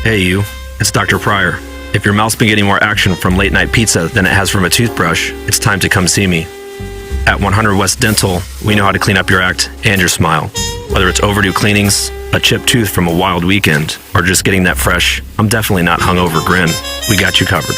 Hey you, it's Dr. Pryor. If your mouth's been getting more action from late night pizza than it has from a toothbrush, it's time to come see me. At 100 West Dental, we know how to clean up your act and your smile. Whether it's overdue cleanings, a chipped tooth from a wild weekend, or just getting that fresh, I'm definitely not hungover grin, we got you covered.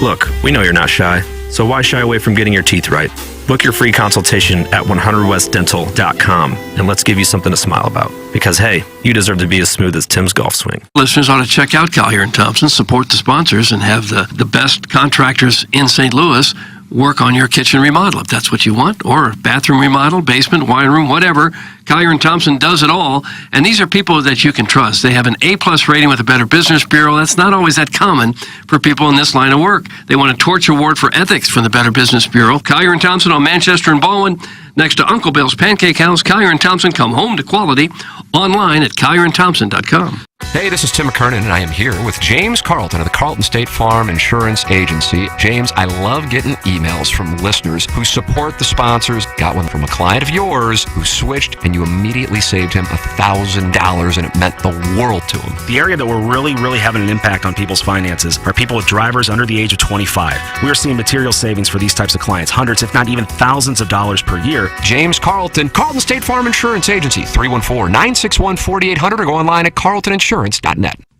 Look, we know you're not shy, so why shy away from getting your teeth right? Book your free consultation at 100westdental.com and let's give you something to smile about. Because hey, you deserve to be as smooth as Tim's golf swing. Listeners ought to check out Collier & Thompson, support the sponsors, and have the best contractors in St. Louis work on your kitchen remodel if that's what you want, or bathroom remodel, basement, wine room, whatever. Collier & Thompson does it all, and these are people that you can trust. They have an A-plus rating with the Better Business Bureau. That's not always that common for people in this line of work. They won a Torch Award for Ethics from the Better Business Bureau. Collier & Thompson on Manchester and Baldwin, next to Uncle Bill's Pancake House. Collier & Thompson, come home to quality. Online at collierandthompson.com. Hey, this is Tim McKernan, and I am here with James Carlton of the Carlton State Farm Insurance Agency. James, I love getting emails from listeners who support the sponsors. Got one from a client of yours who switched, and you immediately saved him $1,000, and it meant the world to him. The area that we're really having an impact on people's finances are people with drivers under the age of 25. We're seeing material savings for these types of clients, hundreds, if not even thousands of dollars per year. James Carlton, Carlton State Farm Insurance Agency, 314-961-4800, or go online at carltoninsurance.net.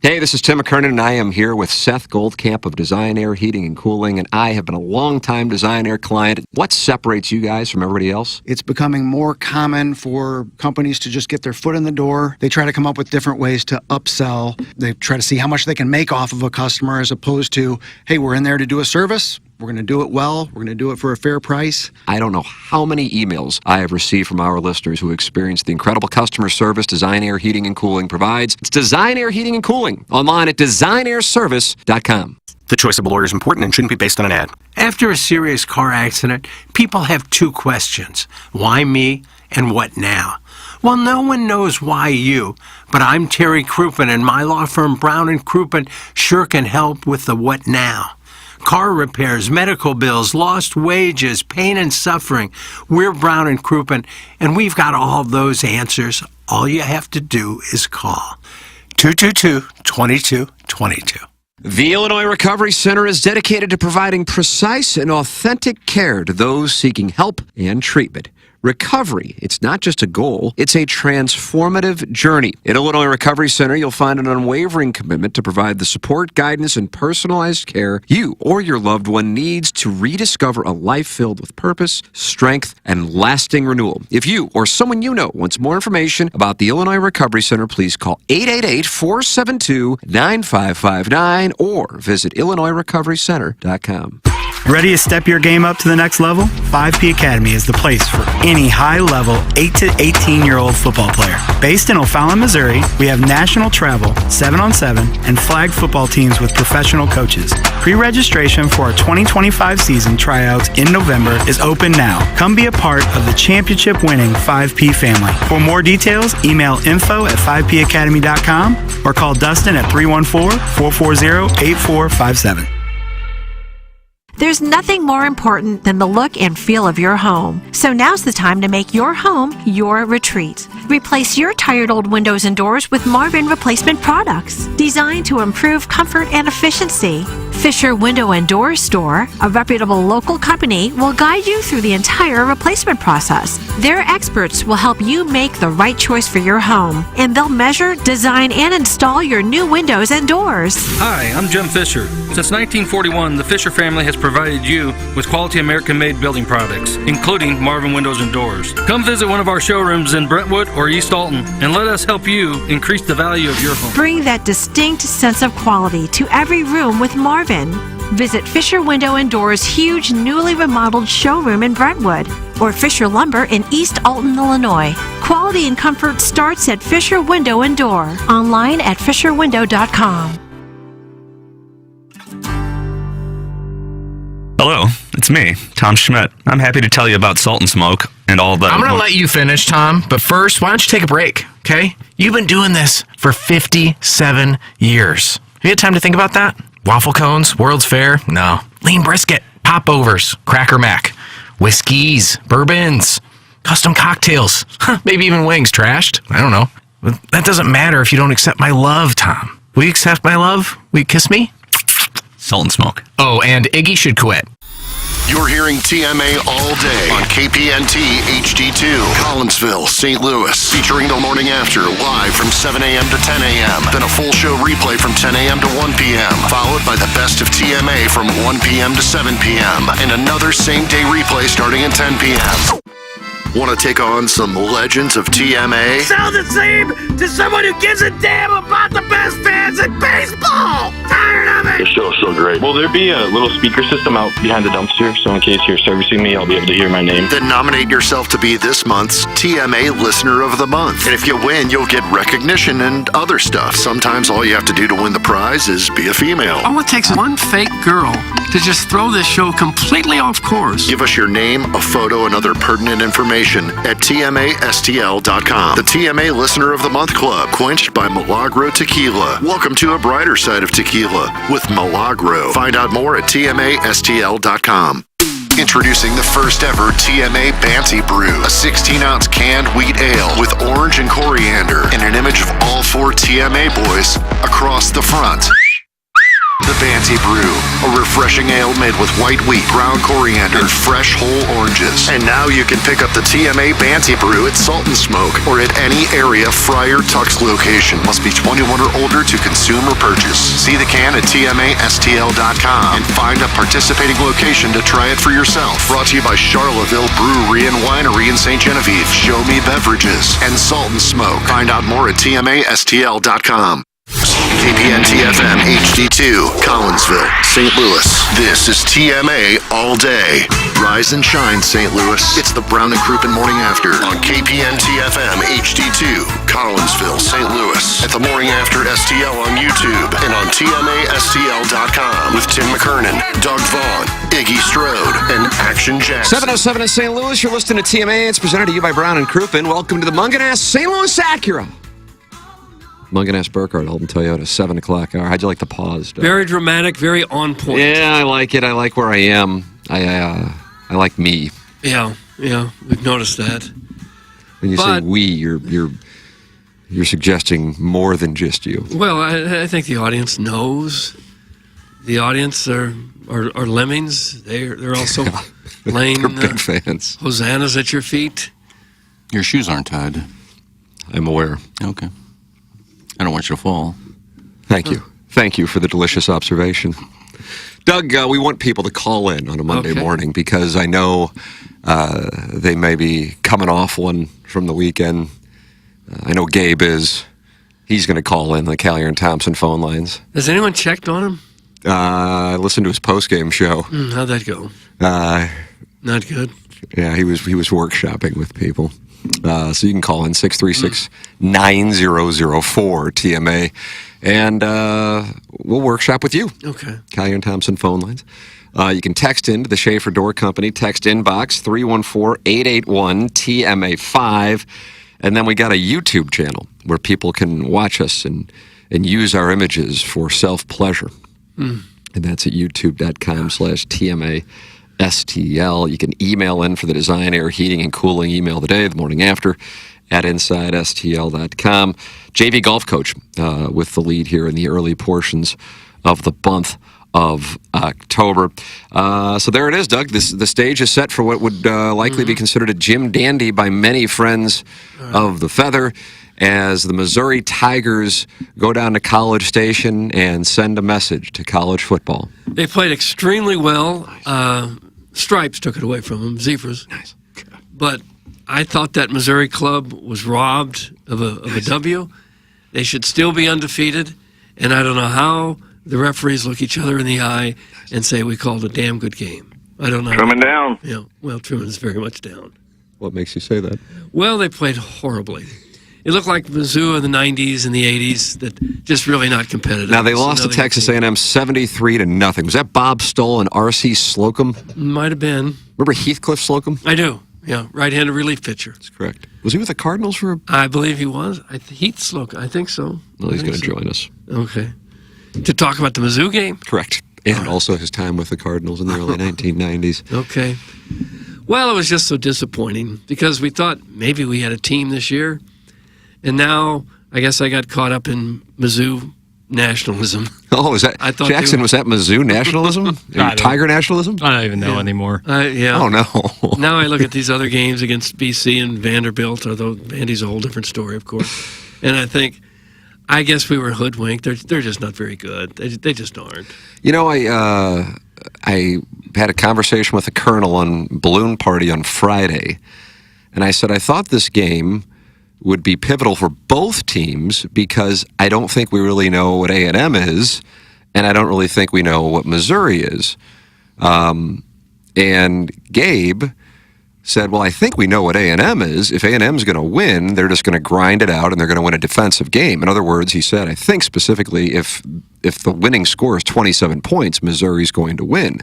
Hey, this is Tim McKernan, and I am here with Seth Goldcamp of Design Air Heating and Cooling, and I have been a long-time Design Air client. What separates you guys from everybody else? It's becoming more common for companies to just get their foot in the door. They try to come up with different ways to upsell. They try to see how much they can make off of a customer, as opposed to, hey, we're in there to do a service. We're going to do it well. We're going to do it for a fair price. I don't know how many emails I have received from our listeners who experience the incredible customer service Design Air Heating and Cooling provides. It's Design Air Heating and Cooling, online at designairservice.com. The choice of a lawyer is important and shouldn't be based on an ad. After a serious car accident, people have two questions. Why me and what now? Well, no one knows why you, but I'm Terry Crouppen, and my law firm Brown & Crouppen sure can help with the what now. Car repairs, medical bills, lost wages, pain and suffering. We're Brown & Crouppen, and we've got all those answers. All you have to do is call 222-2222. The Illinois Recovery Center is dedicated to providing precise and authentic care to those seeking help and treatment. Recovery, it's not just a goal, it's a transformative journey. At Illinois Recovery Center, you'll find an unwavering commitment to provide the support, guidance, and personalized care you or your loved one needs to rediscover a life filled with purpose, strength, and lasting renewal. If you or someone you know wants more information about the Illinois Recovery Center, please call 888-472-9559 or visit IllinoisRecoveryCenter.com. Ready to step your game up to the next level? 5P Academy is the place for any high-level 8 to 18-year-old football player. Based in O'Fallon, Missouri, we have national travel, 7-on-7, and flag football teams with professional coaches. Pre-registration for our 2025 season tryouts in November is open now. Come be a part of the championship-winning 5P family. For more details, email info@5pacademy.com or call Dustin at 314-440-8457. There's nothing more important than the look and feel of your home. So now's the time to make your home your retreat. Replace your tired old windows and doors with Marvin replacement products designed to improve comfort and efficiency. Fisher Window and Door Store, a reputable local company, will guide you through the entire replacement process. Their experts will help you make the right choice for your home, and they'll measure, design, and install your new windows and doors. Hi, I'm Jim Fisher. Since 1941, the Fisher family has provided you with quality American-made building products, including Marvin Windows and Doors. Come visit one of our showrooms in Brentwood or East Alton, and let us help you increase the value of your home. Bring that distinct sense of quality to every room with Marvin. Visit Fisher Window and Doors' huge newly remodeled showroom in Brentwood or Fisher Lumber in East Alton, Illinois. Quality and comfort starts at Fisher Window and Door. Online at fisherwindow.com. Hello, it's me, Tom Schmidt. I'm happy to tell you about Salt and Smoke and all the... I'm going to let you finish, Tom, but first, why don't you take a break, okay? You've been doing this for 57 years. Have you had time to think about that? Waffle cones, World's Fair? No. Lean brisket, popovers, Cracker Mac, whiskeys, bourbons, custom cocktails, maybe even wings trashed. I don't know. But that doesn't matter if you don't accept my love, Tom. Will you accept my love? Will you kiss me? Salt and Smoke. Oh, and Iggy should quit. You're hearing TMA all day on KPNT HD2, Collinsville, St. Louis. Featuring the morning after, live from 7 a.m. to 10 a.m. Then a full show replay from 10 a.m. to 1 p.m. Followed by the best of TMA from 1 p.m. to 7 p.m. And another same-day replay starting at 10 p.m. Want to take on some legends of TMA? Sound the same to someone who gives a damn about the best fans in baseball! Tired of it! The show's so great. Will there be a little speaker system out behind the dumpster, so in case you're servicing me, I'll be able to hear my name? Then nominate yourself to be this month's TMA Listener of the Month. And if you win, you'll get recognition and other stuff. Sometimes all you have to do to win the prize is be a female. All it takes is one fake girl to just throw this show completely off course. Give us your name, a photo, and other pertinent information at TMASTL.com. The TMA Listener of the Month Club, quenched by Milagro Tequila. Welcome to a brighter side of tequila with Milagro. Find out more at TMASTL.com. Introducing the first ever TMA Banty Brew, a 16-ounce canned wheat ale with orange and coriander and an image of all 4 TMA boys across the front. The Banty Brew, a refreshing ale made with white wheat, ground coriander, and fresh whole oranges. And now you can pick up the TMA Banty Brew at Salt and Smoke or at any area Friar Tuck's location. Must be 21 or older to consume or purchase. See the can at TMASTL.com and find a participating location to try it for yourself. Brought to you by Charlottesville Brewery and Winery in St. Genevieve, Show Me Beverages, and Salt and Smoke. Find out more at TMASTL.com. KPNT-FM HD2, Collinsville, St. Louis. This is TMA all day. Rise and shine, St. Louis. It's the Brown and Crouppen Morning After on KPNT-FM HD2, Collinsville, St. Louis. At the Morning After STL on YouTube and on TMASTL.com with Tim McKernan, Doug Vaughn, Iggy Strode, and Action Jackson. 7:07 in St. Louis. You're listening to TMA. It's presented to you by Brown and Crouppen. Welcome to the Munganess St. Louis Acura. Munganess Burkhardt, I'll tell you at a 7 o'clock hour. How'd you like the pause, Doug? Very dramatic, very on point. Yeah, I like it. I like where I am. I like me. Yeah, we've noticed that. When you say we, you're suggesting more than just you. Well, I think the audience knows. The audience are lemmings. They're also laying they're big fans. hosannas at your feet. Your shoes aren't tied. I'm aware. Okay. I don't want you to fall. Thank you. Thank you for the delicious observation. Doug, we want people to call in on a Monday morning because I know they may be coming off one from the weekend. I know Gabe is. He's going to call in the Callier and Thompson phone lines. Has anyone checked on him? I listened to his post-game show. How'd that go? Not good. Yeah, he was workshopping with people. So you can call in 636-9004 TMA, and we'll workshop with you. Okay. Callier and Thompson phone lines. You can text into the Schaefer Door Company text inbox 314-881-TMA5, and then we got a YouTube channel where people can watch us and use our images for self-pleasure. And that's at youtube.com/TMA. STL. You can email in for the Design, Air, Heating, and Cooling email of the day, the morning after, at InsideSTL.com. JV golf coach with the lead here in the early portions of the month of October. So there it is, Doug. The stage is set for what would likely be considered a Jim Dandy by many friends of the Feather, as the Missouri Tigers go down to College Station and send a message to college football. They played extremely well. Stripes took it away from them, Zebras. Nice. But I thought that Missouri club was robbed of a W. They should still be undefeated, and I don't know how the referees look each other in the eye and say we called a damn good game. I don't know. Truman down. Yeah, well, Truman is very much down. What makes you say that? Well, they played horribly. It looked like Mizzou in the 90s and the 80s, that just really not competitive. Now, they lost to Texas A&M 73-0. Was that Bob Stoll and R.C. Slocum? Might have been. Remember Heathcliff Slocum? I do, yeah. Right-handed relief pitcher. That's correct. Was he with the Cardinals for I believe he was. Heath Slocum, I think so. Well, he's going to join us. Okay. To talk about the Mizzou game? Correct. And also his time with the Cardinals in the early 1990s. Okay. Well, it was just so disappointing because we thought maybe we had a team this year. And now, I guess I got caught up in Mizzou nationalism. Oh, is that I thought Jackson? they were- Was that Mizzou nationalism? Tiger nationalism? I don't even know anymore. Yeah. Oh no. Now I look at these other games against BC and Vanderbilt, although Vandy's a whole different story, of course. And I think, I guess we were hoodwinked. They're just not very good. They just aren't. You know, I had a conversation with the colonel on Balloon Party on Friday, and I said I thought this game would be pivotal for both teams because I don't think we really know what A&M is, and I don't really think we know what Missouri is. And Gabe said, well, I think we know what A&M is. If A&M is going to win, they're just going to grind it out and they're going to win a defensive game. In other words, he said, I think specifically if the winning score is 27 points, Missouri's going to win.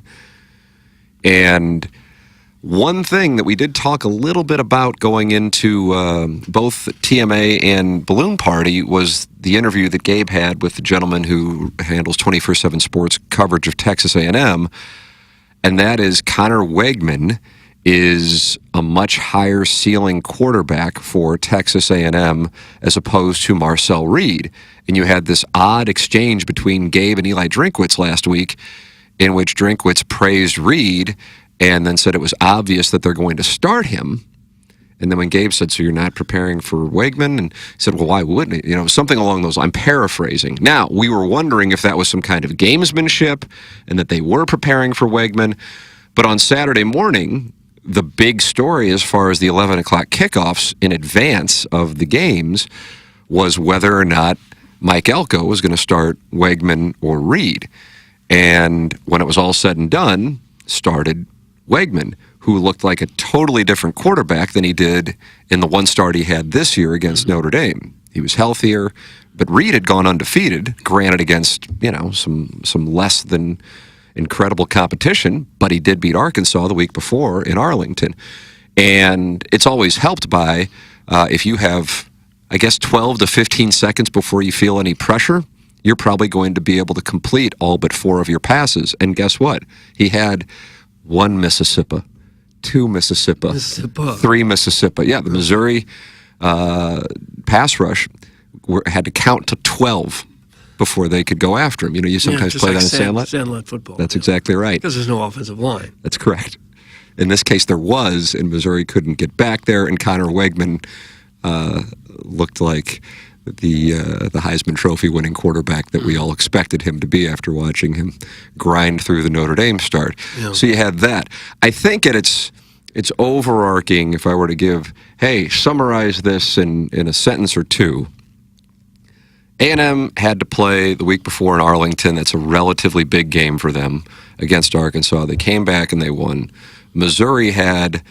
And one thing that we did talk a little bit about going into both TMA and Balloon Party was the interview that Gabe had with the gentleman who handles 24/7 Sports coverage of Texas A&M, and that is Connor Wegman is a much higher ceiling quarterback for Texas A&M as opposed to Marcel Reed. And you had this odd exchange between Gabe and Eli Drinkwitz last week in which Drinkwitz praised Reed and then said it was obvious that they're going to start him. And then when Gabe said, so you're not preparing for Wegman? And he said, well, why wouldn't it? You know, something along those lines. I'm paraphrasing. Now, we were wondering if that was some kind of gamesmanship and that they were preparing for Wegman. But on Saturday morning, the big story as far as the 11 o'clock kickoffs in advance of the games was whether or not Mike Elko was going to start Wegman or Reed. And when it was all said and done, started Wegman, who looked like a totally different quarterback than he did in the one start he had this year against Notre Dame. He was healthier, but Reed had gone undefeated, granted against, you know, some less than incredible competition, but he did beat Arkansas the week before in Arlington. And it's always helped by if you have, I guess, 12 to 15 seconds before you feel any pressure, you're probably going to be able to complete all but 4 of your passes. And guess what? He had 1 Mississippi, 2 Mississippi, 3 Mississippi. Yeah, the Missouri pass rush had to count to 12 before they could go after him. You know, you sometimes play that in Sandlot. Sandlot football. That's exactly right. Because there's no offensive line. That's correct. In this case, there was, and Missouri couldn't get back there, and Connor Wegman looked like the Heisman Trophy winning quarterback that we all expected him to be after watching him grind through the Notre Dame start. Yeah. So you had that. I think at its overarching, if I were to give, hey, summarize this in a sentence or two, A&M had to play the week before in Arlington. That's a relatively big game for them against Arkansas. They came back and they won. Missouri had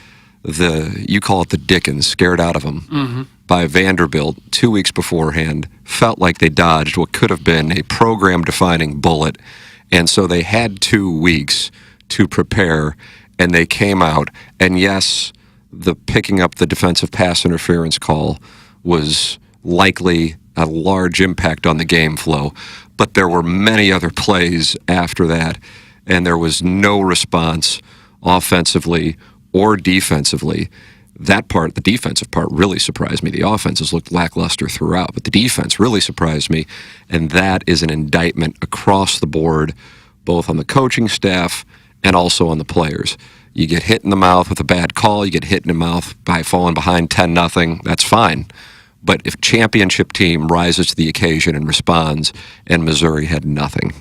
you call it the Dickens, scared out of them by Vanderbilt 2 weeks beforehand. Felt like they dodged what could have been a program-defining bullet. And so they had 2 weeks to prepare, and they came out. And yes, the picking up the defensive pass interference call was likely a large impact on the game flow, but there were many other plays after that, and there was no response offensively or defensively. That part, the defensive part, really surprised me. The offenses looked lackluster throughout, but the defense really surprised me, and that is an indictment across the board, both on the coaching staff and also on the players. You get hit in the mouth with a bad call, you get hit in the mouth by falling behind 10-0, that's fine. But if championship team rises to the occasion and responds, and Missouri had nothing.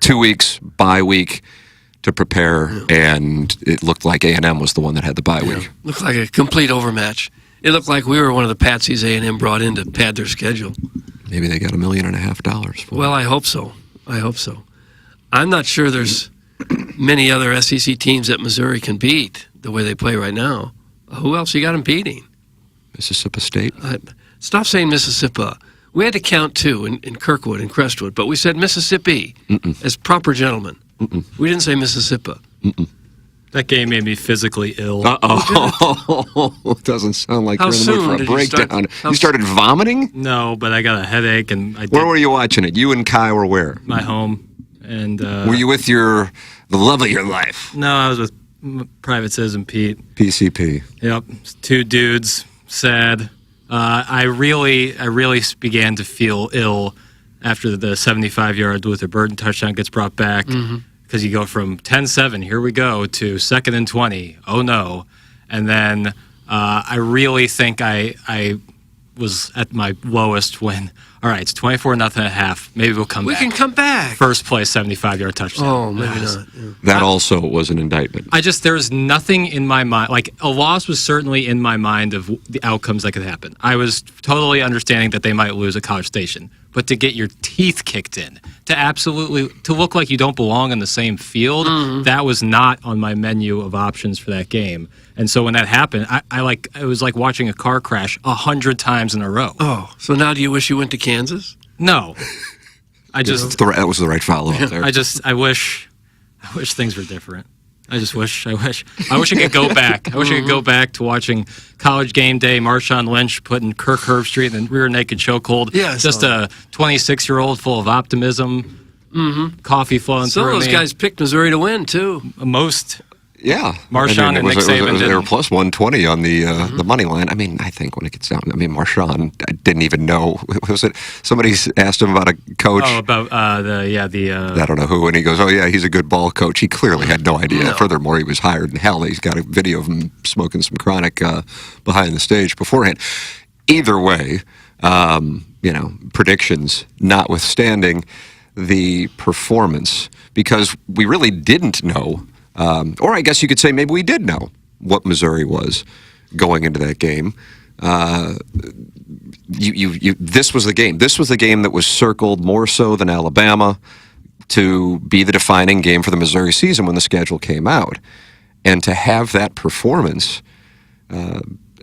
2 weeks, bye week to prepare, and it looked like A&M was the one that had the bye week. Looked like a complete overmatch. It looked like we were one of the patsies A&M brought in to pad their schedule. Maybe they got $1.5 million for Well, I hope so. I hope so. I'm not sure there's many other SEC teams that Missouri can beat the way they play right now. Who else you got them beating? Mississippi State. Stop saying Mississippi. We had to count 2 in Kirkwood and Crestwood, but we said Mississippi as proper gentlemen. We didn't say Mississippi. That game made me physically ill. Uh-oh. It doesn't sound like How you're in the mood soon for a did you breakdown. start- You started vomiting? No, but I got a headache, and Where were you watching it? You and Kai were where? my home. And Were you with the love of your life? No, I was with Private Citizen Pete. PCP. Yep, 2 dudes, sad, I really began to feel ill after the 75-yard Luther Burden touchdown gets brought back, because you go from 10-7, here we go, to 2nd and 20, oh no. And then I really think I was at my lowest when, all right, it's 24-0 at half, maybe we'll come back. We can come back. First play, 75-yard touchdown. Oh, maybe not. Yeah. That also was an indictment. There's nothing in my mind. Like, a loss was certainly in my mind of the outcomes that could happen. I was totally understanding that they might lose at College Station. But to get your teeth kicked in, to look like you don't belong in the same field, that was not on my menu of options for that game. And so when that happened, it was like watching a car crash 100 times in a row. Oh, so now do you wish you went to Kansas? No. That was the right follow-up there. I wish things were different. I wish I could go back. I wish I could go back to watching College Game Day, Marshawn Lynch putting Kirk Herbstreit in the rear naked chokehold. Yeah, just a 26-year-old full of optimism, coffee flowing Some through of those me. guys picked Missouri to win, too. Most. Yeah. Marshawn and Nick Saban they were plus 120 on the money line. I mean, I think when it gets down, Marshawn didn't even know. Was it somebody asked him about a coach? Oh, about I don't know who, and he goes, "Oh yeah, he's a good ball coach." He clearly had no idea. No. Furthermore, he was hired in hell. He's got a video of him smoking some chronic behind the stage beforehand. Either way, predictions notwithstanding, the performance, because we really didn't know. Or I guess you could say maybe we did know what Missouri was going into that game. This was the game. This was the game that was circled more so than Alabama to be the defining game for the Missouri season when the schedule came out. And to have that performance,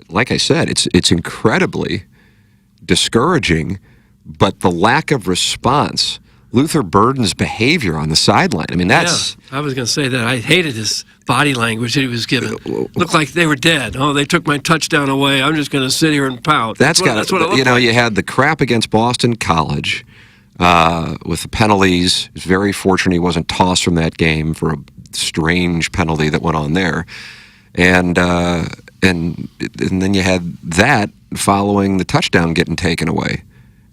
like I said, it's incredibly discouraging, but the lack of response, Luther Burden's behavior on the sideline. I mean, that's... Yeah, I was going to say that. I hated his body language that he was given. Looked like they were dead. Oh, they took my touchdown away. I'm just going to sit here and pout. That's what it looked like. You had the crap against Boston College with the penalties. He was very fortunate he wasn't tossed from that game for a strange penalty that went on there. And then you had that following the touchdown getting taken away.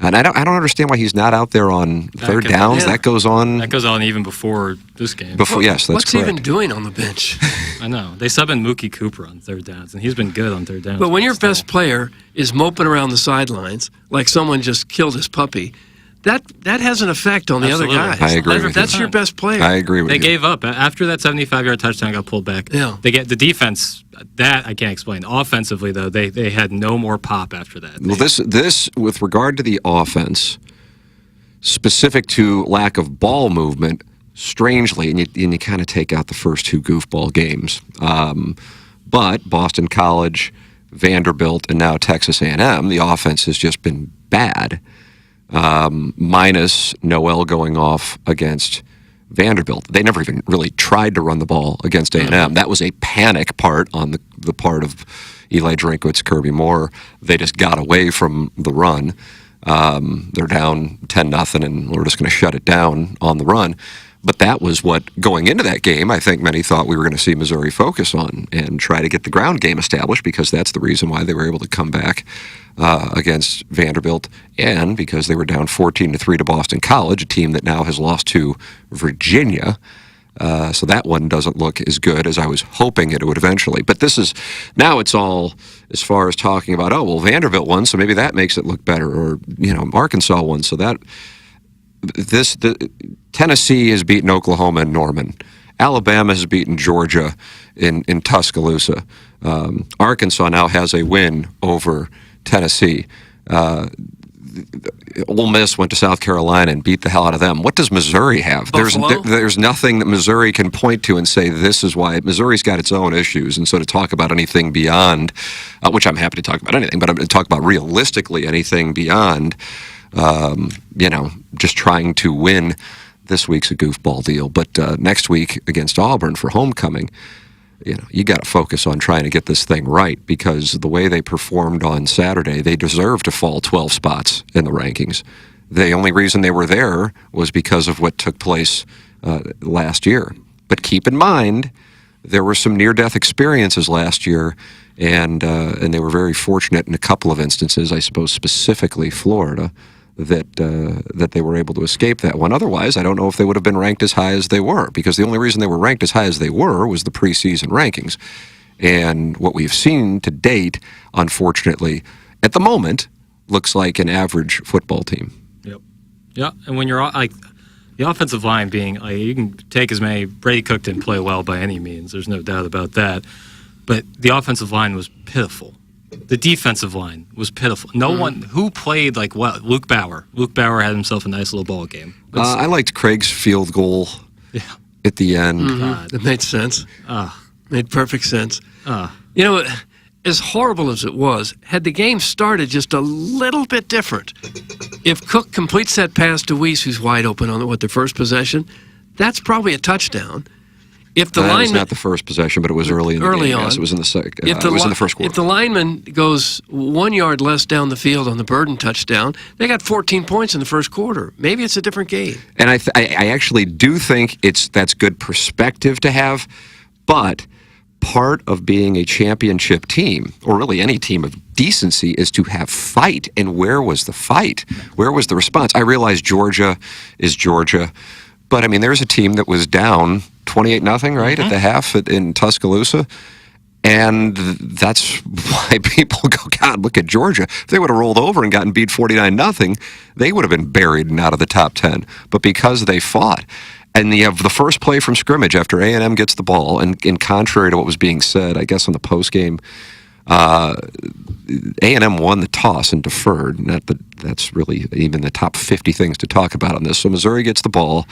And I don't understand why he's not out there on third downs. Yeah. That goes on even before this game. Yes, that's What's correct. he even doing on the bench? I know. They sub in Mookie Cooper on third downs, and he's been good on third downs. But when your best player is moping around the sidelines like someone just killed his puppy, that has an effect on the Absolutely. other guys. I agree with That's you. your best player. I agree with They you. gave up after that 75-yard touchdown got pulled back. Yeah. They get the defense. That I can't explain. Offensively, though, they had no more pop after that. Well, this with regard to the offense, specific to lack of ball movement, strangely, and you kind of take out the first two goofball games, but Boston College, Vanderbilt, and now Texas A&M, the offense has just been bad. Minus Noel going off against Vanderbilt. They never even really tried to run the ball against A&M. That was a panic part on the part of Eli Drinkwitz, Kirby Moore. They just got away from the run. They're down 10-0, and we're just going to shut it down on the run. But that was what, going into that game, I think many thought we were going to see Missouri focus on and try to get the ground game established, because that's the reason why they were able to come back against Vanderbilt, and because they were down 14-3 to Boston College, a team that now has lost to Virginia. So that one doesn't look as good as I was hoping it would eventually. But now it's all as far as talking about, oh, well, Vanderbilt won, so maybe that makes it look better, or, Arkansas won, so that... Tennessee has beaten Oklahoma and Norman. Alabama has beaten Georgia in Tuscaloosa. Arkansas now has a win over Tennessee. Ole Miss went to South Carolina and beat the hell out of them. What does Missouri have? There's nothing that Missouri can point to and say this is why. Missouri's got its own issues, and so to talk about anything beyond, which I'm happy to talk about anything, but I'm going to talk about realistically anything beyond, just trying to win this week's a goofball deal. But next week against Auburn for homecoming, you got to focus on trying to get this thing right, because the way they performed on Saturday, they deserve to fall 12 spots in the rankings. The only reason they were there was because of what took place last year. But keep in mind, there were some near-death experiences last year, And they were very fortunate in a couple of instances, I suppose specifically Florida, that they were able to escape that one. Otherwise, I don't know if they would have been ranked as high as they were, because the only reason they were ranked as high as they were was the preseason rankings. And what we've seen to date, unfortunately, at the moment, looks like an average football team. Yep. Yeah, and when you're like the offensive line being, like, you can take as many. Brady Cook didn't play well by any means. There's no doubt about that. But the offensive line was pitiful. The defensive line was pitiful. No one who played like what? Luke Bauer. Luke Bauer had himself a nice little ball game. I liked Craig's field goal at the end. It made sense. Made perfect sense. You know, as horrible as it was, had the game started just a little bit different, if Cook completes that pass to Weiss, who's wide open on their first possession, that's probably a touchdown. If the That lineman, was not the first possession, but it was early in the game. on. Yes, it was in the second. If It was in the first quarter. If the lineman goes 1 yard less down the field on the Burden touchdown, they got 14 points in the first quarter. Maybe it's a different game. And I actually do think that's good perspective to have, but part of being a championship team, or really any team of decency, is to have fight. And where was the fight? Where was the response? I realize Georgia is Georgia, but I mean, there's a team that was down 28-0, right, at the half in Tuscaloosa. And that's why people go, God, look at Georgia. If they would have rolled over and gotten beat 49-0, they would have been buried and out of the top 10. But because they fought, and you have the first play from scrimmage after A&M gets the ball, and contrary to what was being said, I guess on the postgame, A&M won the toss and deferred. Not that that's really even the top 50 things to talk about on this. So Missouri gets the ball,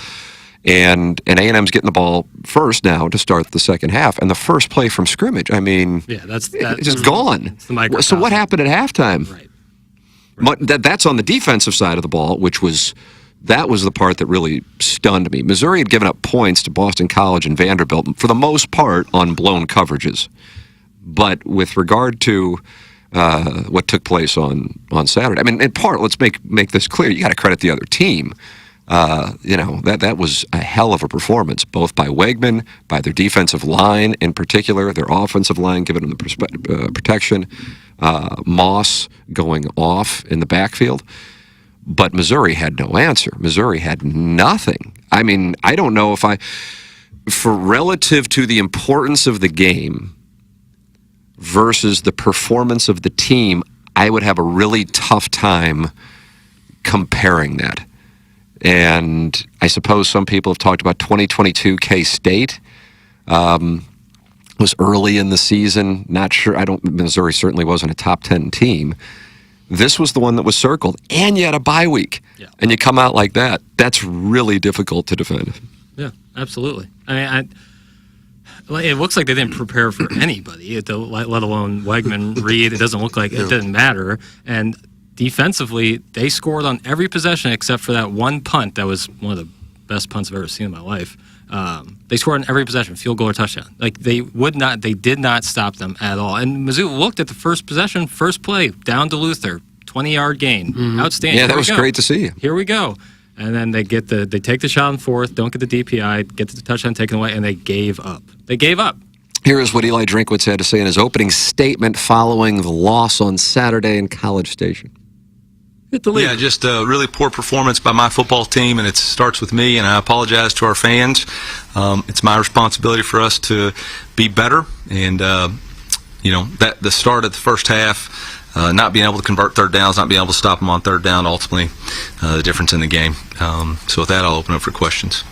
and A&M's getting the ball first now to start the second half. And the first play from scrimmage, I mean, it's just gone. So what happened at halftime? Right. That's on the defensive side of the ball, that was the part that really stunned me. Missouri had given up points to Boston College and Vanderbilt, for the most part, on blown coverages. But with regard to what took place on Saturday, I mean, in part, let's make this clear. You got to credit the other team. That was a hell of a performance, both by Wegman, by their defensive line in particular, their offensive line giving them the protection, Moss going off in the backfield. But Missouri had no answer. Missouri had nothing. I mean, I don't know for relative to the importance of the game versus the performance of the team, I would have a really tough time comparing that. And I suppose some people have talked about 2022 K-State. Was early in the season. Not sure. Missouri certainly wasn't a top 10 team. This was the one that was circled, and you had a bye week, and you come out like that. That's really difficult to defend. Yeah, absolutely. I mean, it looks like they didn't prepare for anybody, let alone Wegman, Reed. It doesn't look like it didn't matter. And defensively, they scored on every possession except for that one punt. That was one of the best punts I've ever seen in my life. They scored on every possession, field goal or touchdown. Like they did not stop them at all. And Mizzou looked at the first possession, first play, down to Luther, 20-yard gain, outstanding. Yeah, that was great to see. Here we go. And then they take the shot on fourth, don't get the DPI, get the touchdown taken away, and they gave up. They gave up. Here is what Eli Drinkwitz had to say in his opening statement following the loss on Saturday in College Station. Yeah, just a really poor performance by my football team, and it starts with me, and I apologize to our fans. It's my responsibility for us to be better, and that the start of the first half, not being able to convert third downs, not being able to stop them on third down, ultimately the difference in the game. So with that, I'll open up for questions.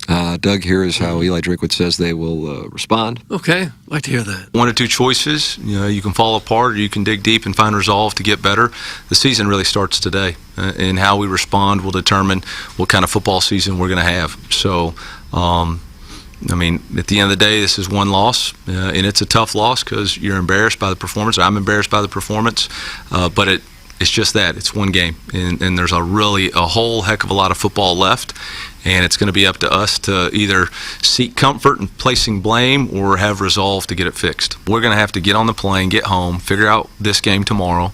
Doug, here is how Eli Drinkwitz says they will respond. Okay, I'd like to hear that. 1 or 2 choices. You can fall apart or you can dig deep and find resolve to get better. The season really starts today, and how we respond will determine what kind of football season we're going to have. So, at the end of the day, this is one loss, and it's a tough loss because you're embarrassed by the performance. I'm embarrassed by the performance, but it's just that. It's one game, and there's a whole heck of a lot of football left, and it's going to be up to us to either seek comfort in placing blame or have resolve to get it fixed. We're going to have to get on the plane, get home, figure out this game tomorrow,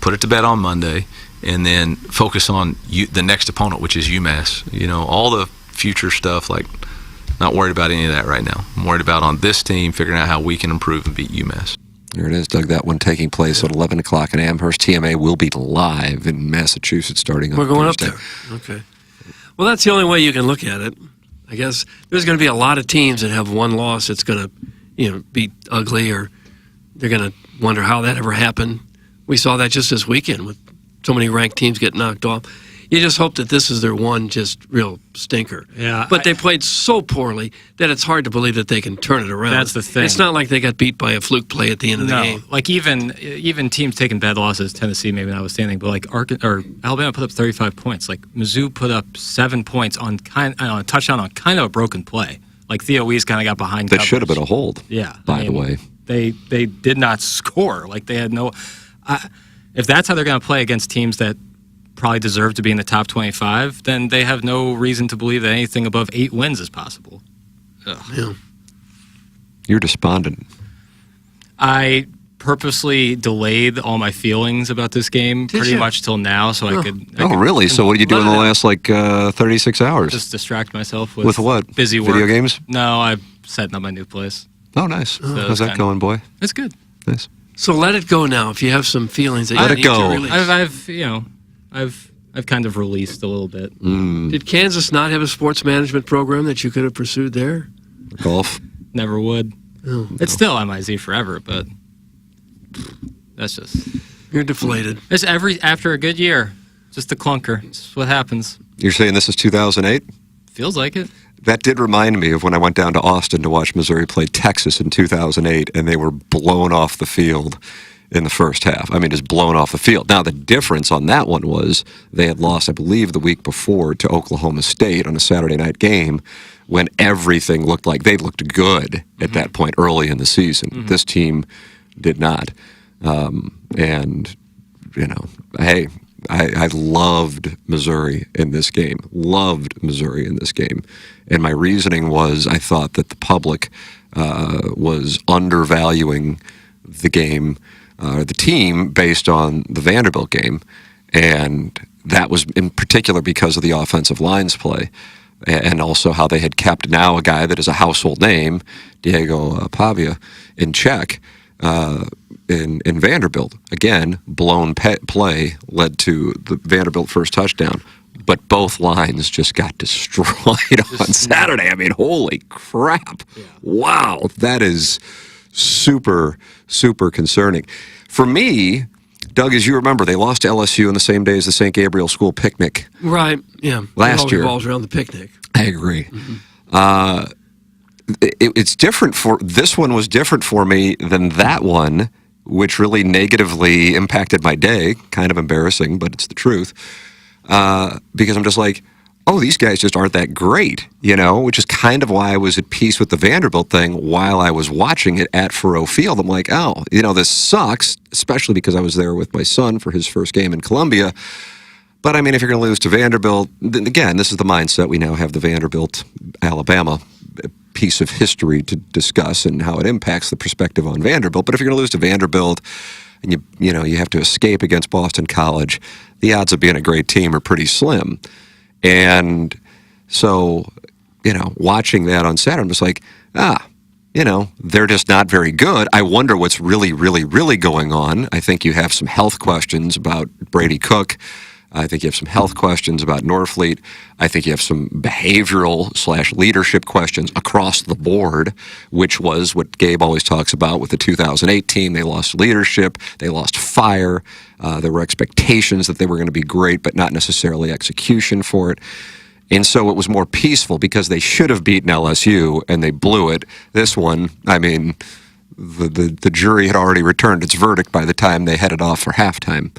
put it to bed on Monday, and then focus on the next opponent, which is UMass. All the future stuff, not worried about any of that right now. I'm worried about on this team, figuring out how we can improve and beat UMass. There it is, Doug. That one taking place at 11 o'clock in Amherst. TMA will be live in Massachusetts starting on We're going Thursday. up there. Okay. Well, that's the only way you can look at it. I guess there's going to be a lot of teams that have one loss that's going to, be ugly, or they're going to wonder how that ever happened. We saw that just this weekend with so many ranked teams get knocked off. You just hope that this is their one just real stinker. Yeah, But they played so poorly that it's hard to believe that they can turn it around. That's the thing. It's not like they got beat by a fluke play at the end of the game. Like even teams taking bad losses, Tennessee maybe notwithstanding, but like Alabama put up 35 points. Like Mizzou put up 7 points on a touchdown on kind of a broken play. Like Theo Wease kind of got behind. That should have been a hold. Yeah. By the way, they did not score. Like they had no. If that's how they're going to play against teams that probably deserve to be in the top 25, then they have no reason to believe that anything above 8 wins is possible. Yeah. You're despondent. I purposely delayed all my feelings about this game Did pretty you? much till now, so I could. Oh, really? So what did you do in the last 36 hours? Just distract myself with what? Busy work. Video games? No, I'm setting up my new place. Oh, nice. So How's it's that kinda- going, boy? It's good. Nice. So let it go now. If you have some feelings that Let you it need go. to release. I've kind of released a little bit. Did Kansas not have a sports management program that you could have pursued there? Golf? Never would. Oh, It's still MIZ forever, but that's just. You're deflated. It's after a good year, just a clunker. It's what happens. You're saying this is 2008? Feels like it. That did remind me of when I went down to Austin to watch Missouri play Texas in 2008, and they were blown off the field in the first half. I mean, just blown off the field. Now, the difference on that one was they had lost, I believe, the week before to Oklahoma State on a Saturday night game when everything looked like they looked good at that point early in the season. This team did not. And, hey, I loved Missouri in this game. Loved Missouri in this game. And my reasoning was I thought that the public was undervaluing the game, the team, based on the Vanderbilt game. And that was in particular because of the offensive line's play. And also how they had kept now a guy that is a household name, Diego Pavia, in check. In Vanderbilt. Again, blown play led to the Vanderbilt first touchdown. But both lines just got destroyed on Saturday. I mean, holy crap. Yeah. Wow. That is super, super concerning. For me, Doug, as you remember, they lost to LSU on the same day as the St. Gabriel School picnic. Right, yeah. Last year. It all revolves around the picnic. I agree. It's different this one was different for me than that one, which really negatively impacted my day. Kind of embarrassing, but it's the truth. Because I'm just like, oh, these guys just aren't that great, which is kind of why I was at peace with the Vanderbilt thing while I was watching it at Faurot Field. I'm like, oh, this sucks, especially because I was there with my son for his first game in Columbia. But I mean, if you're going to lose to Vanderbilt, then again, this is the mindset. We now have the Vanderbilt-Alabama piece of history to discuss and how it impacts the perspective on Vanderbilt. But if you're going to lose to Vanderbilt and you have to escape against Boston College, the odds of being a great team are pretty slim. And so, watching that on Saturday, I'm just like, they're just not very good. I wonder what's really, really, really going on. I think you have some health questions about Brady Cook. I think you have some health questions about Norfleet. I think you have some behavioral/leadership questions across the board, which was what Gabe always talks about with the 2008 team. They lost leadership. They lost fire. There were expectations that they were going to be great, but not necessarily execution for it. And so it was more peaceful because they should have beaten LSU, and they blew it. This one, I mean, the jury had already returned its verdict by the time they headed off for halftime.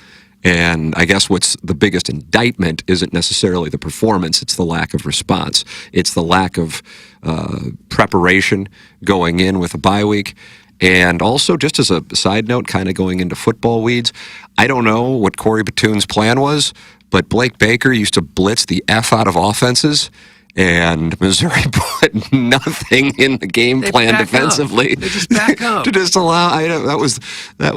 And I guess what's the biggest indictment isn't necessarily the performance, it's the lack of response. It's the lack of preparation going in with a bye week. And also, just as a side note, kind of going into football weeds, I don't know what Corey Batoon's plan was, but Blake Baker used to blitz the F out of offenses. And Missouri put nothing in the game plan defensively. They just back up. To just allow, that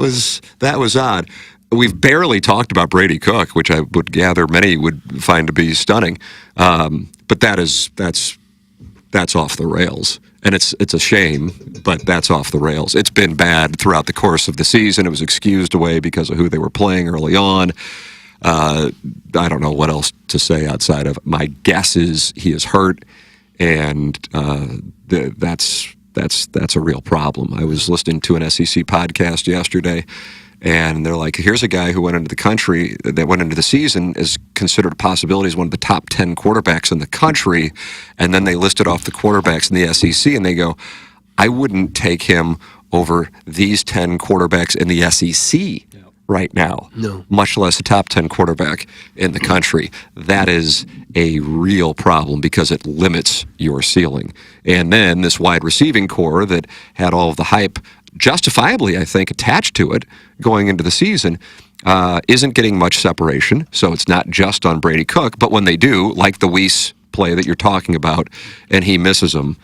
was odd. We've barely talked about Brady Cook, which I would gather many would find to be stunning. But that's off the rails. And it's a shame, but that's off the rails. It's been bad throughout the course of the season. It was excused away because of who they were playing early on. I don't know what else to say outside of my guess is he is hurt, and that's a real problem. I was listening to an SEC podcast yesterday, and they're like, here's a guy who went into the season is considered a possibility as one of the top 10 quarterbacks in the country, and then they listed off the quarterbacks in the SEC, and they go, I wouldn't take him over these 10 quarterbacks in the SEC right now, much less a top 10 quarterback in the country. That is a real problem because it limits your ceiling. And then this wide receiving core that had all of the hype, justifiably, I think, attached to it going into the season, isn't getting much separation. So it's not just on Brady Cook, but when they do, like the Weiss play that you're talking about, and he misses them,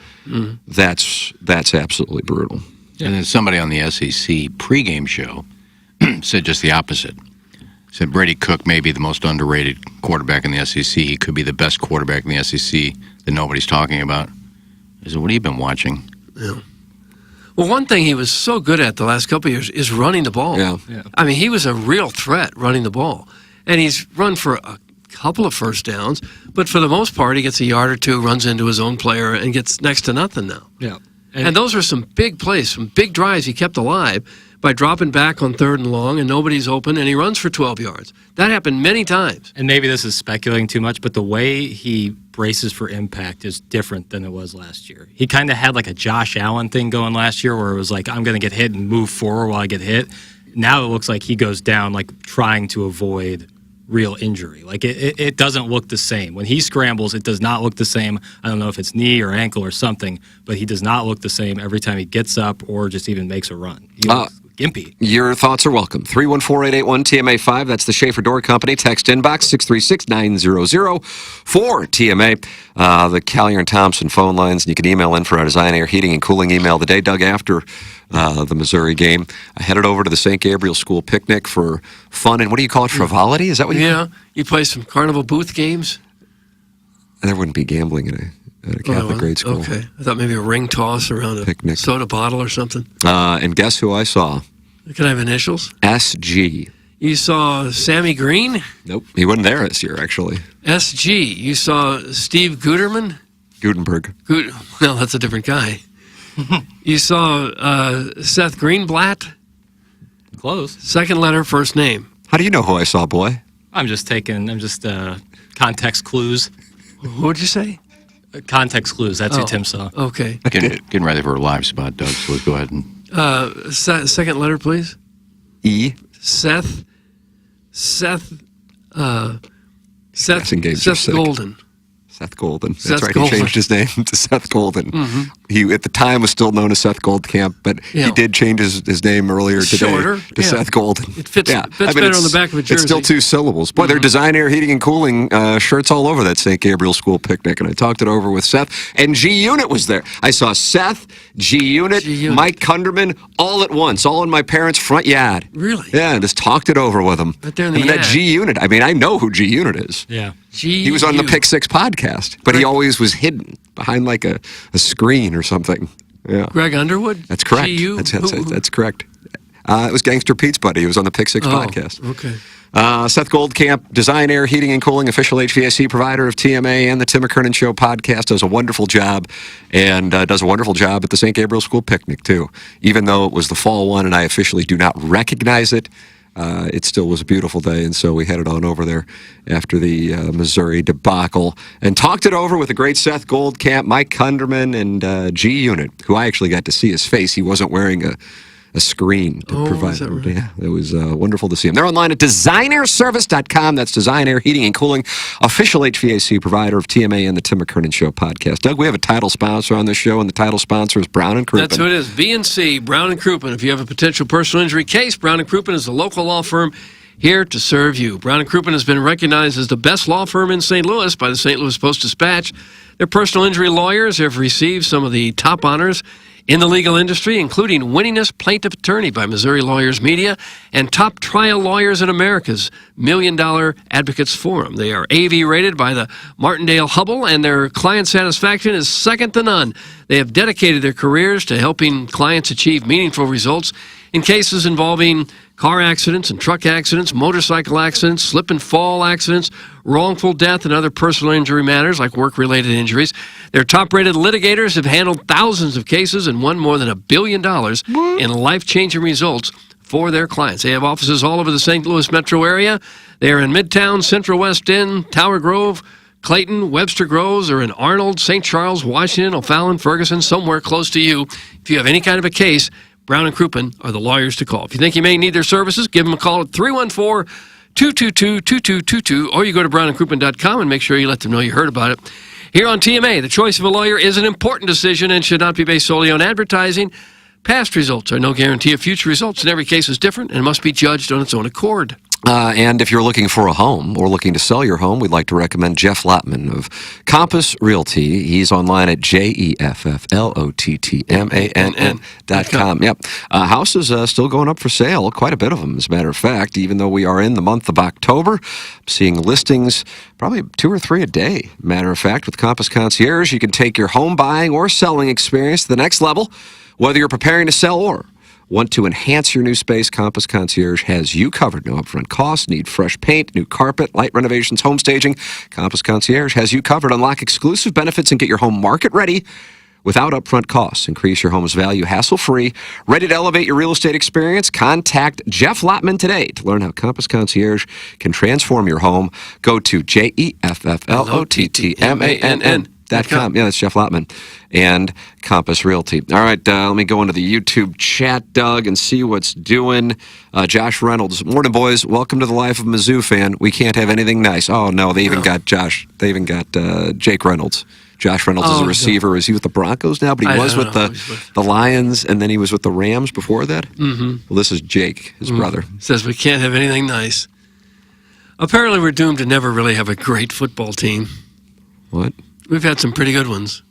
that's absolutely brutal. And then somebody on the SEC pregame show said just the opposite. Said Brady Cook may be the most underrated quarterback in the SEC. He could be the best quarterback in the SEC that nobody's talking about. I said, what have you been watching? Yeah. Well, one thing he was so good at the last couple of years is running the ball. Yeah. I mean, he was a real threat running the ball. And he's run for a couple of first downs, but for the most part, he gets a yard or two, runs into his own player, and gets next to nothing now. Yeah. And those are some big plays, some big drives he kept alive by dropping back on 3rd and long, and nobody's open, and he runs for 12 yards. That happened many times. And maybe this is speculating too much, but the way he braces for impact is different than it was last year. He kind of had like a Josh Allen thing going last year where it was like, I'm going to get hit and move forward while I get hit. Now it looks like he goes down like trying to avoid real injury. Like it doesn't look the same. When he scrambles, it does not look the same. I don't know if it's knee or ankle or something, but he does not look the same every time he gets up or just even makes a run. He looks gimpy. Your thoughts are welcome. 314-881-TMA5. That's the Schaefer Door Company. Text inbox 636-900-4TMA. The Callier and Thompson phone lines. And you can email in for our Design Air Heating and Cooling email the day, Doug, after the Missouri game. I headed over to the St. Gabriel School picnic for fun. And what do you call it? Frivolity? Is that what you call it? You play some carnival booth games? There wouldn't be gambling in at a Catholic grade school. Okay. I thought maybe a ring toss around a picnic soda bottle or something. And guess who I saw? Can I have initials? SG. You saw Sammy Green? Nope. He wasn't there this year, actually. SG. You saw Steve Guterman? Gutenberg. No, that's a different guy. You saw Seth Greenblatt? Close. Second letter, first name. How do you know who I saw, boy? I'm just context clues. What'd you say? Context clues. That's who Tim saw. Okay. Getting ready for a live spot, Doug, so let's go ahead and... second letter, please. E. Seth Golden. Seth Golden. Seth That's right. Golden. He changed his name to Seth Golden. Mm-hmm. He, at the time, was still known as Seth Goldcamp, but he did change his name earlier today Shorter, to Seth Golden. It fits better on the back of a jersey. It's still 2 syllables. Boy, they're Design Air Heating and Cooling shirts all over that St. Gabriel School picnic, and I talked it over with Seth, and G-Unit was there. I saw Seth, G-Unit, Mike Kunderman, all at once, all in my parents' front yard. Really? Yeah, and just talked it over with them. Right there in the that G-Unit, I know who G-Unit is. Yeah. He was on the Pick Six podcast, but he always was hidden behind like a screen or something. Yeah. Greg Underwood? That's correct. That's correct. It was Gangster Pete's buddy. He was on the Pick Six podcast. Okay. Seth Goldcamp, Design Air Heating and Cooling, official HVAC provider of TMA and the Tim McKernan Show podcast, does a wonderful job, and does a wonderful job at the St. Gabriel School picnic, too. Even though it was the fall one and I officially do not recognize it, it still was a beautiful day, and so we headed on over there after the Missouri debacle and talked it over with the great Seth Goldcamp, Mike Kunderman, and G-Unit, who I actually got to see his face. He wasn't wearing a screen to provide them. Right? Yeah, it was wonderful to see him. They're online at designairservice.com. That's Design Air Heating and Cooling, official HVAC provider of TMA and the Tim McKernan Show podcast. Doug, we have a title sponsor on this show, and the title sponsor is Brown & Crouppen. That's who it is, B&C, Brown & Crouppen. If you have a potential personal injury case, Brown & Crouppen is a local law firm here to serve you. Brown & Crouppen has been recognized as the best law firm in St. Louis by the St. Louis Post-Dispatch. Their personal injury lawyers have received some of the top honors in the legal industry, including winningest plaintiff attorney by Missouri Lawyers Media and top trial lawyers in America's $1 Million Advocates Forum. They are AV rated by the Martindale Hubble, and their client satisfaction is second to none. They have dedicated their careers to helping clients achieve meaningful results in cases involving car accidents and truck accidents, motorcycle accidents, slip and fall accidents, wrongful death, and other personal injury matters like work-related injuries. Their top-rated litigators have handled thousands of cases and won more than $1 billion in life-changing results for their clients. They have offices all over the St. Louis metro area. They are in Midtown, Central West End, Tower Grove, Clayton, Webster Groves, or in Arnold, St. Charles, Washington, O'Fallon, Ferguson, somewhere close to you. If you have any kind of a case, Brown and Crouppen are the lawyers to call. If you think you may need their services, give them a call at 314-222-2222, or you go to brownandcrouppen.com and make sure you let them know you heard about it. Here on TMA, the choice of a lawyer is an important decision and should not be based solely on advertising. Past results are no guarantee of future results, and every case is different and must be judged on its own accord. And if you're looking for a home or looking to sell your home, we'd like to recommend Jeff Lotman of Compass Realty. He's online at JEFFLOTTMANN.com. Yep. Houses still going up for sale, quite a bit of them, as a matter of fact, even though we are in the month of October. I'm seeing listings probably 2 or 3 a day. Matter of fact, with Compass Concierge, you can take your home buying or selling experience to the next level, whether you're preparing to sell or want to enhance your new space. Compass Concierge has you covered. No upfront costs. Need fresh paint, new carpet, light renovations, home staging. Compass Concierge has you covered. Unlock exclusive benefits and get your home market ready without upfront costs. Increase your home's value hassle-free. Ready to elevate your real estate experience? Contact Jeff Lotman today to learn how Compass Concierge can transform your home. Go to JEFFLOTTMANN.com. Yeah, that's Jeff Lotman and Compass Realty. All right, let me go into the YouTube chat, Doug, and see what's doing. Josh Reynolds. Morning, boys. Welcome to the life of a Mizzou fan. We can't have anything nice. Oh, no, they even got Josh. They even got Jake Reynolds. Josh Reynolds is a receiver. No. Is he with the Broncos now? But he was with the Lions, and then he was with the Rams before that? Mm-hmm. Well, this is Jake, his brother. Says we can't have anything nice. Apparently, we're doomed to never really have a great football team. What? We've had some pretty good ones.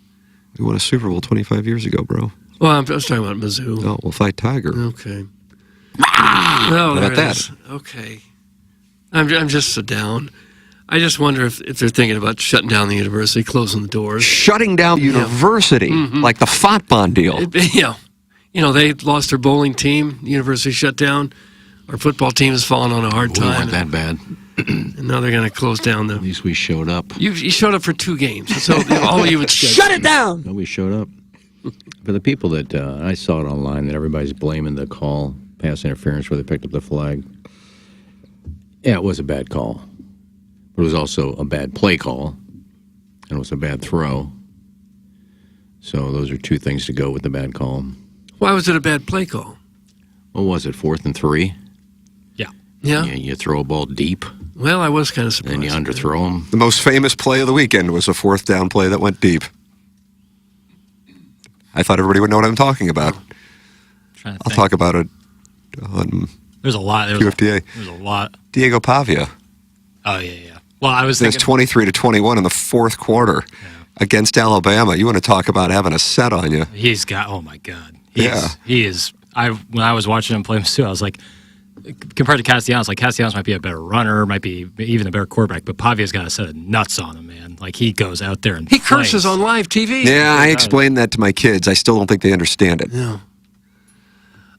We won a Super Bowl 25 years ago, bro. Well, I was talking about Mizzou. Oh, we'll fight Tiger. Okay. How about that? Okay. I'm just so down. I just wonder if they're thinking about shutting down the university, closing the doors. Shutting down the university? Like the Fontbonne deal? Yeah. You know, they lost their bowling team. The university shut down. Our football team has fallen on a hard time. We weren't that bad. And now they're going to close down the... At least we showed up. You showed up for 2 games. So all you would shut it down! No, we showed up. For the people that... I saw it online that everybody's blaming the call, pass interference where they picked up the flag. Yeah, it was a bad call. But it was also a bad play call. And it was a bad throw. So those are 2 things to go with the bad call. Why was it a bad play call? What was it, 4th and 3? Yeah. You throw a ball deep. Well, I was kind of surprised. And you underthrow them. The most famous play of the weekend was a 4th down play that went deep. I thought everybody would know what I'm talking about. I'll talk about it on There's a lot. QFTA. There's a lot. Diego Pavia. Oh, yeah. Well, I was thinking... It's 23-21 in the 4th quarter against Alabama. You want to talk about having a set on you. He's got... Oh, my God. He is... When I was watching him play Mizzou, I was like... Compared to Castellanos, like Castellanos might be a better runner, might be even a better quarterback, but Pavia's got a set of nuts on him, man. Like he goes out there and he curses on live TV. Yeah, I explained that to my kids. I still don't think they understand it. Yeah.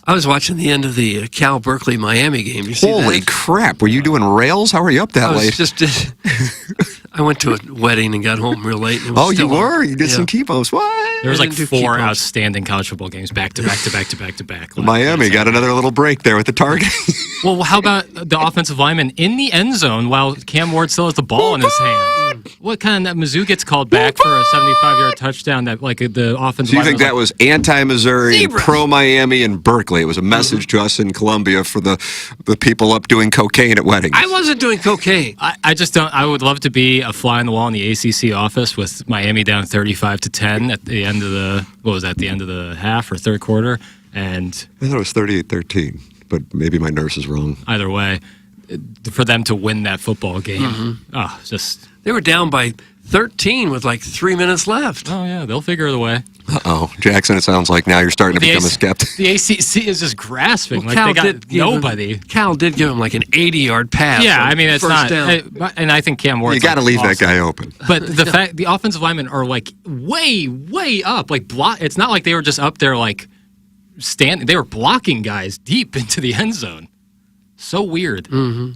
I was watching the end of the Cal Berkeley Miami game. You see Holy that? Crap! Were you doing rails? How were you up that late? I went to a wedding and got home real late. Oh, you were? You did some kibos. What? There was like 4 outstanding college football games back to back. Miami got another little break there with the target. Well, how about the offensive lineman in the end zone while Cam Ward still has the ball in his hand? What kind of Mizzou gets called back for a 75-yard touchdown that like the offensive So you lineman think that was anti-Missouri, pro-Miami, and Berkeley? It was a message to us in Columbia for the people up doing cocaine at weddings. I wasn't doing cocaine. I just don't. I would love to be a fly on the wall in the ACC office with Miami down 35-10 at the end of the the end of the half or third quarter, and I thought it was 38-13, but maybe my nurse is wrong. Either way, for them to win that football game, they were down by 13 with like 3 minutes left. Oh yeah, they'll figure the way. Uh-oh. Jackson, it sounds like now you're starting to become a skeptic. The ACC is just grasping. Well, like they got nobody. Cal did give him like an 80-yard pass. Yeah, I mean, it's first not. down. And I think Cam Ward's You got to leave that guy open. But the fact the offensive linemen are like way up. Like it's not like they were just up there like standing. They were blocking guys deep into the end zone. So weird. Mm-hmm.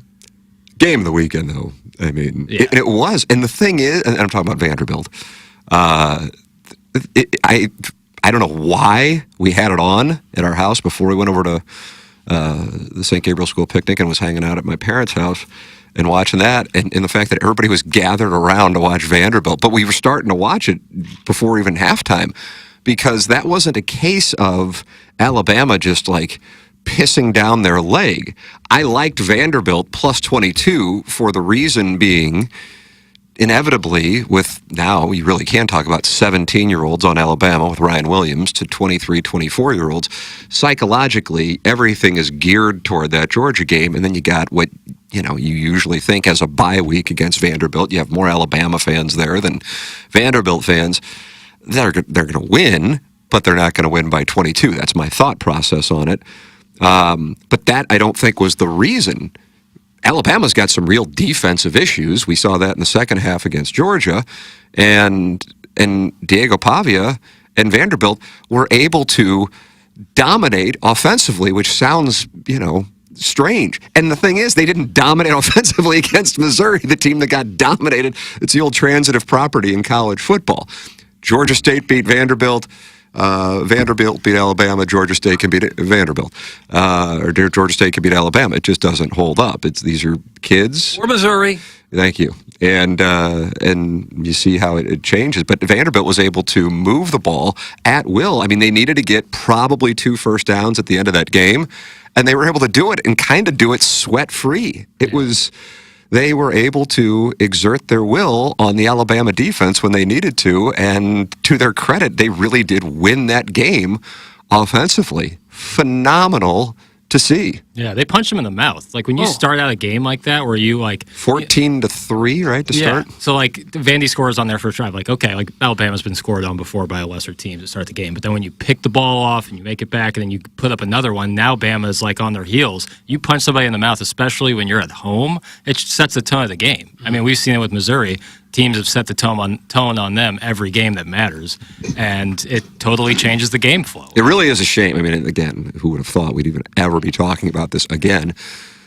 Game of the weekend, though. I mean, it was. And the thing is, and I'm talking about Vanderbilt. I don't know why we had it on at our house before we went over to the St. Gabriel School picnic and was hanging out at my parents' house and watching that, and the fact that everybody was gathered around to watch Vanderbilt. But we were starting to watch it before even halftime because that wasn't a case of Alabama just like pissing down their leg. I liked Vanderbilt plus 22 for the reason being, inevitably, with now you really can talk about 17-year-olds on Alabama with Ryan Williams to 23, 24-year-olds. Psychologically, everything is geared toward that Georgia game, and then you got what you usually think as a bye week against Vanderbilt. You have more Alabama fans there than Vanderbilt fans. They're going to win, but they're not going to win by 22. That's my thought process on it. But that, I don't think, was the reason. Alabama's got some real defensive issues. We saw that in the second half against Georgia. And Diego Pavia and Vanderbilt were able to dominate offensively, which sounds, strange. And the thing is, they didn't dominate offensively against Missouri, the team that got dominated. It's the old transitive property in college football. Georgia State beat Vanderbilt. Vanderbilt beat Alabama. Georgia State can beat Vanderbilt. Or Georgia State can beat Alabama. It just doesn't hold up. These are kids. Or Missouri. Thank you. And you see how it changes. But Vanderbilt was able to move the ball at will. I mean, they needed to get probably 2 first downs at the end of that game, and they were able to do it and kind of do it sweat-free. They were able to exert their will on the Alabama defense when they needed to, and to their credit, they really did win that game offensively. Phenomenal to see. Yeah, they punched him in the mouth. Like when you start out a game like that, where you 14-3, right, to start. So Vandy scores on their first drive. Alabama's been scored on before by a lesser team to start the game. But then when you pick the ball off and you make it back, and then you put up another one, now Bama's on their heels. You punch somebody in the mouth, especially when you're at home, it sets the tone of the game. I mean, we've seen it with Missouri. Teams have set the tone on them every game that matters, and it totally changes the game flow. It really is a shame. I mean, again, who would have thought we'd even ever be talking about this again?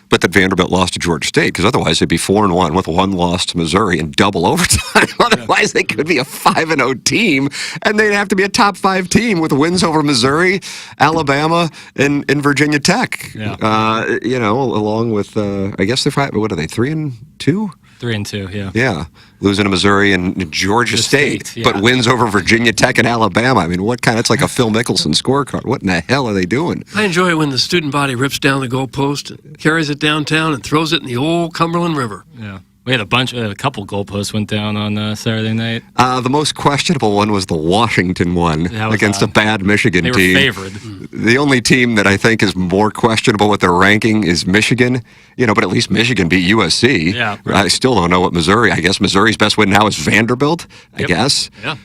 But that Vanderbilt lost to Georgia State, because otherwise they'd be 4-1 with 1 loss to Missouri in double overtime. Otherwise, they could be a 5-0 team, and they'd have to be a top 5 team with wins over Missouri, Alabama, and Virginia Tech. Yeah. Along with I guess they're 5. What are they? 3-2. 3-2, yeah. Yeah, losing to Missouri and Georgia State, yeah. but wins over Virginia Tech and Alabama. I mean, it's like a Phil Mickelson scorecard. What in the hell are they doing? I enjoy it when the student body rips down the goalpost, and carries it downtown, and throws it in the old Cumberland River. Yeah. We had a couple goalposts went down on Saturday night. The most questionable one was the Washington one against a bad Michigan team. They were favored. The only team that I think is more questionable with their ranking is Michigan. But at least Michigan beat USC. Yeah. I still don't know what Missouri. I guess Missouri's best win now is Vanderbilt. I guess. Yeah.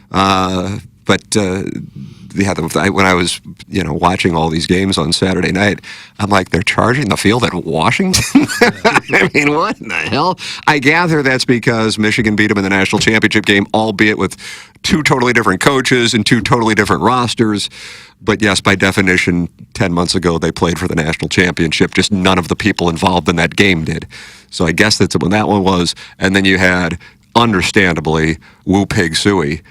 When I was, watching all these games on Saturday night, I'm like, they're charging the field at Washington? I mean, what in the hell? I gather that's because Michigan beat them in the national championship game, albeit with 2 totally different coaches and 2 totally different rosters. But yes, by definition, 10 months ago, they played for the national championship. Just none of the people involved in that game did. So I guess that's when that one was. And then you had, understandably, Woo Pig Sooie.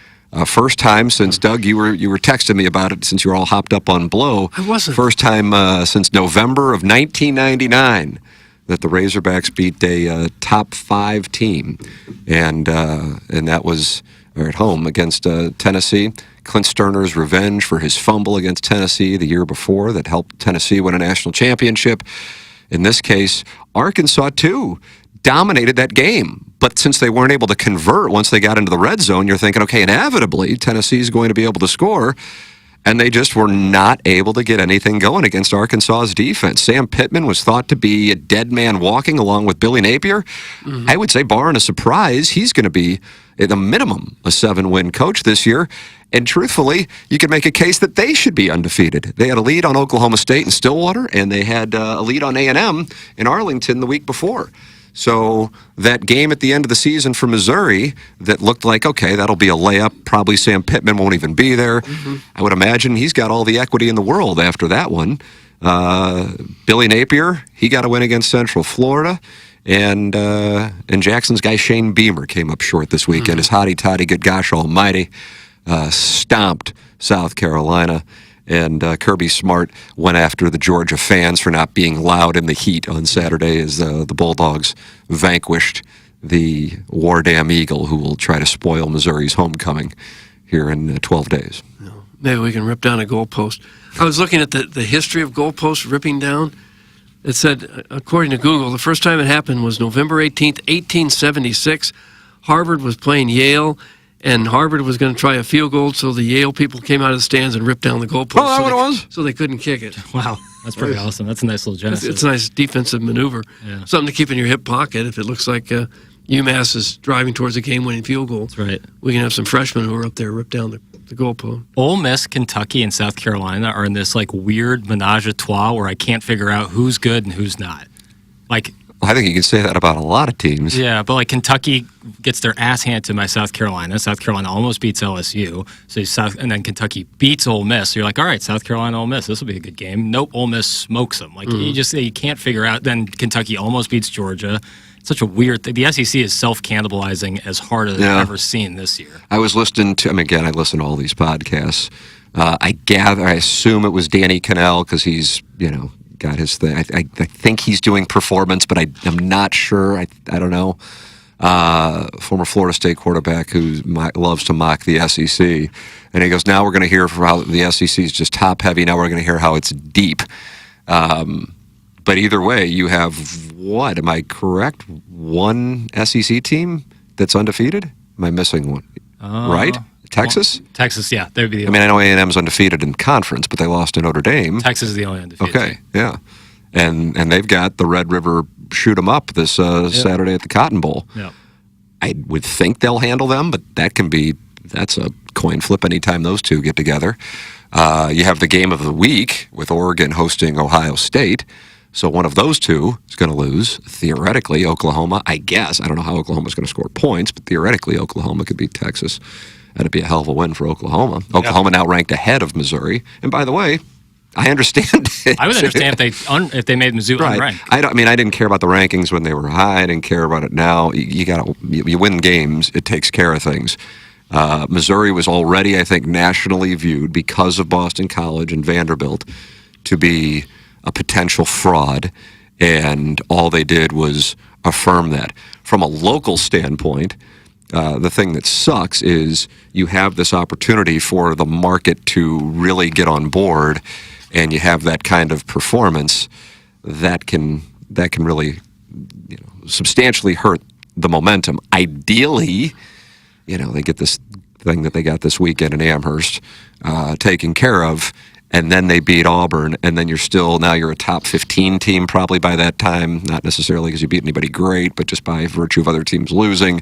First time since, Doug, you were texting me about it since you were all hopped up on Blow. I wasn't. First time since November of 1999 that the Razorbacks beat a top 5 team, and that was at home against Tennessee. Clint Sterner's revenge for his fumble against Tennessee the year before that helped Tennessee win a national championship. In this case, Arkansas too dominated that game. But since they weren't able to convert once they got into the red zone, you're thinking, okay, inevitably, Tennessee's going to be able to score. and they just were not able to get anything going against Arkansas's defense. Sam Pittman was thought to be a dead man walking along with Billy Napier. I would say, barring a surprise, he's going to be, at the minimum, a 7-win coach this year. And truthfully, you could make a case that they should be undefeated. They had a lead on Oklahoma State in Stillwater, and they had a lead on A&M in Arlington the week before. So that game at the end of the season for Missouri that looked like, okay, that'll be a layup. Probably Sam Pittman won't even be there. I would imagine he's got all the equity in the world after that one. Billy Napier, he got a win against Central Florida. And Jackson's guy Shane Beamer came up short this weekend. His hotty toddy, good gosh almighty, stomped South Carolina. And Kirby Smart went after the Georgia fans for not being loud in the heat on Saturday as the Bulldogs vanquished the War Damn Eagle, who will try to spoil Missouri's homecoming here in 12 days. Maybe we can rip down a goalpost. I was looking at the history of goalposts ripping down. It said, according to Google, the first time it happened was November 18th, 1876. Harvard was playing Yale, and Harvard was going to try a field goal, so the Yale people came out of the stands and ripped down the goalpost. Oh, that's what it was? So they couldn't kick it. Wow, that's pretty awesome. That's a nice little genesis. It's a nice defensive maneuver. Yeah. Something to keep in your hip pocket if it looks like UMass is driving towards a game-winning field goal. That's right. We can have some freshmen who are up there rip down the goalpost. Ole Miss, Kentucky, and South Carolina are in this like weird menage a trois where I can't figure out who's good and who's not. Like, I think you can say that about a lot of teams. yeah, but like Kentucky gets their ass handed to by South Carolina. South Carolina almost beats LSU. And then Kentucky beats Ole Miss. So you're like, all right, South Carolina, Ole Miss, this will be a good game. Nope, Ole Miss smokes them. Like you can't figure out. Then Kentucky almost beats Georgia. It's such a weird thing. The SEC is self-cannibalizing as hard as I've ever seen this year. I was listening to, I listen to all these podcasts. I assume it was Danny Cannell because he's, got his thing. I think he's doing performance, but I'm not sure. I don't know. Former Florida State quarterback who loves to mock the SEC. And he goes, now we're going to hear how the SEC is just top-heavy. Now we're going to hear how it's deep. But either way, you have what? Am I correct? One SEC team that's undefeated? Am I missing one? Right? Texas? Well, Texas, yeah. They'd be the I know A&M's undefeated in conference, but they lost to Notre Dame. Texas is the only undefeated. Okay, yeah. And they've got the Red River shoot 'em up this Saturday at the Cotton Bowl. Yeah. I would think they'll handle them, but that's a coin flip anytime those two get together. You have the game of the week with Oregon hosting Ohio State. So one of those two is going to lose. Theoretically, Oklahoma, I guess. I don't know how Oklahoma's going to score points, but theoretically, Oklahoma could beat Texas. That'd be a hell of a win for Oklahoma. Oklahoma now ranked ahead of Missouri. And by the way, I understand it. I would understand if they made Mizzou unranked. I didn't care about the rankings when they were high. I didn't care about it now. You win games. It takes care of things. Missouri was already, I think, nationally viewed because of Boston College and Vanderbilt to be a potential fraud, and all they did was affirm that. From a local standpoint, the thing that sucks is you have this opportunity for the market to really get on board, and you have that kind of performance that can really substantially hurt the momentum. Ideally, they get this thing that they got this weekend in Amherst taken care of, and then they beat Auburn, and then you're a top 15 team probably by that time, not necessarily because you beat anybody great, but just by virtue of other teams losing.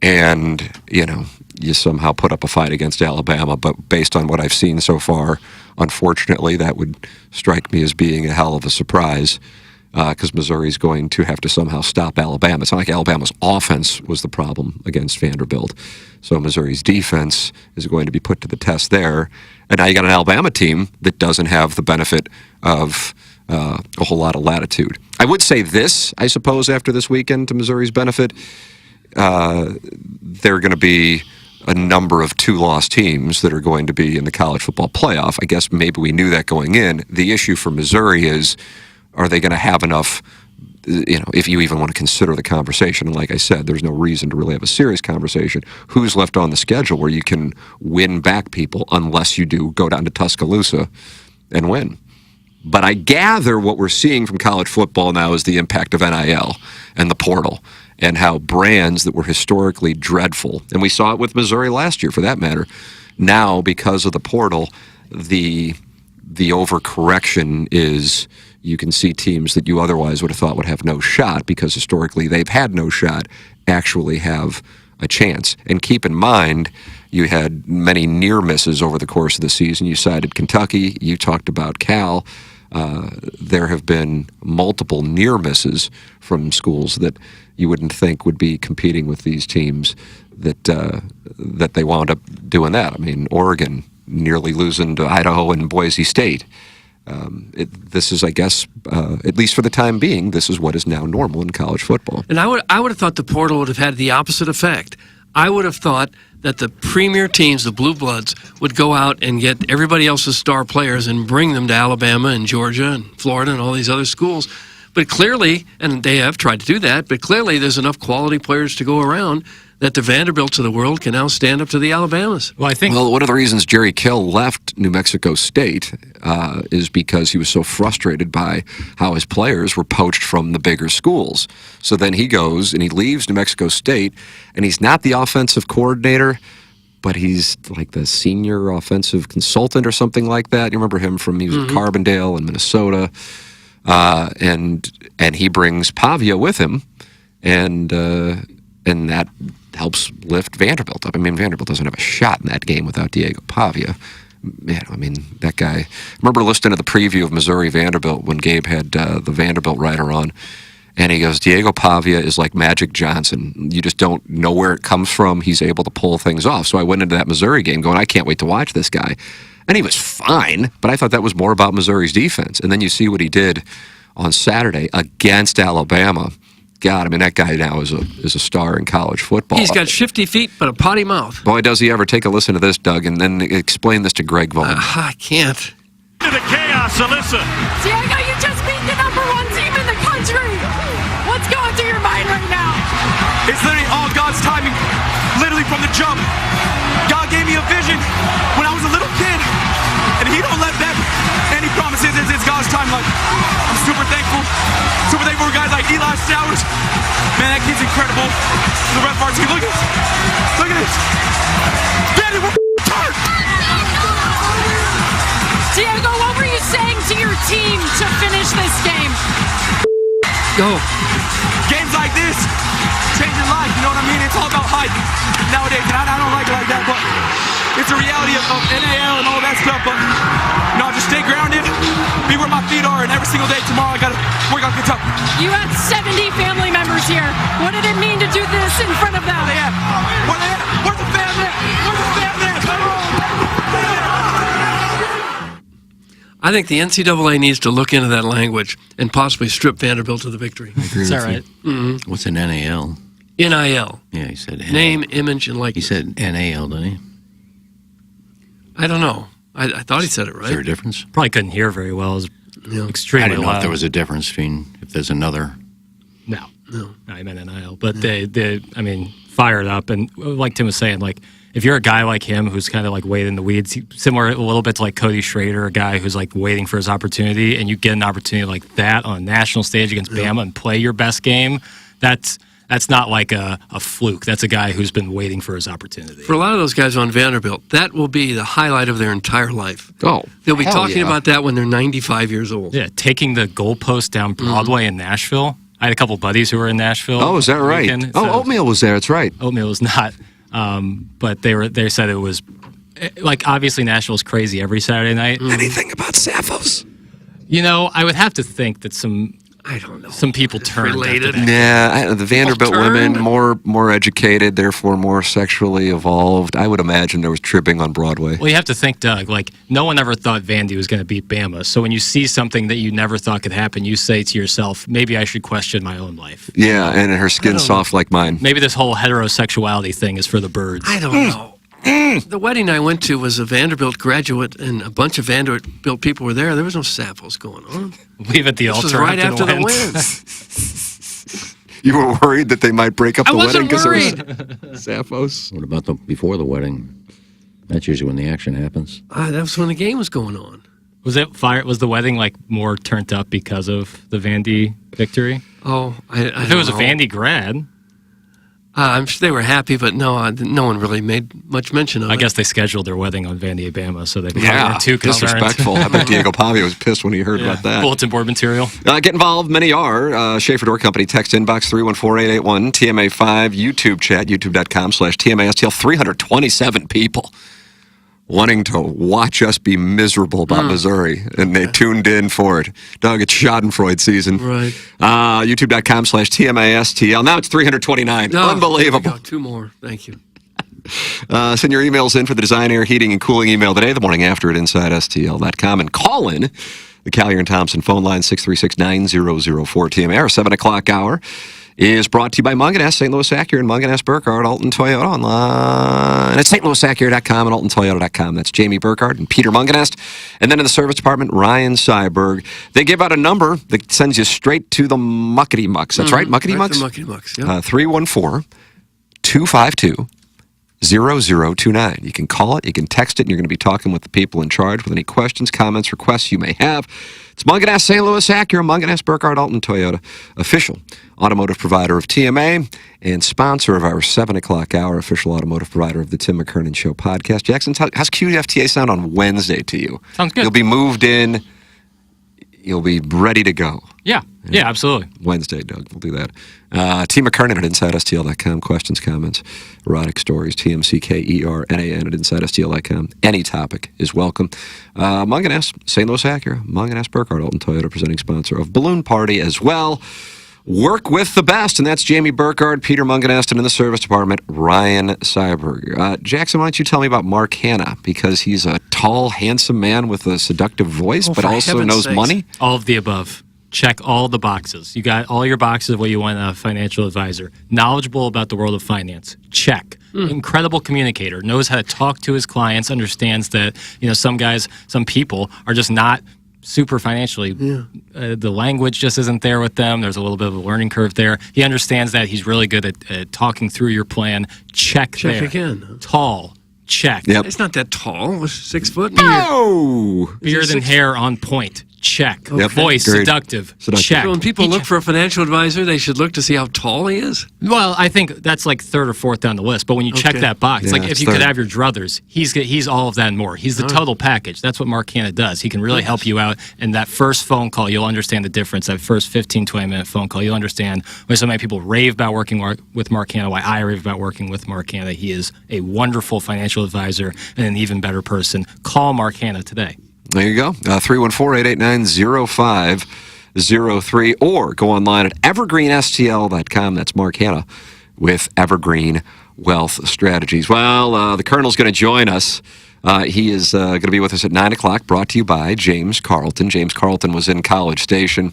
And, you somehow put up a fight against Alabama, but based on what I've seen so far, unfortunately, that would strike me as being a hell of a surprise because Missouri's going to have to somehow stop Alabama. It's not like Alabama's offense was the problem against Vanderbilt. So Missouri's defense is going to be put to the test there. And now you got an Alabama team that doesn't have the benefit of a whole lot of latitude. I would say this, I suppose, after this weekend to Missouri's benefit, there are going to be a number of two-loss teams that are going to be in the college football playoff. I guess maybe we knew that going in. The issue for Missouri is, are they going to have enough, if you even want to consider the conversation? And like I said, there's no reason to really have a serious conversation. Who's left on the schedule where you can win back people unless you do go down to Tuscaloosa and win? But I gather what we're seeing from college football now is the impact of NIL and the portal and how brands that were historically dreadful, and we saw it with Missouri last year for that matter, now because of the portal, the overcorrection is you can see teams that you otherwise would have thought would have no shot because historically they've had no shot actually have a chance. And keep in mind, you had many near misses over the course of the season. You cited Kentucky. You talked about Cal. There have been multiple near misses from schools that you wouldn't think would be competing with these teams that they wound up doing that. I mean, Oregon nearly losing to Idaho and Boise State. This is, I guess, at least for the time being, this is what is now normal in college football. And I would have thought the portal would have had the opposite effect. I would have thought that the premier teams, the Blue Bloods, would go out and get everybody else's star players and bring them to Alabama and Georgia and Florida and all these other schools. But clearly, and they have tried to do that, but clearly there's enough quality players to go around that the Vanderbilts of the world can now stand up to the Alabamas. Well, one of the reasons Jerry Kill left New Mexico State is because he was so frustrated by how his players were poached from the bigger schools. So then he goes and he leaves New Mexico State, and he's not the offensive coordinator, but he's like the senior offensive consultant or something like that. You remember him from, he was at Carbondale in Minnesota. And he brings Pavia with him, and that helps lift Vanderbilt up. I mean, Vanderbilt doesn't have a shot in that game without Diego Pavia. Man, I mean, that guy. I remember listening to the preview of Missouri Vanderbilt when Gabe had the Vanderbilt writer on, and he goes, Diego Pavia is like Magic Johnson. You just don't know where it comes from. He's able to pull things off. So I went into that Missouri game going, I can't wait to watch this guy. And he was fine, but I thought that was more about Missouri's defense. And then you see what he did on Saturday against Alabama. God, I mean, that guy now is a star in college football. He's got shifty feet, but a potty mouth. Boy, does he ever. Take a listen to this, Doug, and then explain this to Greg Vaughn. I can't. To the chaos, Alyssa. Diego, you just beat the #1 team in the country. What's going through your mind right now? It's literally all God's timing, literally from the jump. God gave me a vision when I was a little kid, and He don't let that. And He promises it's God's timeline. I'm super thankful. Super thankful for guys like Eli Sowers. Man, that kid's incredible. The ref varsity, look at this. Look at this. Daddy, we're hurt. Diego, what were you saying to your team to finish this game? Go. Games like this change your life, you know what I mean? It's all about hype nowadays, and I don't like it like that, but it's a reality of NAL and all that stuff, but no, just stay grounded, be where my feet are, and every single day tomorrow I gotta work on Kentucky. You had 70 family members here. What did it mean to do this in front of them? Where they at? Where they at? Where's the family at? Where's the family at? I think the NCAA needs to look into that language and possibly strip Vanderbilt of the victory. I agree Is that with right? you. Mm-hmm. What's an NAL? NIL. Yeah, he said NAL. Name, image, and likeness. He said NAL, didn't he? I don't know. I thought he said it right. Is there a difference? Probably couldn't hear very well. It was extremely I didn't know loud. if there was a difference between if there's another. No, I meant NIL. But they, I mean, fired up. And like Tim was saying, like, if you're a guy like him who's kind of like waiting in the weeds, similar a little bit to like Cody Schrader, a guy who's like waiting for his opportunity, and you get an opportunity like that on a national stage against Bama and play your best game, that's not like a fluke. That's a guy who's been waiting for his opportunity. For a lot of those guys on Vanderbilt, that will be the highlight of their entire life. Oh, they'll be hell talking yeah. about that when they're 95 years old. Yeah, taking the goalpost down Broadway in Nashville. I had a couple buddies who were in Nashville. Oh, is that right? weekend, Oh, so- Oatmeal was there. That's right. Oatmeal was not. But they said it was like, obviously Nashville's crazy every Saturday night. Anything about Sappho's? You know, I would have to think that some people turned related. Yeah, the Vanderbilt turned? women more educated, therefore more sexually evolved. I would imagine there was tripping on Broadway. Well, you have to think, Doug, like, no one ever thought Vandy was going to beat Bama. So when you see something that you never thought could happen, you say to yourself, maybe I should question my own life. Yeah, and her skin's soft like mine. Maybe this whole heterosexuality thing is for the birds. I don't know. The wedding I went to was a Vanderbilt graduate, and a bunch of Vanderbilt people were there. There was no Sappho's going on. Leave at the This altar was right after the win. You were worried that they might break up I the wasn't wedding worried. there was Sappho's? What about before the wedding? That's usually when the action happens. That was when the game was going on. Was the wedding like more turned up because of the Vandy victory? Oh, I if it was don't a know. Vandy grad. I'm sure they were happy, but no one really made much mention of it. I guess they scheduled their wedding on Vandy, Alabama, so they weren't too concerned. Disrespectful. I bet Diego Pavia was pissed when he heard about that. Bulletin board material. Get involved. Many are. Schaefer Door Company, text inbox 314-881, TMA5, YouTube chat, youtube.com/TMASTL. 327 people wanting to watch us be miserable about Missouri, and they tuned in for it. Doug, it's Schadenfreude season. Right. YouTube.com/TMASTL. Now it's 329. Unbelievable. There we go. 2 more. Thank you. Send your emails in for the Design, Air, Heating, and Cooling email today, the morning after at InsideSTL.com, and call in the Callier and Thompson phone line, 636-9004-TMA. Our 7 o'clock hour is brought to you by Munganess, St. Louis Acura, and Munganess Burkhardt, Alton Toyota online at stlouisacura.com and altontoyota.com. That's Jamie Burkhardt and Peter Munganess. And then in the service department, Ryan Seiberg. They give out a number that sends you straight to the Muckety Mucks. That's right, Muckety Mucks? The Muckety Mucks, yeah. 314-252-0029. You can call it, you can text it, and you're going to be talking with the people in charge with any questions, comments, requests you may have. It's Munganess, St. Louis Acura, Munganess, Burkhardt, Alton Toyota, official automotive provider of TMA and sponsor of our 7 o'clock hour, official automotive provider of the Tim McKernan Show podcast. Jackson, how's QFTA sound on Wednesday to you? Sounds good. You'll be moved in. You'll be ready to go. Yeah, absolutely. Wednesday, Doug. We'll do that. T. McKernan at InsideSTL.com. Questions, comments, erotic stories. TMCKERNAN at InsideSTL.com. Any topic is welcome. Munganess, St. Louis Acura, Munganess, Burkhardt, Alton Toyota, presenting sponsor of Balloon Party as well. Work with the best, and that's Jamie Burkhardt, Peter Munganess, and in the service department, Ryan Seiberg. Jackson, why don't you tell me about Mark Hanna, because he's a tall, handsome man with a seductive voice, but also knows money? All of the above. Check all the boxes. You got all your boxes of what you want in a financial advisor. Knowledgeable about the world of finance. Check. Incredible communicator. Knows how to talk to his clients. Understands that some people are just not super financially. The language just isn't there with them. There's a little bit of a learning curve there. He understands that. He's really good at talking through your plan. Check there. Again. Tall. Check. Yep. It's not that tall. 6 foot. No! Beard and hair on point. Check. Yep. Voice, Agreed. seductive. So Check. when people look for a financial advisor, they should look to see how tall he is? Well, I think that's like 3rd or 4th down the list. But when you check that box, like if you could have your druthers, he's all of that and more. He's the total package. That's what Mark Hanna does. He can really help you out. And that first phone call, you'll understand the difference. That first 15, 20-minute phone call, you'll understand why so many people rave about working with Mark Hanna, why I rave about working with Mark Hanna. He is a wonderful financial advisor and an even better person. Call Mark Hanna today. There you go. 314-889-0503, or go online at evergreenstl.com. That's Mark Hanna with Evergreen Wealth Strategies. Well, the Colonel's going to join us. He is going to be with us at 9 o'clock, brought to you by James Carlton. James Carlton was in College Station.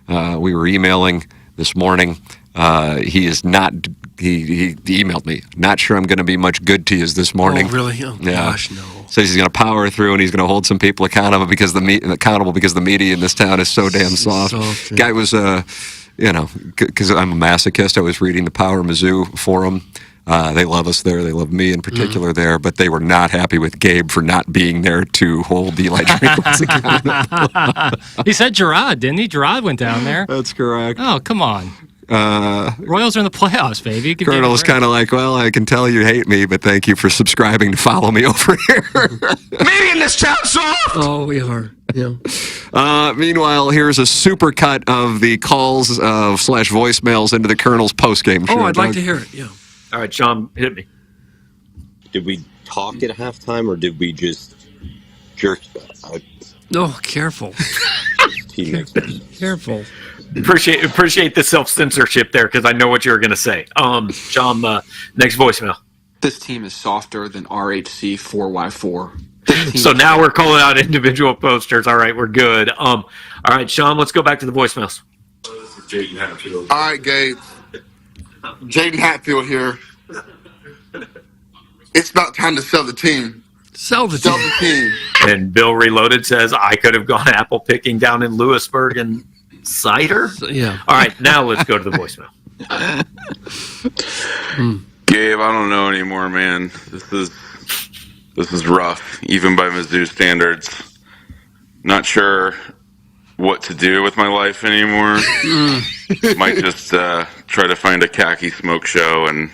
We were emailing this morning. He is not... He emailed me. Not sure I'm going to be much good to you this morning. Oh, really? Oh, gosh, no. Says he's going to power through and he's going to hold some people accountable because the media in this town is so damn soft. Guy was, because I'm a masochist, I was reading the Power Mizzou forum. They love us there. They love me in particular there, but they were not happy with Gabe for not being there to hold Eli Drinkwitz accountable. He said Gerard, didn't he? Gerard went down there. That's correct. Oh, come on. Royals are in the playoffs, baby. Colonel's kind of like, well, I can tell you hate me, but thank you for subscribing to follow me over here. Maybe in this town soft. Oh, we are. Yeah. Meanwhile, here's a super cut of the calls / voicemails into the Colonel's postgame show. Oh, I'd like to hear it. Yeah. All right, Sean, hit me. Did we talk at halftime, or did we just jerk? No, careful. Careful. Appreciate the self-censorship there, because I know what you were going to say. Sean, next voicemail. This team is softer than RHC 4x4. So now we're calling out individual posters. All right, we're good. All right, Sean, let's go back to the voicemails. Jaden Hatfield. All right, Gabe. Jaden Hatfield here. It's about time to sell the team. Sell the team. And Bill Reloaded says, I could have gone apple picking down in Lewisburg and cider? Yeah. All right, now let's go to the voicemail. Gabe, I don't know anymore, man. This is rough, even by Mizzou standards. Not sure what to do with my life anymore. Might just try to find a khaki smoke show and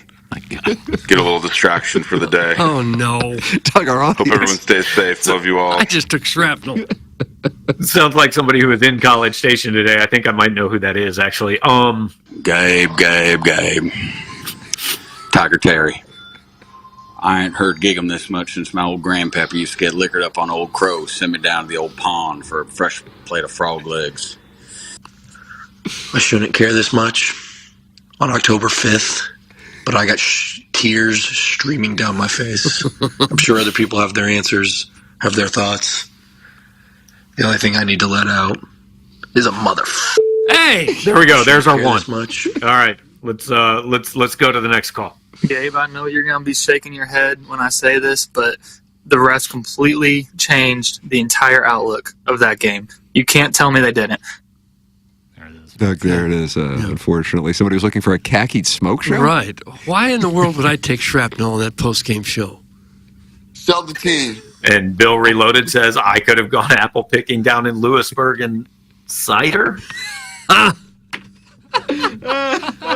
Get a little distraction for the day. Oh, no. Doug, our audience. Hope everyone stays safe. Love you all. I just took shrapnel. Sounds like somebody who was in College Station today. I think I might know who that is, actually. Gabe. Tiger Terry. I ain't heard Gig'em this much since my old grandpappy used to get liquored up on Old Crow, send me down to the old pond for a fresh plate of frog legs. I shouldn't care this much on October 5th, but I got tears streaming down my face. I'm sure other people have their answers, have their thoughts. The only thing I need to let out is a Hey! There we go. There's our Care one. this much. All right. Let's go to the next call. Gabe, I know you're going to be shaking your head when I say this, but the refs completely changed the entire outlook of that game. You can't tell me they didn't. Doug, there it is. Unfortunately, somebody was looking for a khaki smoke show. Right. Why in the world would I take shrapnel on that post-game show? Sell the team. And Bill Reloaded says, I could have gone apple picking down in Lewisburg and cider.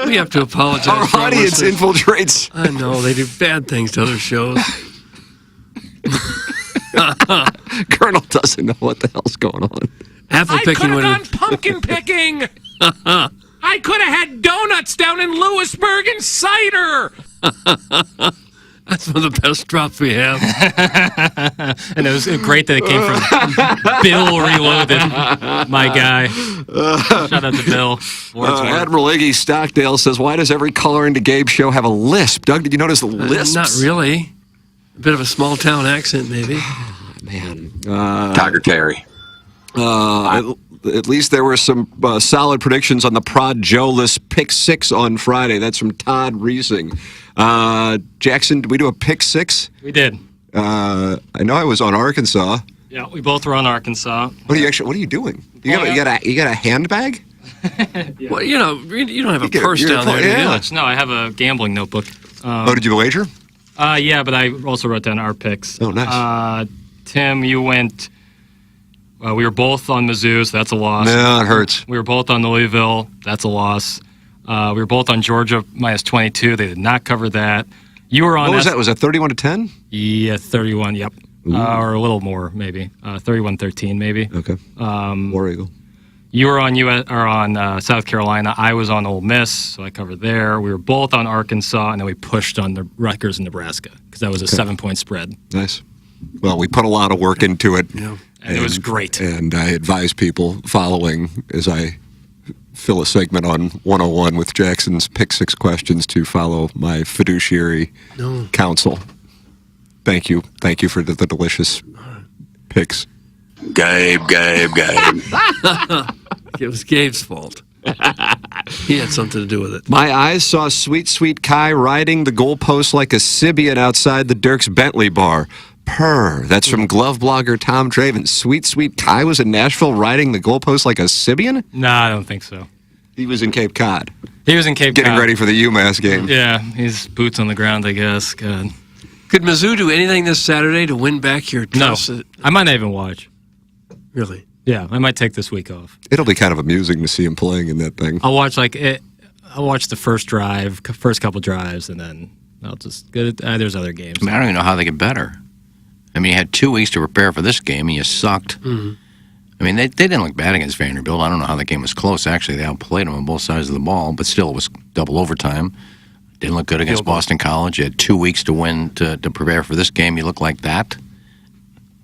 We have to apologize. Our for audience listeners. infiltrates. I know they do bad things to other shows. Colonel doesn't know what the hell's going on. Apple picking would have pumpkin picking. I could have had donuts down in Lewisburg and cider. That's one of the best drops we have. And it was great that it came from Bill Reloaded, my guy. Shout out to Bill. Admiral Iggy Stockdale says, why does every caller into Gabe's show have a lisp? Doug, did you notice the lisps? Not really. A bit of a small town accent, maybe. Man. Tiger Terry. At least there were some solid predictions on the Prod Joe-less pick six on Friday. That's from Todd Reesing. Jackson, did we do a pick six? We did. I know I was on Arkansas. Yeah, we both were on Arkansas. What are you doing? You got a handbag? Well, you don't have a purse down there, do you? No, I have a gambling notebook. Did you wager? Yeah, but I also wrote down our picks. Oh, nice. Tim, you went. We were both on Mizzou, so that's a loss. No, it hurts. We were both on Louisville. That's a loss. We were both on Georgia minus 22. They did not cover that. You were on. What was that? Was that 31-10? Yeah, 31. Yep, or a little more maybe. 31-13 maybe. Okay. War Eagle. You were on South Carolina. I was on Ole Miss, so I covered there. We were both on Arkansas, and then we pushed on the Rutgers and Nebraska because that was a 7-point spread. Nice. Well, we put a lot of work into it. Yeah. And it was great. And I advise people following as I fill a segment on 101 with Jackson's pick six questions to follow my fiduciary counsel. Thank you. Thank you for the delicious picks. Gabe. It was Gabe's fault. He had something to do with it. My eyes saw sweet, sweet Kai riding the goalpost like a Sibian outside the Dirks Bentley bar. Purr. That's from glove blogger Tom Draven. Sweet, sweet Kai was in Nashville riding the goalpost like a Sibian? No, I don't think so. He was in Cape Cod. He was in Cape Getting Cod. ready for the UMass game. Yeah, he's boots on the ground, I guess. God. Could Mizzou do anything this Saturday to win back your trust? No, I might not even watch. Really? Yeah, I might take this week off. It'll be kind of amusing to see him playing in that thing. I'll watch I'll watch the first couple drives, and then I'll just get it. There's other games. I don't even know how they get better. I mean, you had 2 weeks to prepare for this game, and you sucked. Mm-hmm. I mean, they didn't look bad against Vanderbilt. I don't know how that game was close. Actually, they outplayed them on both sides of the ball, but still, it was double overtime. Didn't look good against Boston College. You had 2 weeks to win to prepare for this game. You look like that.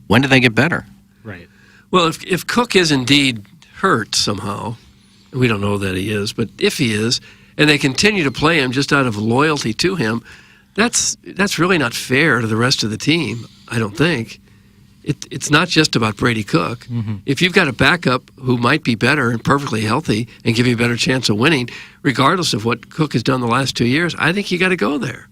When did they get better? Right. Well, if Cook is indeed hurt somehow, we don't know that he is, but if he is, and they continue to play him just out of loyalty to him, that's really not fair to the rest of the team, I don't think. It's not just about Brady Cook. Mm-hmm. If you've got a backup who might be better and perfectly healthy and give you a better chance of winning, regardless of what Cook has done the last 2 years, I think you got to go there.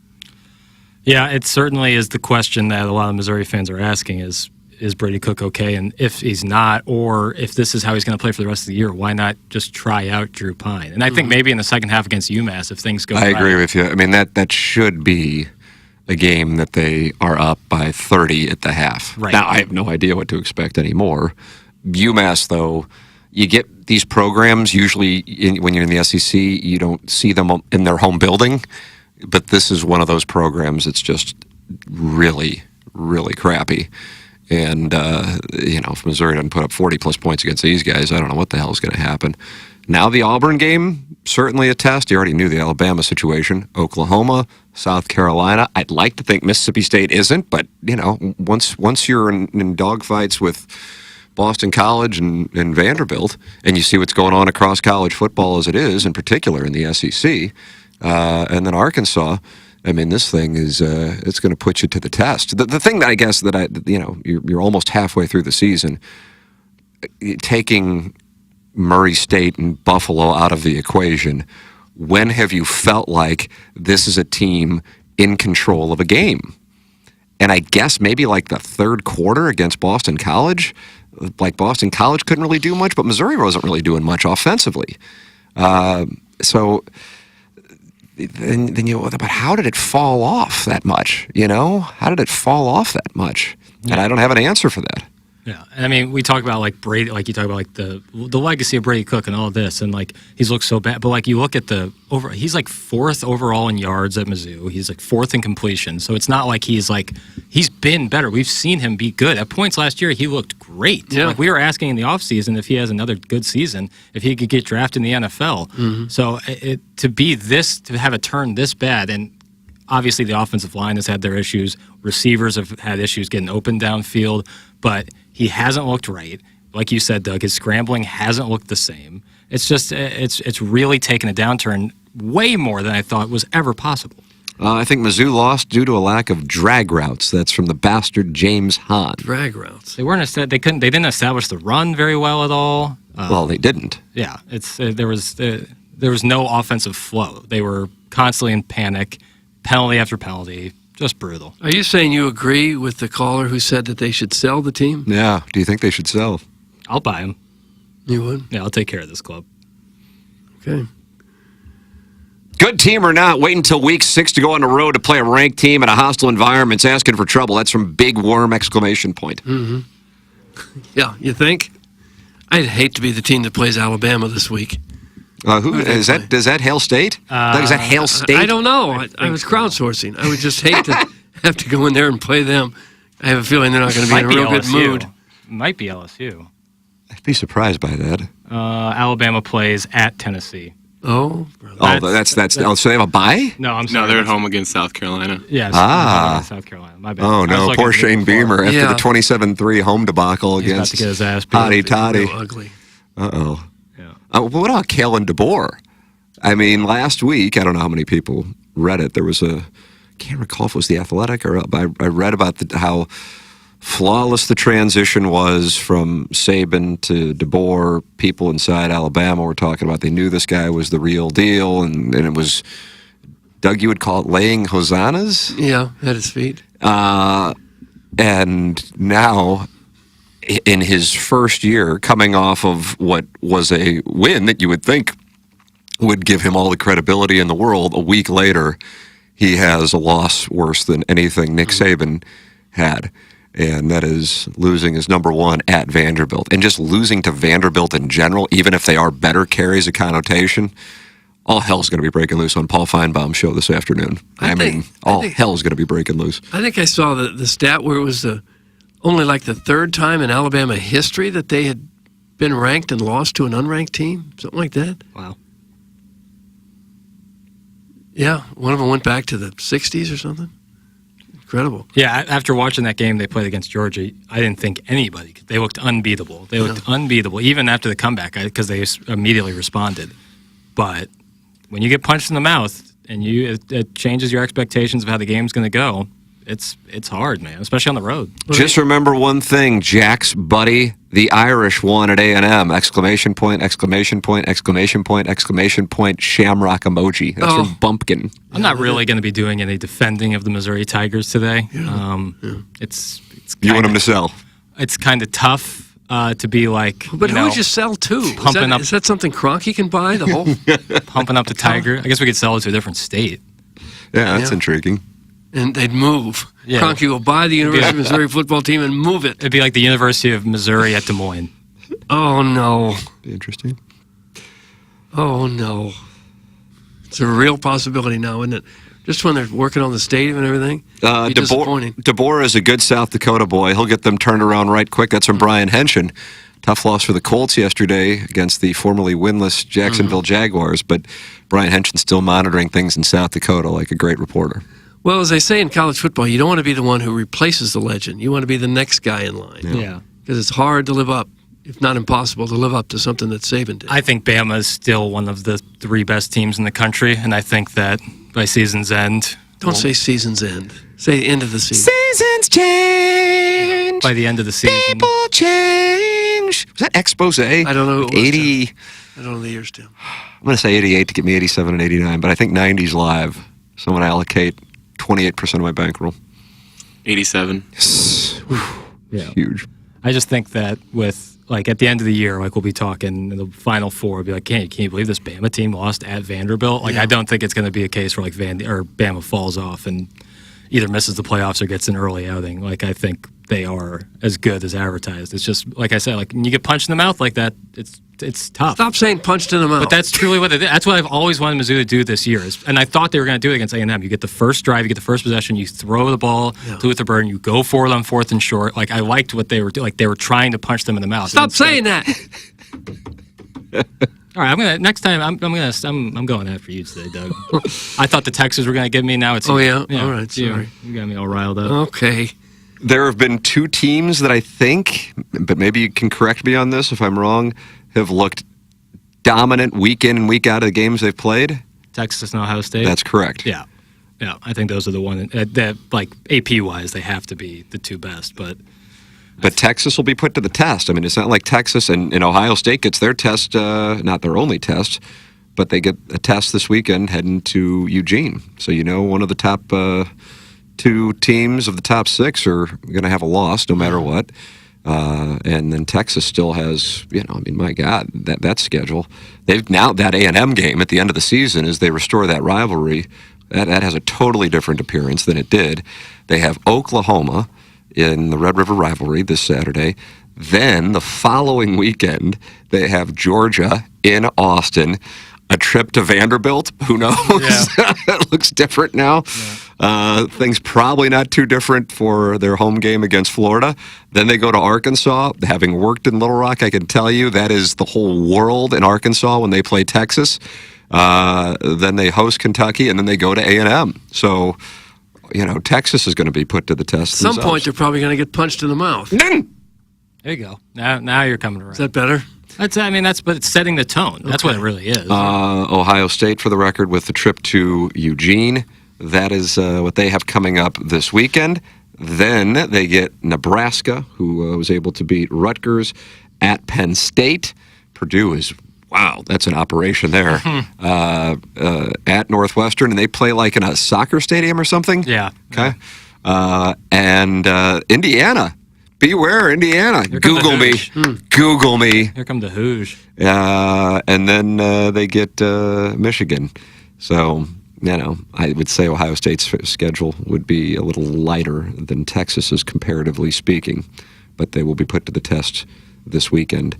Yeah, it certainly is the question that a lot of Missouri fans are asking is Brady Cook okay? And if he's not, or if this is how he's going to play for the rest of the year, why not just try out Drew Pine? And I think maybe in the second half against UMass, if things go I agree with you. I mean, that should be a game that they are up by 30 at the half. Right. Now, I have no idea what to expect anymore. UMass, though, you get these programs, usually when you're in the SEC, you don't see them in their home building. but this is one of those programs that's just really, really crappy. And, if Missouri doesn't put up 40-plus points against these guys, I don't know what the hell is going to happen. Now the Auburn game, certainly a test. You already knew the Alabama situation. Oklahoma, South Carolina. I'd like to think Mississippi State isn't, but, once you're in dogfights with Boston College and Vanderbilt, and you see what's going on across college football as it is, in particular in the SEC, and then Arkansas, I mean, this thing is it's going to put you to the test. The thing that I guess that you're almost halfway through the season, taking Murray State and Buffalo out of the equation, when have you felt like this is a team in control of a game? And I guess maybe like the third quarter against Boston College, like Boston College couldn't really do much, but Missouri wasn't really doing much offensively. So then but how did it fall off that much? How did it fall off that much? And I don't have an answer for that. Yeah, and I mean, we talk about like Brady, like you talk about like the legacy of Brady Cook and all this, and like he's looked so bad. But like you look at he's like 4th overall in yards at Mizzou. He's like 4th in completion. So it's not like he's been better. We've seen him be good. At points last year, he looked great. Yeah. Like we were asking in the offseason if he has another good season, if he could get drafted in the NFL. Mm-hmm. So to have a turn this bad, and obviously the offensive line has had their issues. Receivers have had issues getting open downfield, but he hasn't looked right. Like you said, Doug, his scrambling hasn't looked the same. It's just, it's really taken a downturn way more than I thought was ever possible. I think Mizzou lost due to a lack of drag routes. That's from the bastard James Hahn. Drag routes. They didn't establish the run very well at all. Well, they didn't. Yeah, there was no offensive flow. They were constantly in panic, penalty after penalty. Just brutal. Are you saying you agree with the caller who said that they should sell the team? Yeah. Do you think they should sell? I'll buy them. You would? Yeah, I'll take care of this club. Okay. Good team or not, wait until week 6 to go on the road to play a ranked team in a hostile environment. It's asking for trouble. That's from Big Worm ! Mm-hmm. Yeah, you think? I'd hate to be the team that plays Alabama this week. Who is that? Is that Hail State? Is that Hail State? I don't know. I was crowdsourcing. I would just hate to have to go in there and play them. I have a feeling they're not going to be in a real good mood. Might be LSU. I'd be surprised by that. Alabama plays at Tennessee. Oh, that's so they have a bye? No, I'm sorry. No, they're at home against South Carolina. Yes. South Carolina. My bad. Oh no, poor Shane Beamer after the 27-3 home debacle He's against about to get his ass beat. Hotty Toddy. Real ugly. Uh-oh. Yeah. What about Kalen DeBoer? I mean, last week, I don't know how many people read it. There was can't recall if it was The Athletic or I read about how flawless the transition was from Saban to DeBoer. People inside Alabama were talking about they knew this guy was the real deal, and it was, Doug, you would call it laying hosannas? Yeah, at his feet. And now, in his first year, coming off of what was a win that you would think would give him all the credibility in the world, a week later, he has a loss worse than anything Nick Saban had. And that is losing his number one at Vanderbilt. And just losing to Vanderbilt in general, even if they are better, carries a connotation. All hell's going to be breaking loose on Paul Feinbaum's show this afternoon. I mean, hell's going to be breaking loose. I think I saw the stat where it was only like the third time in Alabama history that they had been ranked and lost to an unranked team. Something like that. Wow. Yeah, one of them went back to the 60s or something. Incredible. Yeah, after watching that game they played against Georgia, I didn't think anybody could. They looked unbeatable. They looked unbeatable, even after the comeback, because they immediately responded. But when you get punched in the mouth and it changes your expectations of how the game's going to go, it's hard, man, especially on the road. Just remember one thing, Jack's buddy, the Irish won at A&M! Exclamation point, exclamation point, exclamation point, exclamation point, shamrock emoji. That's from Bumpkin. I'm not really going to be doing any defending of the Missouri Tigers today. It's you want them to sell? It's kind of tough to be like. But who would you sell to? Is that something Kroenke can buy? The whole pumping up the Tiger. I guess we could sell it to a different state. Yeah, that's intriguing. And they'd move. Yeah. Kroenke will buy the University of Missouri football team and move it. It'd be like the University of Missouri at Des Moines. Oh, no. Be interesting. Oh, no. It's a real possibility now, isn't it? Just when they're working on the stadium and everything. Be disappointing. DeBoer is a good South Dakota boy. He'll get them turned around right quick. That's from Brian Henson. Tough loss for the Colts yesterday against the formerly winless Jacksonville Jaguars, but Brian Henson's still monitoring things in South Dakota like a great reporter. Well, as they say in college football, you don't want to be the one who replaces the legend. You want to be the next guy in line. Yeah. Because it's hard to live up, if not impossible, to live up to something that Saban did. I think Bama is still one of the 3 best teams in the country, and I think that by season's end... Don't say season's end. Say end of the season. Seasons change. By the end of the season. People change. Was that expose? I don't know. Like 80. I don't know the years, Tim. I'm going to say 88 to get me 87 and 89, but I think 90's live. So I'm going to allocate 28% of my bankroll. 87. Yeah. Huge. I just think that with, like, at the end of the year, like, we'll be talking in the Final Four, we'll be like, can you believe this Bama team lost at Vanderbilt? Like, I don't think it's going to be a case where, like, Bama falls off and either misses the playoffs or gets an early outing. Like, I think they are as good as advertised. It's just, like I said, like, when you get punched in the mouth like that, it's tough. Stop saying punched in the mouth. But that's truly what it is. That's what I've always wanted Mizzou to do this year. And I thought they were going to do it against A&M. You get the first drive, you get the first possession, you throw the ball to Luther Burden, you go for it on 4th and short. Like, I liked what they were doing. Like, they were trying to punch them in the mouth. Stop saying that. All right, next time I'm going after you today, Doug. I thought the Texans were going to give me. Now it's all right. Sorry, you got me all riled up. Okay. There have been 2 teams that I think, but maybe you can correct me on this if I'm wrong, have looked dominant week in and week out of the games they've played. Texas and Ohio State. That's correct. Yeah. I think those are the one that like AP wise, they have to be the 2 best. But Texas will be put to the test. I mean, it's not like Texas and Ohio State gets their test, not their only test, but they get a test this weekend heading to Eugene. So one of the top 2 teams of the top 6 are going to have a loss no matter what. And then Texas still has, my God, that schedule. They've now, that A&M game at the end of the season, as they restore that rivalry, that has a totally different appearance than it did. They have Oklahoma in the Red River rivalry this Saturday. Then the following weekend, they have Georgia in Austin. A trip to Vanderbilt, who knows? Yeah. It looks different now. Yeah. Things probably not too different for their home game against Florida. Then they go to Arkansas. Having worked in Little Rock, I can tell you that is the whole world in Arkansas when they play Texas. Then they host Kentucky, and then they go to A&M. So, Texas is going to be put to the test. At some point, they're probably going to get punched in the mouth. There you go. Now you're coming around. Is that better? But it's setting the tone. That's what it really is. Ohio State, for the record, with the trip to Eugene. That is what they have coming up this weekend. Then they get Nebraska, who was able to beat Rutgers at Penn State. Purdue is, wow, that's an operation there. At Northwestern, and they play like in a soccer stadium or something? Yeah. Okay. And Indiana. Beware, Indiana. Google me. Google me. Here come the Hoosiers. And then they get Michigan. So, I would say Ohio State's schedule would be a little lighter than Texas's, comparatively speaking. But they will be put to the test this weekend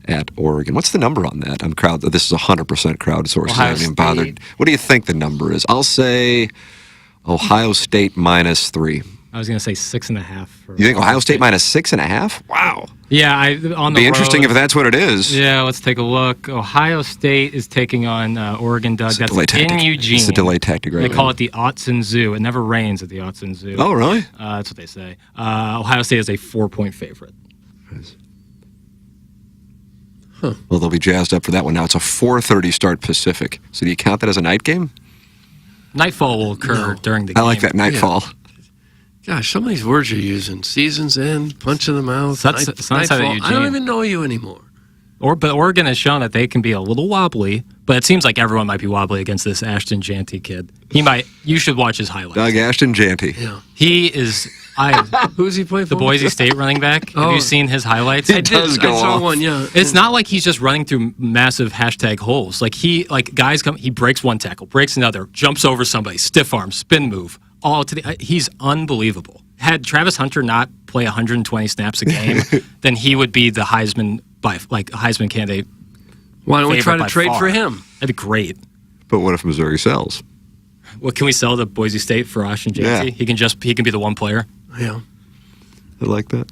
at Oregon. What's the number on that? This is 100% crowdsourced. I haven't even bothered. What do you think the number is? I'll say Ohio State -3. I was going to say 6.5. You think Ohio State -6.5? Wow. Yeah, on the be interesting road, if that's what it is. Yeah, let's take a look. Ohio State is taking on Oregon, Doug. That's in Eugene. It's a delay tactic, right? They call it the Autzen Zoo. It never rains at the Autzen Zoo. Oh, really? That's what they say. Ohio State is a 4-point favorite. Huh. Well, they'll be jazzed up for that one. Now, it's a 4:30 start Pacific. So do you count that as a night game? Nightfall will occur during the game. I like that, nightfall. Yeah. Gosh, some of these words you're using. Season's end, punch in the mouth, nightfall. I don't even know you anymore. But Oregon has shown that they can be a little wobbly, but it seems like everyone might be wobbly against this Ashton Jeanty kid. You should watch his highlights. Doug Ashton Jeanty. Yeah. He is... Who's he playing for? The Boise State running back. Have you seen his highlights? I saw one, yeah. It's not like he's just running through massive hashtag holes. Guys come, he breaks one tackle, breaks another, jumps over somebody, stiff arm, spin move. He's unbelievable. Had Travis Hunter not play 120 snaps a game, then he would be the Heisman candidate. Why don't we try to trade for him? That'd be great. But what if Missouri sells? What can we sell to Boise State for Ashton Jancy? Yeah. He can be the one player. Yeah. I like that.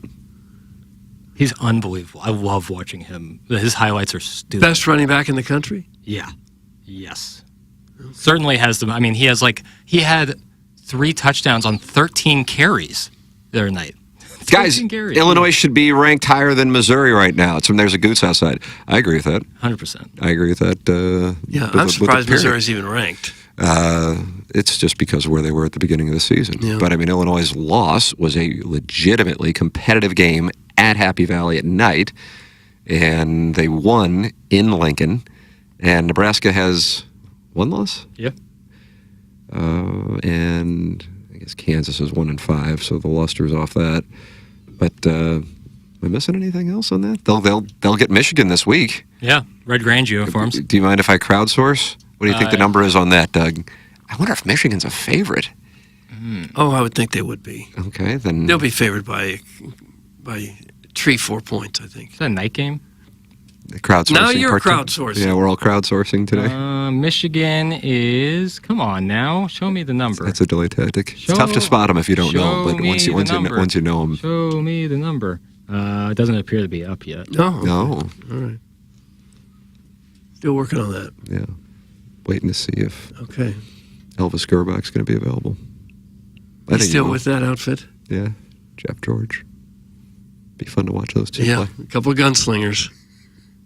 He's unbelievable. I love watching him. His highlights are stupid. Best running back in the country? Yeah. Yes. Certainly has them. I mean, he had 3 touchdowns on 13 carries the other night. Guys, 13 carries. Illinois should be ranked higher than Missouri right now. There's a goose outside. I agree with that. 100%. I agree with that. Yeah, I'm surprised Missouri's even ranked. It's just because of where they were at the beginning of the season. Yeah. But, I mean, Illinois' loss was a legitimately competitive game at Happy Valley at night, and they won in Lincoln, and Nebraska has one loss? Yeah. And I guess Kansas is 1-5, so the luster's off that. But am I missing anything else on that? They'll get Michigan this week. Yeah, Red Grange uniforms. Do you mind if I crowdsource? What do you think the number is on that, Doug? I wonder if Michigan's a favorite. Oh, I would think they would be. Okay, then They'll be favored by 3-4 points, I think. Is that a night game? The crowdsourcing. Now you're part crowdsourcing. Yeah, we're all crowdsourcing today. Michigan is. Come on now, show me the number. That's a delay tactic. It's tough to spot them if you don't know, but once you know them, Show me the number. It doesn't appear to be up yet. No. No. All right. Still working on that. Yeah. Waiting to see if Okay. Elvis Gerbach's going to be available. You still with that outfit? Yeah. Jeff George. Be fun to watch those two Yeah, play. a couple of gunslingers.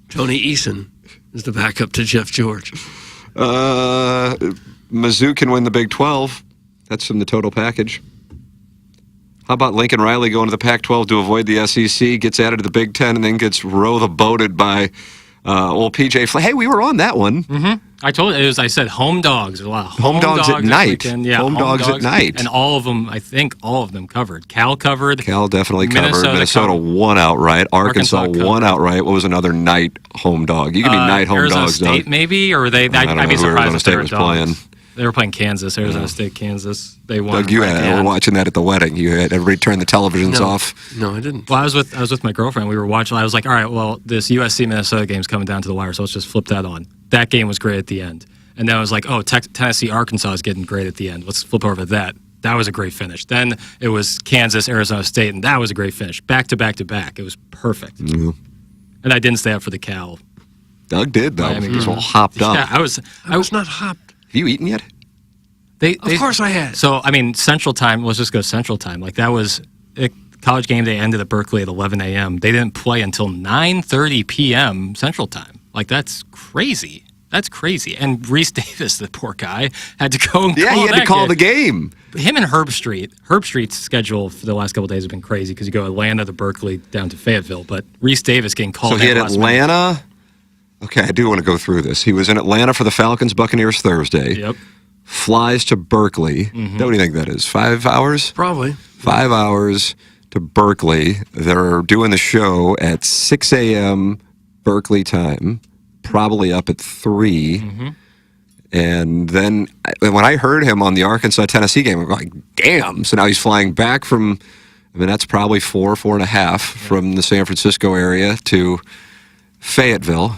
Tony Eason is the backup to Jeff George. Mizzou can win the Big 12. That's from the total package. How about Lincoln Riley going to the Pac-12 to avoid the SEC, gets added to the Big 10, and then gets boated by old PJ Fleck? Hey, we were on that one. Mm-hmm. I told it was. I said home dogs. A lot of Home dogs at this night. weekend. Yeah, Home dogs at night. And all of them. I think all of them covered. Cal covered. Cal definitely covered. Minnesota covered. won outright. Arkansas Arkansas won outright. What was another night home dog? You can be night home Arizona dogs, State Doug. maybe, or they. I don't know I'd be who surprised Arizona if they State were was dogs. playing. They were playing Kansas, Arizona State, Kansas. They won. Doug, you right were watching that at the wedding. You had everybody turn the televisions off. No, I didn't. Well, I was with my girlfriend. We were watching. I was like, all right, well, this USC Minnesota game's coming down to the wire, so let's just flip that on. That game was great at the end. And then I was like, oh, Tennessee, Arkansas is getting great at the end. Let's flip over to that. That was a great finish. Then it was Kansas, Arizona State, and that was a great finish. Back to back to back. It was perfect. Mm-hmm. And I didn't stay up for the Cal. Doug did, though. Miami He was game. all hopped up. Yeah, I was not hopped. Have you eaten yet? Of course I had. So, I mean, Central Time, let's just go Central Time. Like, that was college game day ended at Berkeley at 11 a.m. They didn't play until 9:30 p.m. Central Time. Like, that's crazy. That's crazy. And Reese Davis, the poor guy, had to go and Yeah, call he had to that call the game. Him and Herb Street. Herb Street's schedule for the last couple of days has been crazy because you go Atlanta to Berkeley down to Fayetteville. But Reese Davis getting called. So he had last minute. Atlanta. Okay, I do want to go through this. He was in Atlanta for the Falcons Buccaneers Thursday. Yep. Flies to Berkeley. Mm-hmm. What do you think that is? 5 hours? Probably. 5 hours to Berkeley. They're doing the show at 6 a.m. Berkeley time. Probably up at 3. Mm-hmm. And then when I heard him on the Arkansas-Tennessee game, I'm like, damn. So now he's flying back from, I mean, that's probably 4.5 from the San Francisco area to Fayetteville.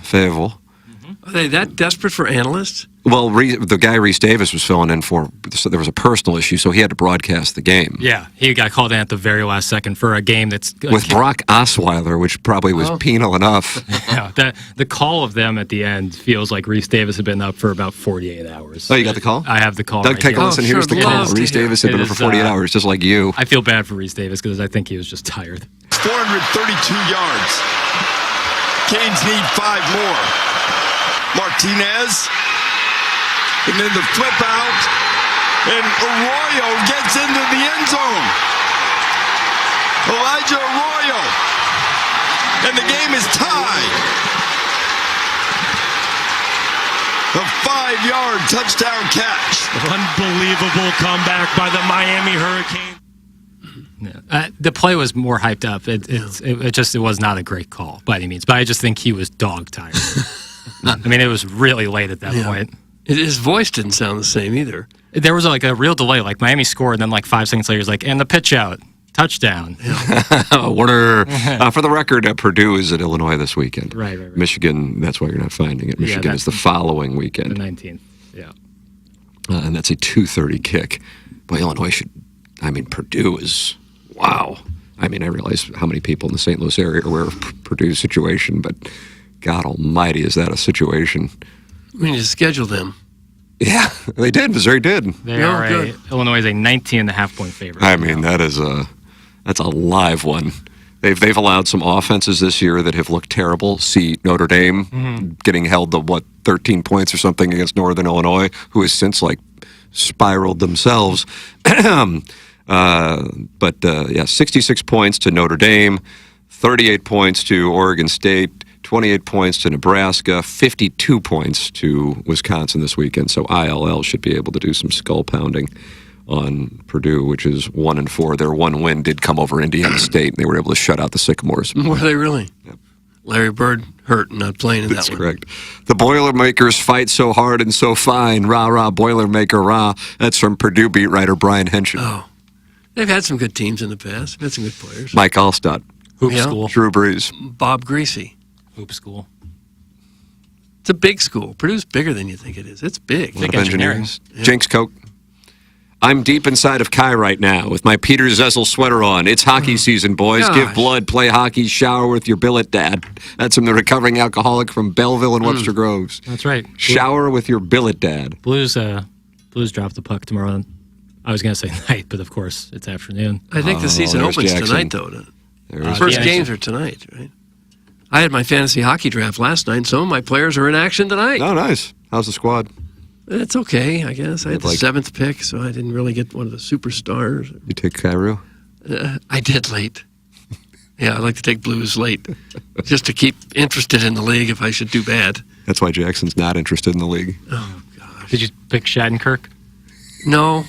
Are they that desperate for analysts? Well, the guy Reese Davis was filling in for, so there was a personal issue, so he had to broadcast the game. Yeah, he got called in at the very last second for a game that's With Brock Osweiler, which probably was penal enough. Yeah, the call of them at the end feels like Reese Davis had been up for about 48 hours. Oh, you got the call? I have the call. Doug, right take a here. listen. Here's the call. Reese Davis had been up for 48 hours, just like you. I feel bad for Reese Davis because I think he was just tired. 432 yards. Canes need 5 more. Martinez. And then the flip out. And Arroyo gets into the end zone. Elijah Arroyo. And the game is tied. A 5-yard touchdown catch. Unbelievable comeback by the Miami Hurricanes. The play was more hyped up. It was not a great call by any means, but I just think he was dog tired. I mean, it was really late at that point. His voice didn't sound the same either. There was like a real delay. Like Miami scored, and then like 5 seconds later, he's like, and the pitch out, touchdown. Warner. For the record, Purdue is at Illinois this weekend. Right. Michigan, that's why you're not finding it. Michigan is the following weekend. The 19th, yeah. and that's a 2:30 kick. But Illinois Purdue is, wow. I realize how many people in the St. Louis area are aware of Purdue's situation, but God almighty, is that a situation? We need to schedule them. Yeah, they did. Missouri did. Illinois is a 19.5-point favorite. That's a live one. They've allowed some offenses this year that have looked terrible. See Notre Dame getting held to 13 points or something against Northern Illinois, who has since spiraled themselves. 66 points to Notre Dame, 38 points to Oregon State, 28 points to Nebraska, 52 points to Wisconsin this weekend. So ILL should be able to do some skull pounding on Purdue, which is 1-4. Their one win did come over Indiana State, and they were able to shut out the Sycamores. Were they really? Yep. Larry Bird hurt and not playing in that one. That's correct. The Boilermakers fight so hard and so fine. Rah, rah, Boilermaker, rah. That's from Purdue beat writer Brian Henshin. Oh. They've had some good teams in the past. They've had some good players. Mike Allstott. Hoop School. Drew Brees. Bob Greasy. Hoop School. It's a big school. Purdue's bigger than you think it is. It's big. Big engineering. Jinx Coke. I'm deep inside of Kai right now with my Peter Zezel sweater on. It's hockey season, boys. Gosh. Give blood, play hockey, shower with your billet dad. That's from the recovering alcoholic from Belleville and Webster Groves. That's right. Shower with your billet dad. Blues drop the puck tomorrow. I was going to say night, but of course it's afternoon. I think the season opens tonight, though. First games are tonight, right? I had my fantasy hockey draft last night, and some of my players are in action tonight. Oh, nice. How's the squad? It's okay, I guess. I had the 7th pick, so I didn't really get one of the superstars. You take Kyrou? I did late. Yeah, I like to take Blues late, just to keep interested in the league if I should do bad. That's why Jackson's not interested in the league. Oh, gosh. Did you pick Shattenkirk? No,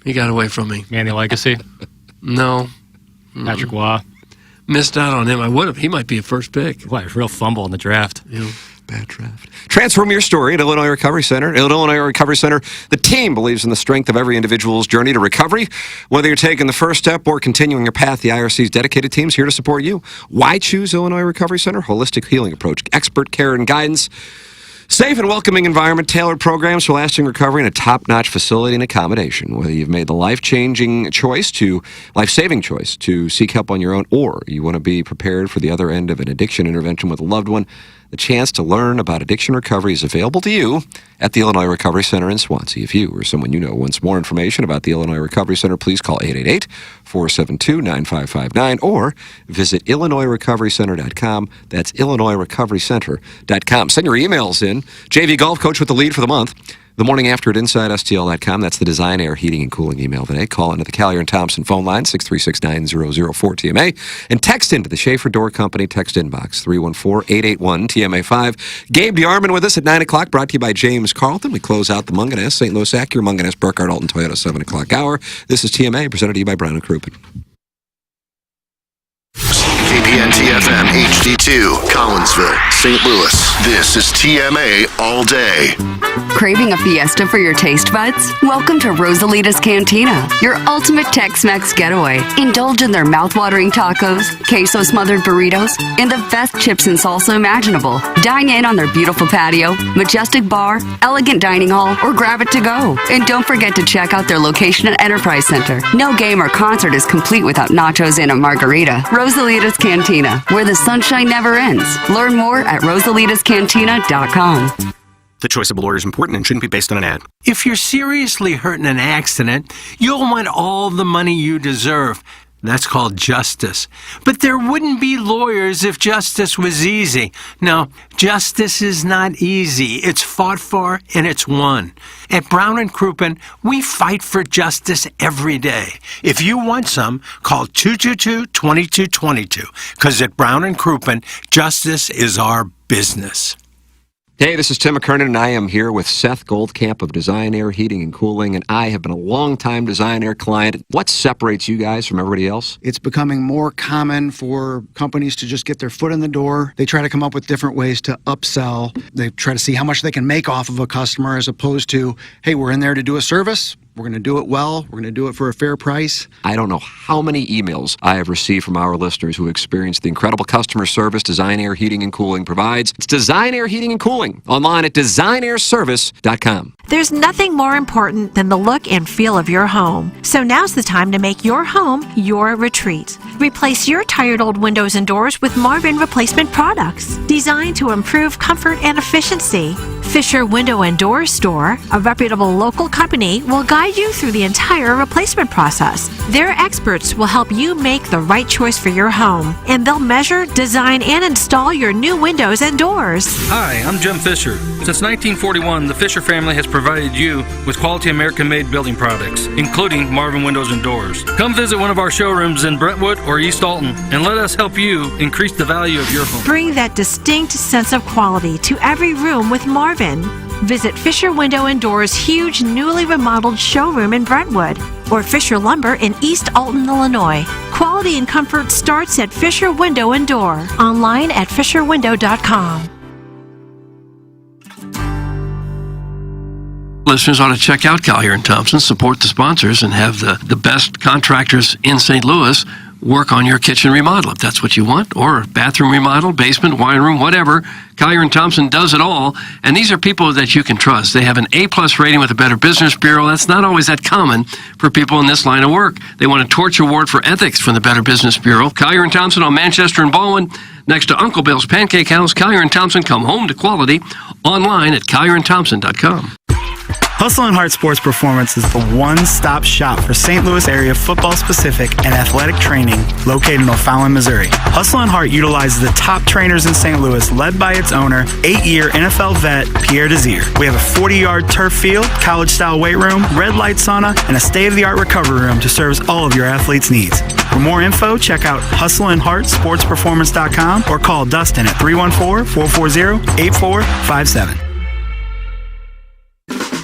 he got away from me. Manny Legacy? No. Patrick Waugh? Missed out on him. I would have. He might be a first pick. What a real fumble in the draft. Yeah. Bad draft. Transform your story at Illinois Recovery Center. Illinois Recovery Center, the team believes in the strength of every individual's journey to recovery. Whether you're taking the first step or continuing your path, the IRC's dedicated team is here to support you. Why choose Illinois Recovery Center? Holistic healing approach, expert care and guidance, safe and welcoming environment, tailored programs for lasting recovery, and a top-notch facility and accommodation. Whether you've made the life-saving choice to seek help on your own, or you want to be prepared for the other end of an addiction intervention with a loved one, the chance to learn about addiction recovery is available to you at the Illinois Recovery Center in Swansea. If you or someone you know wants more information about the Illinois Recovery Center, please call 888-472-9559 or visit IllinoisRecoveryCenter.com. That's IllinoisRecoveryCenter.com. Send your emails in. JV Golf Coach with the lead for the month. The morning after at InsideSTL.com. That's the Design Air Heating and Cooling email today. Call into the Callier and Thompson phone line, 636-9004-TMA. And text into the Schaefer Door Company text inbox, 314-881-TMA5. Gabe DeArmond with us at 9 o'clock, brought to you by James Carlton. We close out the Munganess, St. Louis Acura, Munganess, Burkhardt, Alton, Toyota, 7 o'clock hour. This is TMA, presented to you by Brown and Crouppen. KPN-TFM HD2, Collinsville, St. Louis. This is TMA All Day. Craving a fiesta for your taste buds? Welcome to Rosalita's Cantina, your ultimate Tex-Mex getaway. Indulge in their mouth-watering tacos, queso-smothered burritos, and the best chips and salsa imaginable. Dine in on their beautiful patio, majestic bar, elegant dining hall, or grab it to go. And don't forget to check out their location at Enterprise Center. No game or concert is complete without nachos and a margarita. Rosalita's Cantina, where the sunshine never ends. Learn more at rosalitascantina.com. The choice of a lawyer is important and shouldn't be based on an ad. If you're seriously hurt in an accident, you'll want all the money you deserve. That's called justice. But there wouldn't be lawyers if justice was easy. No, justice is not easy. It's fought for and it's won. At Brown and Crouppen, we fight for justice every day. If you want some, call 222-2222. Because at Brown and Crouppen, justice is our business. Hey, this is Tim McKernan, and I am here with Seth Goldcamp of Design Air Heating and Cooling, and I have been a long-time Design Air client. What separates you guys from everybody else? It's becoming more common for companies to just get their foot in the door. They try to come up with different ways to upsell. They try to see how much they can make off of a customer as opposed to, hey, we're in there to do a service. We're going to do it well. We're going to do it for a fair price. I don't know how many emails I have received from our listeners who experience the incredible customer service Design Air Heating and Cooling provides. It's Design Air Heating and Cooling, online at designairservice.com. There's nothing more important than the look and feel of your home. So now's the time to make your home your retreat. Replace your tired old windows and doors with Marvin replacement products designed to improve comfort and efficiency. Fisher Window and Door Store, a reputable local company, will guide you through the entire replacement process. Their experts will help you make the right choice for your home, and they'll measure, design, and install your new windows and doors. Hi, I'm Jim Fisher. Since 1941, the Fisher family has provided you with quality American-made building products, including Marvin Windows and Doors. Come visit one of our showrooms in Brentwood or East Alton, and let us help you increase the value of your home. Bring that distinct sense of quality to every room with Marvin. Visit Fisher Window and Doors' huge newly remodeled showroom in Brentwood or Fisher Lumber in East Alton, Illinois. Quality and comfort starts at Fisher Window and Door, online at fisherwindow.com. Listeners ought to check out Collier & Thompson, support the sponsors, and have the best contractors in St. Louis work on your kitchen remodel if that's what you want, or bathroom remodel, basement, wine room, whatever. Collier & Thompson does it all, and these are people that you can trust. They have an A-plus rating with the Better Business Bureau. That's not always that common for people in this line of work. They won a Torch Award for Ethics from the Better Business Bureau. Collier & Thompson on Manchester and Baldwin, next to Uncle Bill's Pancake House. Collier & Thompson, come home to quality, online at collierandthompson.com. Hustle and Heart Sports Performance is the one-stop shop for St. Louis area football-specific and athletic training located in O'Fallon, Missouri. Hustle and Heart utilizes the top trainers in St. Louis, led by its owner, 8-year NFL vet Pierre Desir. We have a 40-yard turf field, college-style weight room, red light sauna, and a state-of-the-art recovery room to service all of your athletes' needs. For more info, check out hustleandheartsportsperformance.com or call Dustin at 314-440-8457.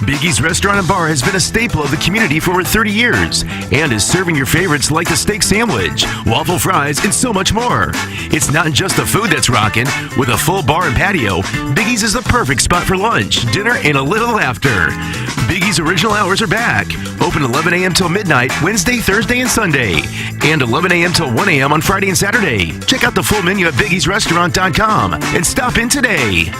Biggie's Restaurant and Bar has been a staple of the community for over 30 years and is serving your favorites like the steak sandwich, waffle fries, and so much more. It's not just the food that's rocking. With a full bar and patio, Biggie's is the perfect spot for lunch, dinner, and a little laughter. Biggie's original hours are back. Open 11 a.m. till midnight, Wednesday, Thursday, and Sunday. And 11 a.m. till 1 a.m. on Friday and Saturday. Check out the full menu at biggiesrestaurant.com and stop in today.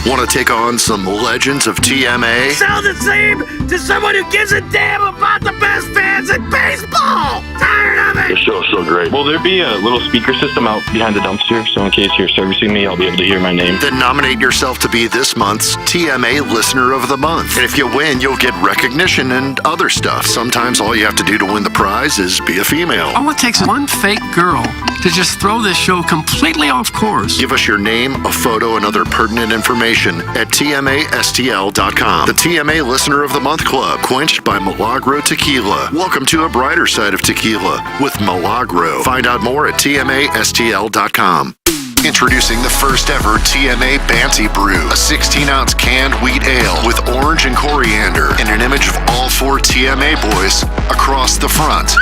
Want to take on some legends of TMA? Sound the same to someone who gives a damn about the best fans in baseball. Tired of it. The show's so great. Will there be a little speaker system out behind the dumpster, so in case you're servicing me, I'll be able to hear my name? Then nominate yourself to be this month's TMA Listener of the Month. And if you win, you'll get recognition and other stuff. Sometimes all you have to do to win the prize is be a female. All it takes is one fake girl to just throw this show completely off course. Give us your name, a photo, and other pertinent information at TMASTL.com. The TMA Listener of the Month Club, quenched by Milagro Tequila. Welcome to a brighter side of tequila with Milagro. Find out more at TMASTL.com. Introducing the first ever TMA Banty Brew, a 16-ounce canned wheat ale with orange and coriander and an image of all 4 TMA boys across the front.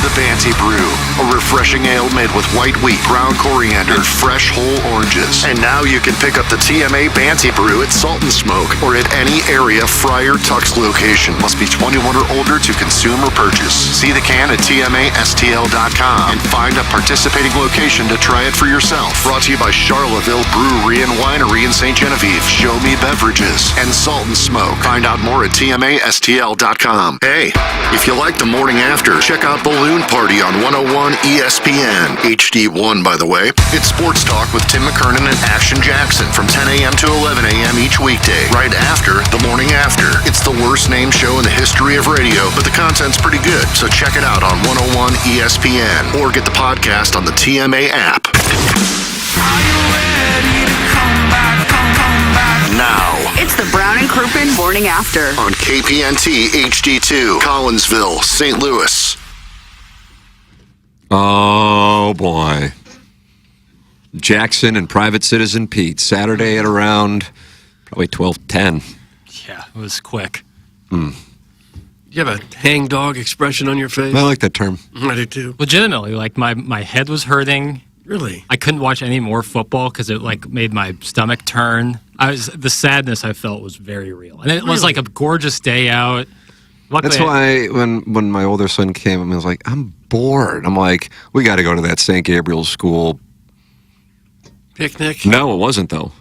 The Banty Brew, a refreshing ale made with white wheat, brown coriander, and fresh whole oranges. And now you can pick up the TMA Banty Brew at Salt and Smoke or at any area Friar Tuck's location. Must be 21 or older to consume or purchase. See the can at TMASTL.com and find a participating location to try it for yourself. Brought to you by Charleville Brewery and Winery in St. Genevieve, Show Me Beverages, and Salt and Smoke. Find out more at TMASTL.com. Hey, if you like the morning after, check out Balloon Party on 101 ESPN. HD1, by the way. It's Sports Talk with Tim McKernan and Action Jackson from 10 a.m. to 11 a.m. each weekday, right after the morning after. It's the worst named show in the history of radio, but the content's pretty good, so check it out on 101 ESPN or get the podcast on the TMA app. Now, It's the Brown and Crouppen Morning After on KPNT HD2, Collinsville, St. Louis. Oh, boy. Jackson and Private Citizen Pete, Saturday at around probably 12:10. Yeah, it was quick. You have a hangdog expression on your face? I like that term. I do too. Legitimately, like my head was hurting. Really? I couldn't watch any more football because it like made my stomach turn. The sadness I felt was very real, and it was like a gorgeous day out. Luckily, That's why when my older son came, I was like, I'm bored. I'm like, we got to go to that St. Gabriel's school Picnic? No, it wasn't though.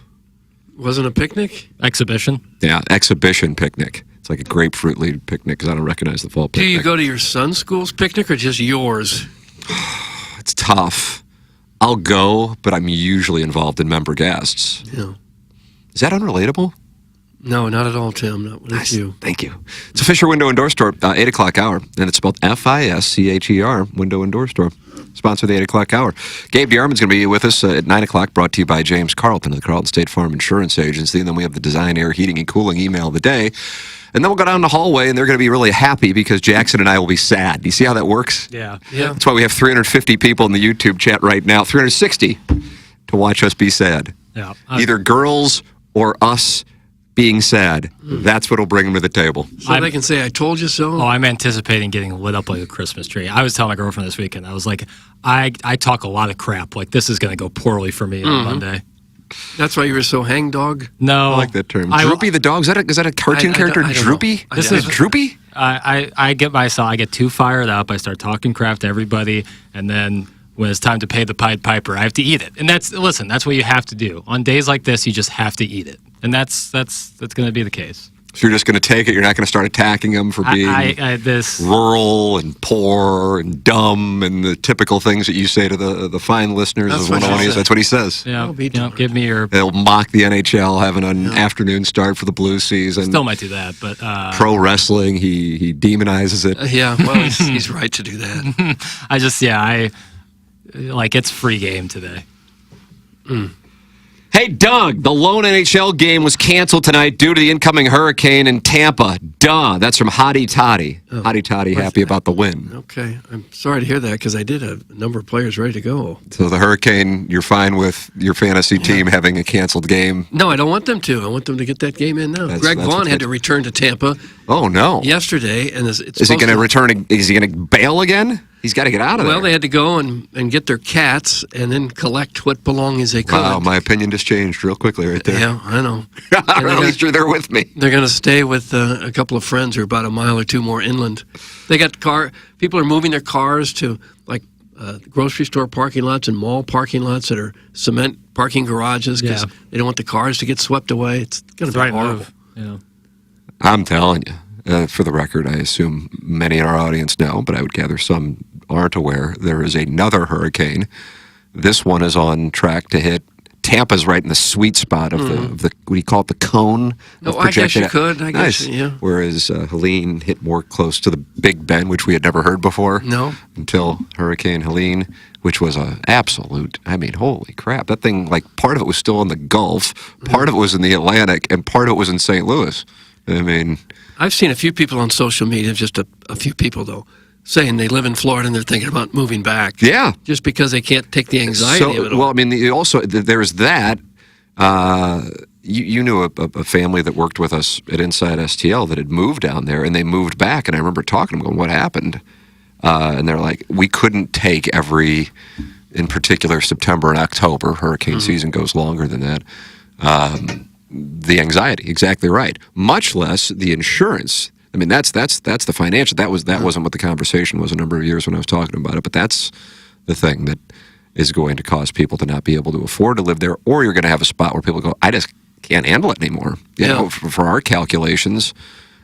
Wasn't a picnic? Exhibition? Yeah, exhibition picnic. It's like a grapefruit leaf picnic because I don't recognize the fall Do picnic. you go to your son's school's picnic or just yours? It's tough. I'll go, but I'm usually involved in member guests. Yeah. Is that unrelatable? No, not at all, Tim. Not with Nice. you. Thank you. It's a Fisher Window and Door Store, 8 o'clock hour, and it's spelled Fischer, Window and Door Store. Sponsor the 8 o'clock hour. Gabe DeArmond's going to be with us at 9 o'clock, brought to you by James Carlton of the Carlton State Farm Insurance Agency. And then we have the Design, Air, Heating, and Cooling email of the day. And then we'll go down the hallway, and they're going to be really happy because Jackson and I will be sad. Do you see how that works? Yeah. That's why we have 350 people in the YouTube chat right now, 360, to watch us be sad. Yeah. Either girls or us being sad. That's what will bring them to the table. So they can say, I told you so? Oh, I'm anticipating getting lit up like a Christmas tree. I was telling my girlfriend this weekend, I was like, I talk a lot of crap. Like, this is going to go poorly for me on Monday. That's why you were so hangdog? No. I like that term. Droopy the dog? Is that a cartoon character? I don't Droopy? know. This Is it Droopy? I get too fired up. I start talking crap to everybody, and then when it's time to pay the Pied Piper, I have to eat it. And that's what you have to do. On days like this, you just have to eat it. And that's going to be the case. So you're just going to take it? You're not going to start attacking them for being rural and poor and dumb and the typical things that you say to the fine listeners of 101. That's what he says. Yeah, give me your... They'll mock the NHL having an afternoon start for the Blues season. Still might do that, but... Pro wrestling, he demonizes it. Yeah, well, he's right to do that. It's free game today. Hey, Doug, the lone NHL game was canceled tonight due to the incoming hurricane in Tampa. Duh. That's from Hottie Toddy. Hottie Toddy happy about the win. Okay. I'm sorry to hear that because I did have a number of players ready to go. So the hurricane, you're fine with your fantasy team having a canceled game? No, I don't want them to. I want them to get that game in now. Greg Vaughn had to return to Tampa. Oh, no. Yesterday. And is he going to return? Is he going to bail again? He's got to get out of there. Well, they had to go and get their cats and then collect what belongings they could. Wow, my opinion just changed real quickly right there. Yeah, I know. At least you're there with me. They're going to stay with a couple of friends who are about a mile or two more inland. They got people are moving their cars to grocery store parking lots and mall parking lots that are cement parking garages because they don't want the cars to get swept away. It's going to be horrible. Yeah. I'm telling you. For the record, I assume many in our audience know, but I would gather some aren't aware. There is another hurricane. This one is on track to hit. Tampa's right in the sweet spot of the what do you call it, the cone? No, I guess you could. I guess, nice. Whereas Helene hit more close to the Big Bend, which we had never heard before. No. Until Hurricane Helene, which was an absolute, holy crap. That thing, part of it was still in the Gulf, part of it was in the Atlantic, and part of it was in St. Louis. I've seen a few people on social media, just a few people though, saying they live in Florida and they're thinking about moving back. Yeah. Just because they can't take the anxiety of it all. Well, also, there's that. You knew a family that worked with us at Inside STL that had moved down there, and they moved back. And I remember talking to them, going, what happened? And they're like, we couldn't take in particular, September and October. Hurricane season goes longer than that. The anxiety, exactly right. Much less the insurance. That's the financial. That wasn't what the conversation was a number of years when I was talking about it. But that's the thing that is going to cause people to not be able to afford to live there, or you're going to have a spot where people go, I just can't handle it anymore. You know, for our calculations,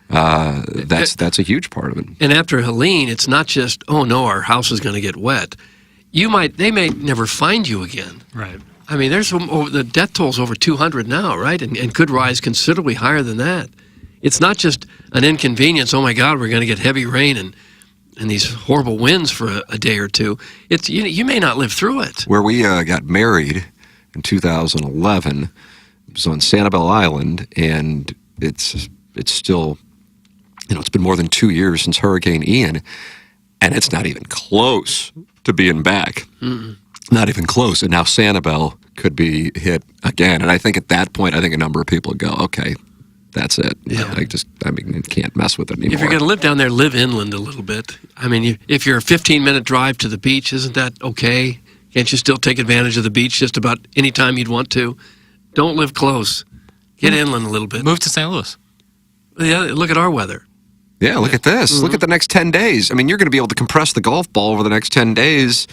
that's a huge part of it. And after Helene, it's not just, oh no, our house is going to get wet. They may never find you again. Right. There's the death toll's over 200 now, right? And could rise considerably higher than that. It's not just an inconvenience. Oh my God, we're going to get heavy rain and these horrible winds for a day or two. It's you may not live through it. Where we got married in 2011, it was on Sanibel Island, and it's still, it's been more than 2 years since Hurricane Ian, and it's not even close to being back. Not even close. And now Sanibel could be hit again. And I think at that point, a number of people go, okay, that's it. Yeah. You can't mess with it anymore. If you're going to live down there, live inland a little bit. If you're a 15-minute drive to the beach, isn't that okay? Can't you still take advantage of the beach just about any time you'd want to? Don't live close. Get inland a little bit. Move to St. Louis. Yeah, look at our weather. Yeah, look at this. Look at the next 10 days. I mean, you're going to be able to compress the golf ball over the next 10 days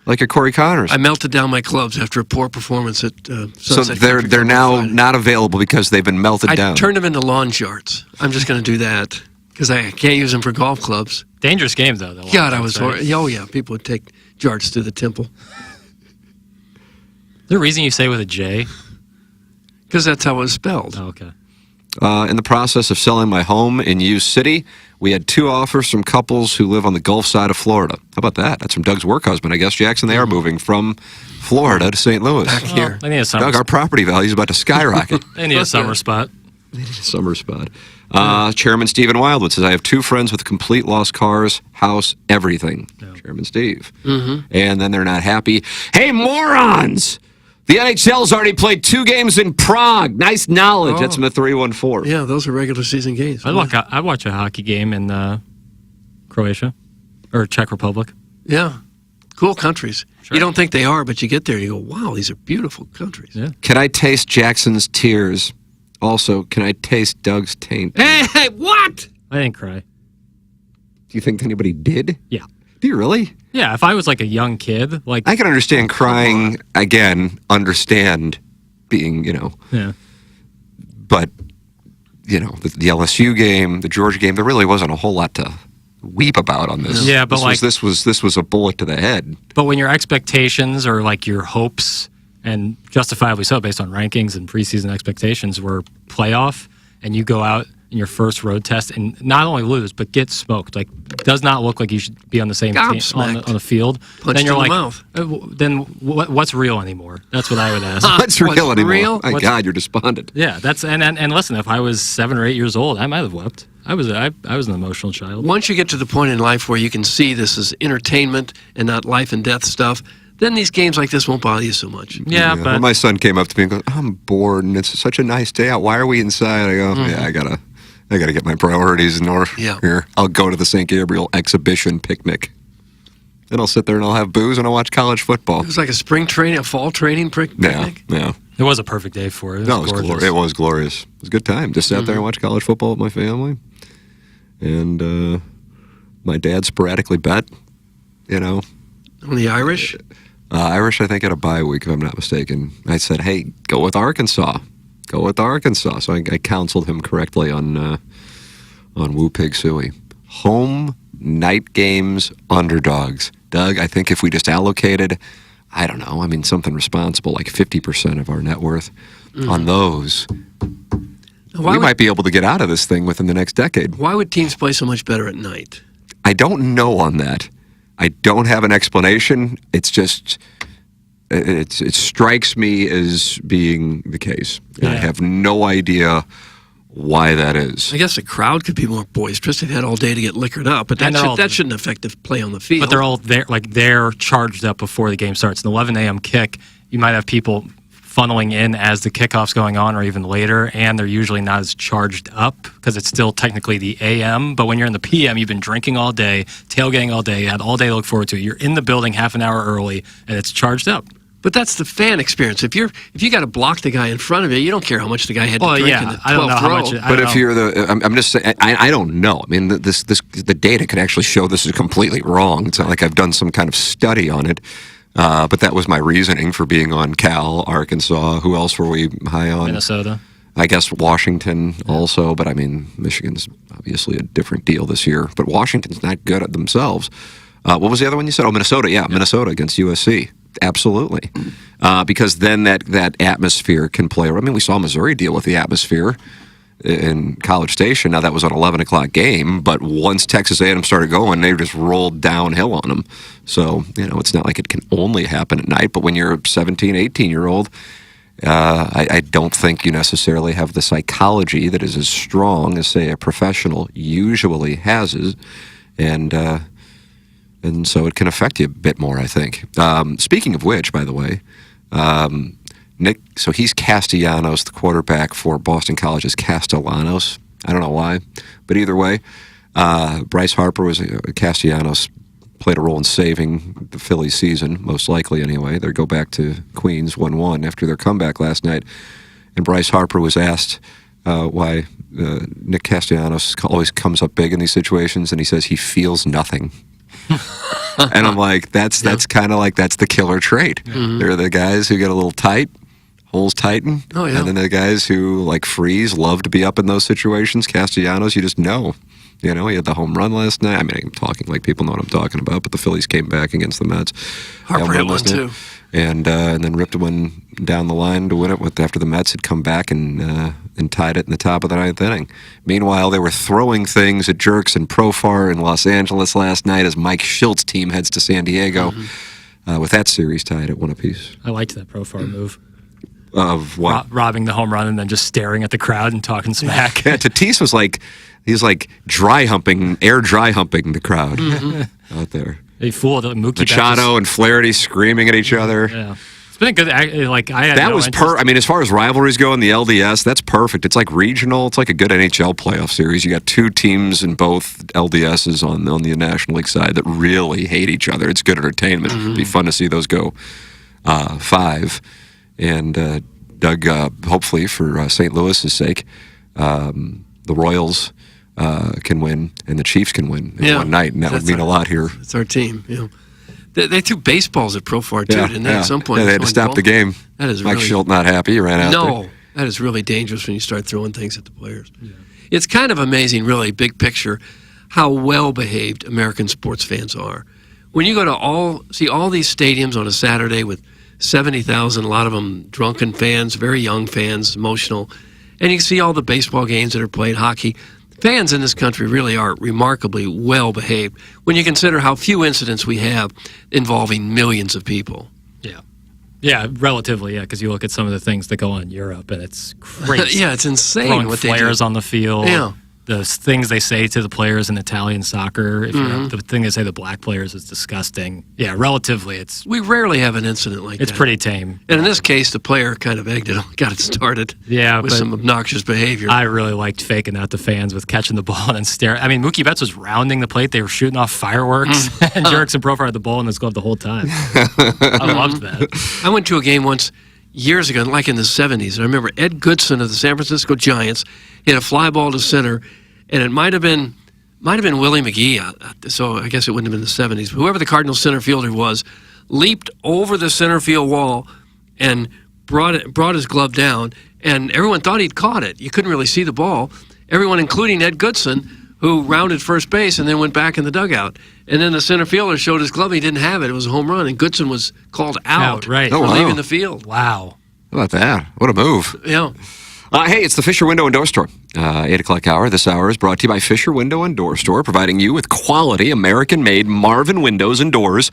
like a Corey Connors. I melted down my clubs after a poor performance at So Sunset they're Country Club now on Friday. not available because they've been melted I down. turned them into lawn charts. I'm just going to do that because I can't use them for golf clubs. Dangerous game, though. God, I was horrible. Oh, yeah. People would take jarts to the temple. Is there a reason you say with a J? Because that's how it was spelled. Oh, okay. In the process of selling my home in Hughes City, we had 2 offers from couples who live on the Gulf side of Florida. How about that? That's from Doug's work husband. I guess, Jackson, they are moving from Florida to St. Louis. Back here. They need a summer Doug, our property value is about to skyrocket. They need a summer spot. They need a summer spot. Chairman Stephen Wildwood says, I have 2 friends with complete lost cars, house, everything. Chairman Steve. And then they're not happy. Hey, morons! The NHL's already played 2 games in Prague. Nice knowledge. That's from the 314. Yeah, those are regular season games. I'd watch a hockey game in Croatia or Czech Republic. Yeah. Cool countries. You don't think they are, but you get there and you go, wow, these are beautiful countries. Yeah. Can I taste Jackson's tears? Also, can I taste Doug's taint? Hey, what? I didn't cry. Do you think anybody did? Yeah. Do you really? Yeah, if I was like a young kid, like I can understand crying, again, understand being, yeah. But, the LSU game, the Georgia game, there really wasn't a whole lot to weep about on this. Yeah, but this was a bullet to the head. But when your expectations or like your hopes, and justifiably so based on rankings and preseason expectations, were playoff, and you go out in your first road test and not only lose but get smoked, like does not look like you should be on the same team on the field. Punched then you're in the like, mouth. then what's real anymore? That's what I would ask. What's real anymore? Real? My God, you're despondent. Yeah, that's and listen, if I was 7 or 8 years old, I might have wept. I was an emotional child. Once you get to the point in life where you can see this is entertainment and not life and death stuff, then these games like this won't bother you so much. Yeah, but when my son came up to me and goes, I'm bored and it's such a nice day out. Why are we inside? I go, yeah, I gotta get my priorities in order here. I'll go to the St. Gabriel exhibition picnic. Then I'll sit there and I'll have booze and I'll watch college football. It was like a fall training picnic. Yeah. It was a perfect day for it. It was gorgeous. It was glorious. It was a good time. Just sat there and watched college football with my family. And my dad sporadically bet, On the Irish? Irish, I think, had a bye week, if I'm not mistaken. I said, hey, go with Arkansas. Go with Arkansas. So I counseled him correctly on Woo Pig Suey. Home night games, underdogs. Doug, I think if we just allocated, I don't know, something responsible, like 50% of our net worth on those, we might be able to get out of this thing within the next decade. Why would teams play so much better at night? I don't know on that. I don't have an explanation. It's just, it strikes me as being the case. And I have no idea why that is. I guess the crowd could be more boisterous. They've had all day to get liquored up, but that shouldn't affect the play on the field. But they're all there, they're charged up before the game starts. An 11 a.m. kick, you might have people funneling in as the kickoff's going on or even later, and they're usually not as charged up because it's still technically the AM. But when you're in the PM, you've been drinking all day, tailgating all day, you had all day to look forward to it. You're in the building half an hour early, and it's charged up. But that's the fan experience. If you got to block the guy in front of you, you don't care how much the guy had to drink in the 12th row. But if you're I'm just saying, I don't know. The data could actually show this is completely wrong. It's not like I've done some kind of study on it. But that was my reasoning for being on Cal, Arkansas. Who else were we high on? Minnesota. I guess Washington also, but Michigan's obviously a different deal this year. But Washington's not good at themselves. What was the other one you said? Oh, Minnesota. Yeah, Minnesota against USC. Absolutely. Because then that atmosphere can play. We saw Missouri deal with the atmosphere in College Station. Now, that was an 11 o'clock game, but once Texas A&M started going, they just rolled downhill on them. So, it's not like it can only happen at night, but when you're a 17, 18-year-old, I don't think you necessarily have the psychology that is as strong as, say, a professional usually has. And so it can affect you a bit more, I think. Speaking of which, by the way, Nick, so he's Castellanos, the quarterback for Boston College is Castellanos. I don't know why, but either way, Bryce Harper was Castellanos, played a role in saving the Phillies season, most likely anyway. They go back to Queens 1-1 after their comeback last night. And Bryce Harper was asked why Nick Castellanos always comes up big in these situations, and he says he feels nothing. And I'm like, that's kind of like that's the killer trait. Mhm. They're the guys who get a little tight, holes tighten, Oh, yeah. and then the guys who like freeze, love to be up in those situations. Castellanos, you just know. You know, he had the home run last night. I mean, I'm talking like people know what I'm talking about, but the Phillies came back against the Mets. Harper hit one, too. And then ripped one down the line to win it after the Mets had come back and tied it in the top of the ninth inning. Meanwhile, they were throwing things at Jerks and Profar in Los Angeles last night as Mike Schilt's team heads to San Diego with that series tied at 1 apiece. I liked that Profar move. Of what? Robbing the home run and then just staring at the crowd and talking smack. Yeah, Tatis was like, he's like air dry humping the crowd out there. They fooled Mookie Machado and Flaherty screaming at each other. Yeah. It's been a good, like, I had That no was interest. I mean, as far as rivalries go in the LDS, that's perfect. It's like regional. It's like a good NHL playoff series. You got two teams in both LDSs on the National League side that really hate each other. It's good entertainment. It'd be fun to see those go 5. And Doug, hopefully for St. Louis's sake, the Royals can win and the Chiefs can win in one night, and that would mean a lot here. It's our team. You know. They threw baseballs at Profar too, didn't they? At some point, Yeah, they had to stop the game. That is Mike really, Schilt not happy. He ran out there. No, that is really dangerous when you start throwing things at the players. It's kind of amazing, really, big picture, how well behaved American sports fans are. When you go to see all these stadiums on a Saturday with 70,000, a lot of them drunken fans, very young fans, emotional, and you can see all the baseball games that are played, hockey. Fans in this country really are remarkably well behaved when you consider how few incidents we have involving millions of people. Yeah, relatively, yeah, because you look at some of the things that go on in Europe, and it's crazy. Yeah, it's insane Throwing what they do. flares on the field. Yeah. The things they say to the players in Italian soccer. If Mhm. the thing they say to black players is disgusting. Yeah, relatively, it's We rarely have an incident like that. it's pretty tame. And in this case, the player kind of egged it, got it started. Yeah, with but some obnoxious behavior. I really liked faking out the fans with catching the ball and then staring. I mean, Mookie Betts was rounding the plate. They were shooting off fireworks, and Jerks and Profar had the ball in his glove the whole time. I loved that. I went to a game once years ago, like in the 70s. And I remember Ed Goodson of the San Francisco Giants hit a fly ball to center, and it might have been Willie McGee. So I guess it wouldn't have been the 70s. But whoever the Cardinals center fielder was, leaped over the center field wall and brought his glove down, and everyone thought he'd caught it. You couldn't really see the ball. Everyone, including Ed Goodson, who rounded first base and then went back in the dugout. And then the center fielder showed his glove. He didn't have it. It was a home run, and Goodson was called out right. for Oh, wow. leaving the field. Wow. How about that? What a move. Yeah. Hey, it's the Fisher Window and Door Store. 8 o'clock hour. This hour is brought to you by Fisher Window and Door Store, providing you with quality American-made Marvin windows and doors.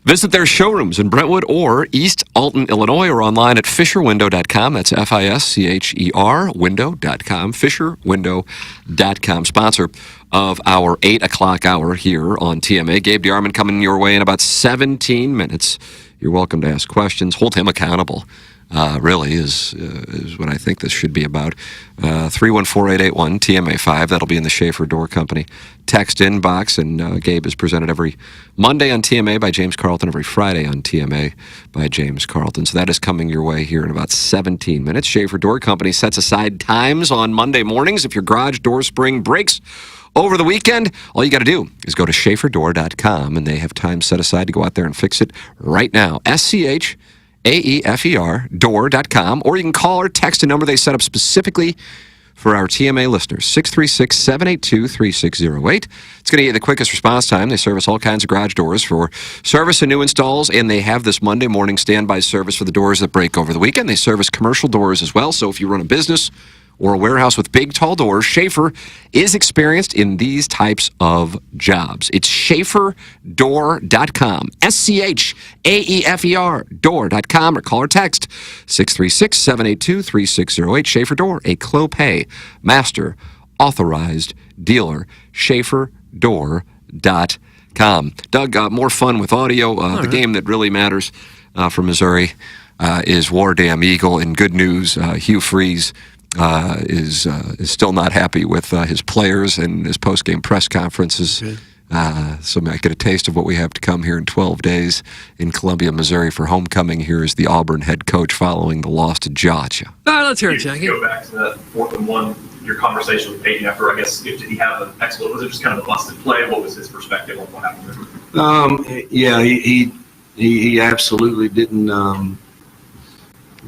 Visit their showrooms in Brentwood or East Alton, Illinois, or online at fisherwindow.com. That's FISCHER window.com. Fisherwindow.com. Sponsor of our 8 o'clock hour here on TMA. Gabe DeArmond coming your way in about 17 minutes. You're welcome to ask questions. Hold him accountable. Really is what I think this should be about. 314-881 TMA5. That'll be in the Schaefer Door Company text inbox. And Gabe is presented every Monday on TMA by James Carlton, every Friday on TMA by James Carlton. So that is coming your way here in about 17 minutes. Schaefer Door Company sets aside times on Monday mornings. If your garage door spring breaks over the weekend, all you got to do is go to schaeferdoor.com, and they have time set aside to go out there and fix it right now. SCHAEFER door.com, or you can call or text a number they set up specifically for our TMA listeners, 636-782-3608. It's going to get you the quickest response time. They service all kinds of garage doors for service and new installs, and they have this Monday morning standby service for the doors that break over the weekend. They service commercial doors as well, so if you run a business or a warehouse with big, tall doors, Schaefer is experienced in these types of jobs. It's schaeferdoor.com, SCHAEFER door.com, or call or text 636-782-3608. Schaefer Door, a Clopay Master Authorized Dealer, schaeferdoor.com. Doug, more fun with audio. The game that really matters for Missouri is War Dam Eagle, and good news, Hugh Freeze is still not happy with his players, and his post-game press conference is So I get a taste of what we have to come here in 12 days in Columbia, Missouri for homecoming. Here is the Auburn head coach following the loss to Georgia. All right, let's hear it, Jackie. Go back to that 4th and 1, your conversation with Peyton after, I guess, did he have an exploit? Was it just kind of a busted play? What was his perspective on what happened there? Yeah, he absolutely didn't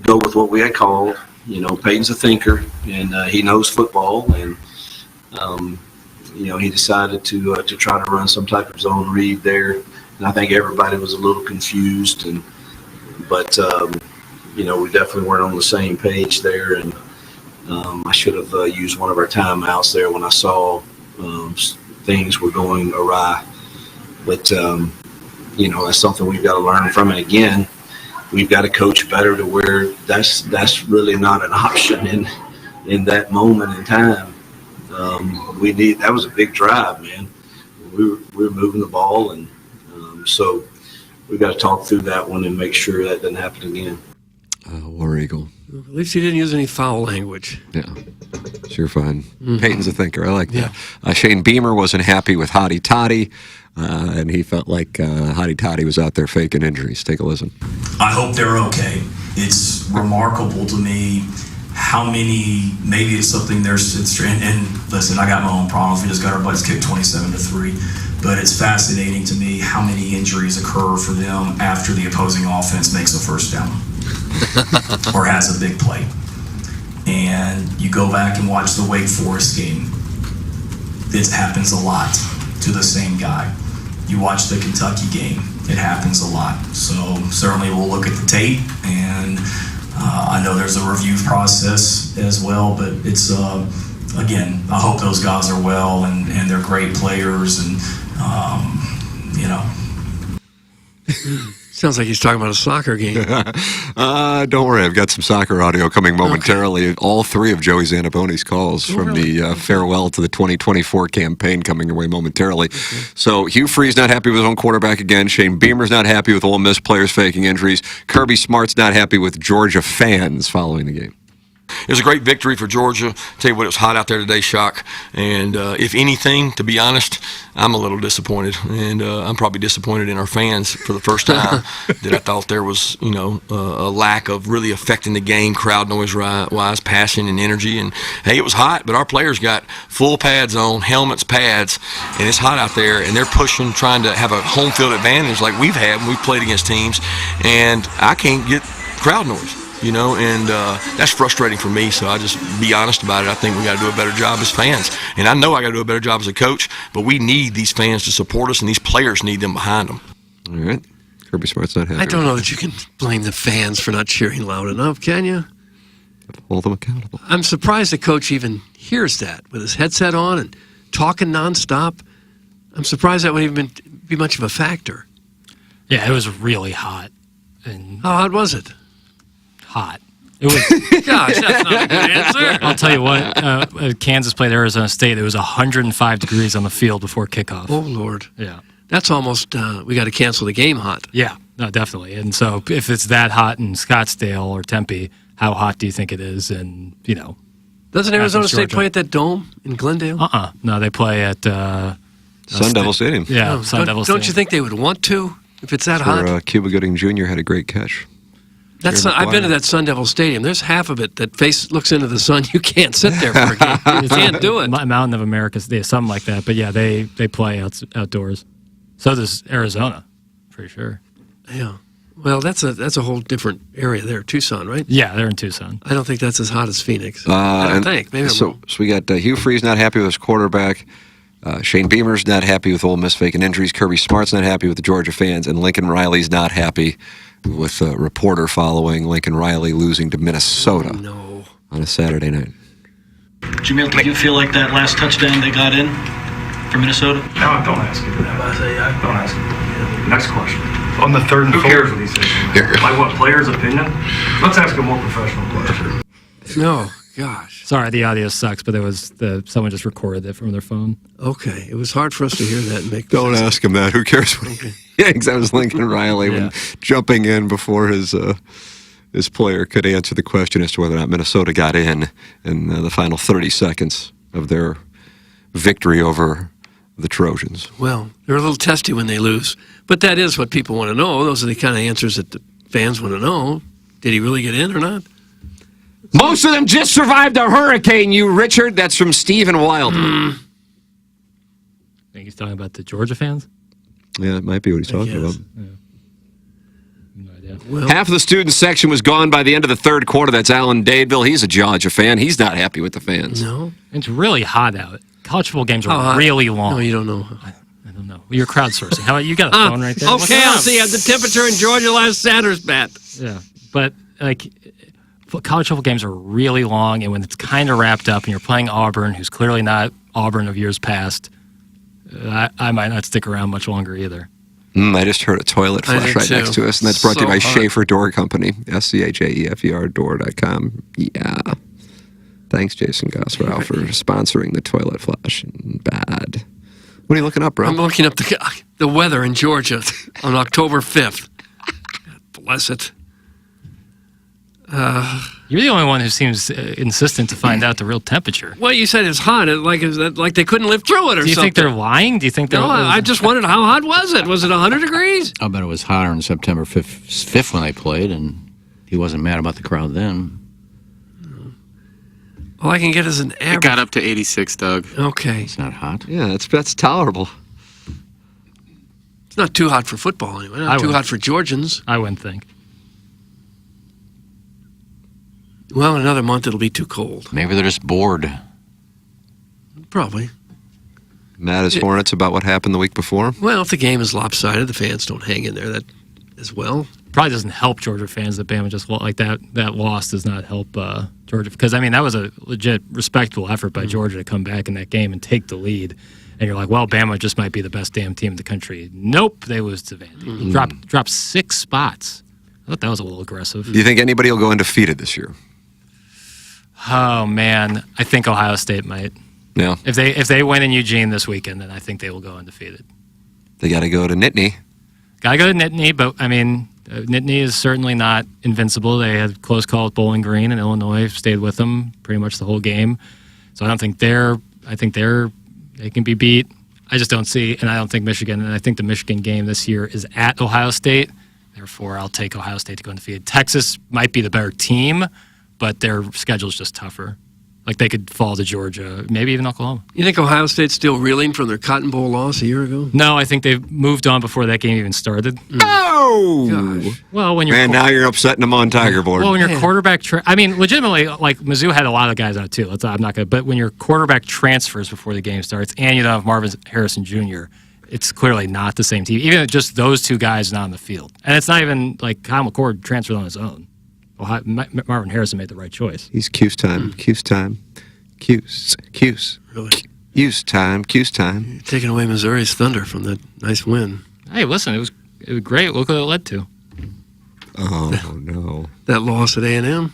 go with what we had called. You know, Peyton's a thinker, and he knows football, and he decided to try to run some type of zone read there, and I think everybody was a little confused, but we definitely weren't on the same page there, and I should have used one of our timeouts there when I saw things were going awry, but that's something we've got to learn from, and again, we've got to coach better to where that's really not an option in that moment in time. That was a big drive, man. We were moving the ball, and so we've got to talk through that one and make sure that doesn't happen again. War Eagle. At least he didn't use any foul language. Yeah, sure fine. Peyton's a thinker. I like that. Shane Beamer wasn't happy with Hottie Toddy, and he felt like Hottie Toddy was out there faking injuries. Take a listen. I hope they're okay. It's remarkable to me how many, maybe it's something and listen, I got my own problems. We just got our butts kicked 27-3, but it's fascinating to me how many injuries occur for them after the opposing offense makes a first down or has a big play. And you go back and watch the Wake Forest game. It happens a lot to the same guy. You watch the Kentucky game. It happens a lot. So certainly we'll look at the tape, and I know there's a review process as well, but it's, again, I hope those guys are well and they're great players, and, Sounds like he's talking about a soccer game. Don't worry, I've got some soccer audio coming momentarily. Okay. All three of Joey Zanaboni's calls from the farewell to the 2024 campaign coming your way momentarily. Okay. So Hugh Freeze not happy with his own quarterback again. Shane Beamer's not happy with Ole Miss players faking injuries. Kirby Smart's not happy with Georgia fans following the game. It was a great victory for Georgia. Tell you what, it was hot out there today, Shock. And if anything, to be honest, I'm a little disappointed. And I'm probably disappointed in our fans for the first time that I thought there was, a lack of really affecting the game, crowd noise-wise, passion and energy. And, hey, it was hot, but our players got full pads on, helmets, pads, and it's hot out there. And they're pushing, trying to have a home field advantage like we've had when we've played against teams. And I can't get crowd noise. And that's frustrating for me, so I just be honest about it. I think we got to do a better job as fans. And I know I got to do a better job as a coach, but we need these fans to support us, and these players need them behind them. All right. Kirby Smart's not happy. I don't know that you can blame the fans for not cheering loud enough, can you? Hold them accountable. I'm surprised the coach even hears that with his headset on and talking nonstop. I'm surprised that would even be much of a factor. Yeah, it was really hot. And how hot was it? Hot. It was. Gosh, that's not a good answer. I'll tell you what. Kansas played Arizona State. It was 105 degrees on the field before kickoff. Oh Lord. Yeah. That's almost. We got to cancel the game. Hot. Yeah. No, definitely. And so, if it's that hot in Scottsdale or Tempe, how hot do you think it is? And doesn't Arizona State play at that dome in Glendale? No, they play at Sun Devil Stadium. Yeah, Sun Devil Stadium. Don't you think they would want to if it's that hot? Cuba Gooding Jr. had a great catch. I've been to that Sun Devil Stadium. There's half of it that looks into the sun. You can't sit there for a game. You can't do it. Mountain of America, something like that. But yeah, they play outdoors. So does Arizona, pretty sure. Yeah. Well, that's a whole different area there, Tucson, right? Yeah, they're in Tucson. I don't think that's as hot as Phoenix. I don't think. Maybe I'm wrong. So we got Hugh Freeze not happy with his quarterback. Shane Beamer's not happy with Ole Miss faking injuries. Kirby Smart's not happy with the Georgia fans. And Lincoln Riley's not happy with a reporter following Lincoln Riley losing to Minnesota on a Saturday night. Jamil, did you feel like that last touchdown they got in for Minnesota? No, don't ask him that. Don't ask him. Next question. On the 3rd and 4. Who cares what he says? Like what, player's opinion? Let's ask a more professional question. No, gosh. Sorry, the audio sucks, but someone just recorded it from their phone. Okay, it was hard for us to hear that and make. Don't ask him that. Who cares what he thinks? That was Lincoln Riley when jumping in before his player could answer the question as to whether or not Minnesota got in the final 30 seconds of their victory over the Trojans. Well, they're a little testy when they lose. But that is what people want to know. Those are the kind of answers that the fans want to know. Did he really get in or not? Most of them just survived a hurricane, you Richard. That's from Stephen Wilder. I think he's talking about the Georgia fans. Yeah, that might be what he's talking about. No idea. Well, Half of the student section was gone by the end of the third quarter. That's Alan Dadeville. He's a Georgia fan. He's not happy with the fans. no. It's really hot out. College football games How are hot? really long. No, you don't know. I don't know. You're crowdsourcing. How about you got a phone right there? Look Okay, it I'll up. see. The temperature in Georgia last Saturday's bat. Yeah, but like college football games are really long, and when it's kind of wrapped up, and you're playing Auburn, who's clearly not Auburn of years past, I might not stick around much longer either. I just heard a toilet I flush did right too. next to us, and that's brought to you So by hot. Schaefer Door Company, SCHAEFER door.com. Yeah. Thanks, Jason Goswell, for sponsoring the toilet flush. Bad. What are you looking up, bro? I'm looking up the weather in Georgia on October 5th. God bless it. You're the only one who seems insistent to find out the real temperature. Well, you said it's hot. Is that like they couldn't live through it or Do you something? think they're lying? Do you think they're? No, I just wondered how hot was it? Was it 100 degrees? I bet it was hotter on September 5th when they played, and he wasn't mad about the crowd then. All I can get is an It average. got up to 86, Doug. Okay. It's not hot. Yeah, that's tolerable. It's not too hot for football anyway. Not too hot for Georgians. I wouldn't think. Well, in another month it'll be too cold. Maybe they're just bored. Probably. Mad as hornets about what happened the week before. Well, if the game is lopsided, the fans don't hang in there that as well. Probably doesn't help Georgia fans that Bama just like that loss does not help Georgia, because I mean that was a legit respectable effort by Georgia to come back in that game and take the lead, and you're like, well, Bama just might be the best damn team in the country. Nope, they lose to Vandy. Dropped 6 spots. I thought that was a little aggressive. Do you think anybody will go undefeated this year? Oh man, I think Ohio State might. Yeah. If they win in Eugene this weekend, then I think they will go undefeated. They got to go to Nittany. Got to go to Nittany, but I mean, Nittany is certainly not invincible. They had a close call with Bowling Green, and Illinois stayed with them pretty much the whole game. So I don't think they can be beat. I just don't see, and I don't think Michigan, and I think the Michigan game this year is at Ohio State. Therefore, I'll take Ohio State to go undefeated. Texas might be the better team, but their schedule's just tougher. Like they could fall to Georgia, maybe even Oklahoma. You think Ohio State's still reeling from their Cotton Bowl loss a year ago? No, I think they've moved on before that game even started. Oh! Well, when you're Man, now you're upsetting them on Tiger Board. Well, when your quarterback, I mean, legitimately, like Mizzou had a lot of guys out too. I'm not gonna, but when your quarterback transfers before the game starts, and you don't have Marvin Harrison Jr., it's clearly not the same team. Even if just those two guys not on the field, and it's not even like Kyle McCord transferred on his own. Well, Marvin Harrison made the right choice. He's Cuse time. Cuse time. Cuse. Really? Cuse time. Cuse time. Taking away Missouri's thunder from that nice win. Hey, listen, it was great. Look what it led to. Oh no! That loss at A&M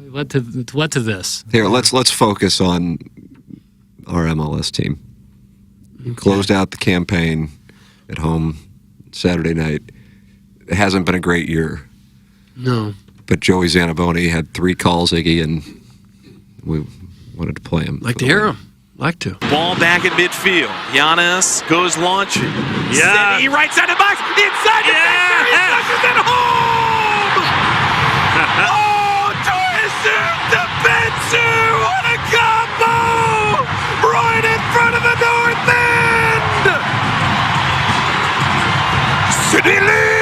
It led to this. Here, let's focus on our MLS team. Closed out the campaign at home Saturday night. It hasn't been a great year. No. But Joey Zanaboni had 3 calls, Iggy, and we wanted to play him. Like to hear him. Like to. Ball back in midfield. Giannis goes launching. Yeah. Steady, right side of the box. Inside the center. He touches it home. Oh, Torresu to Bensu. What a combo. Right in front of the north end. City lead.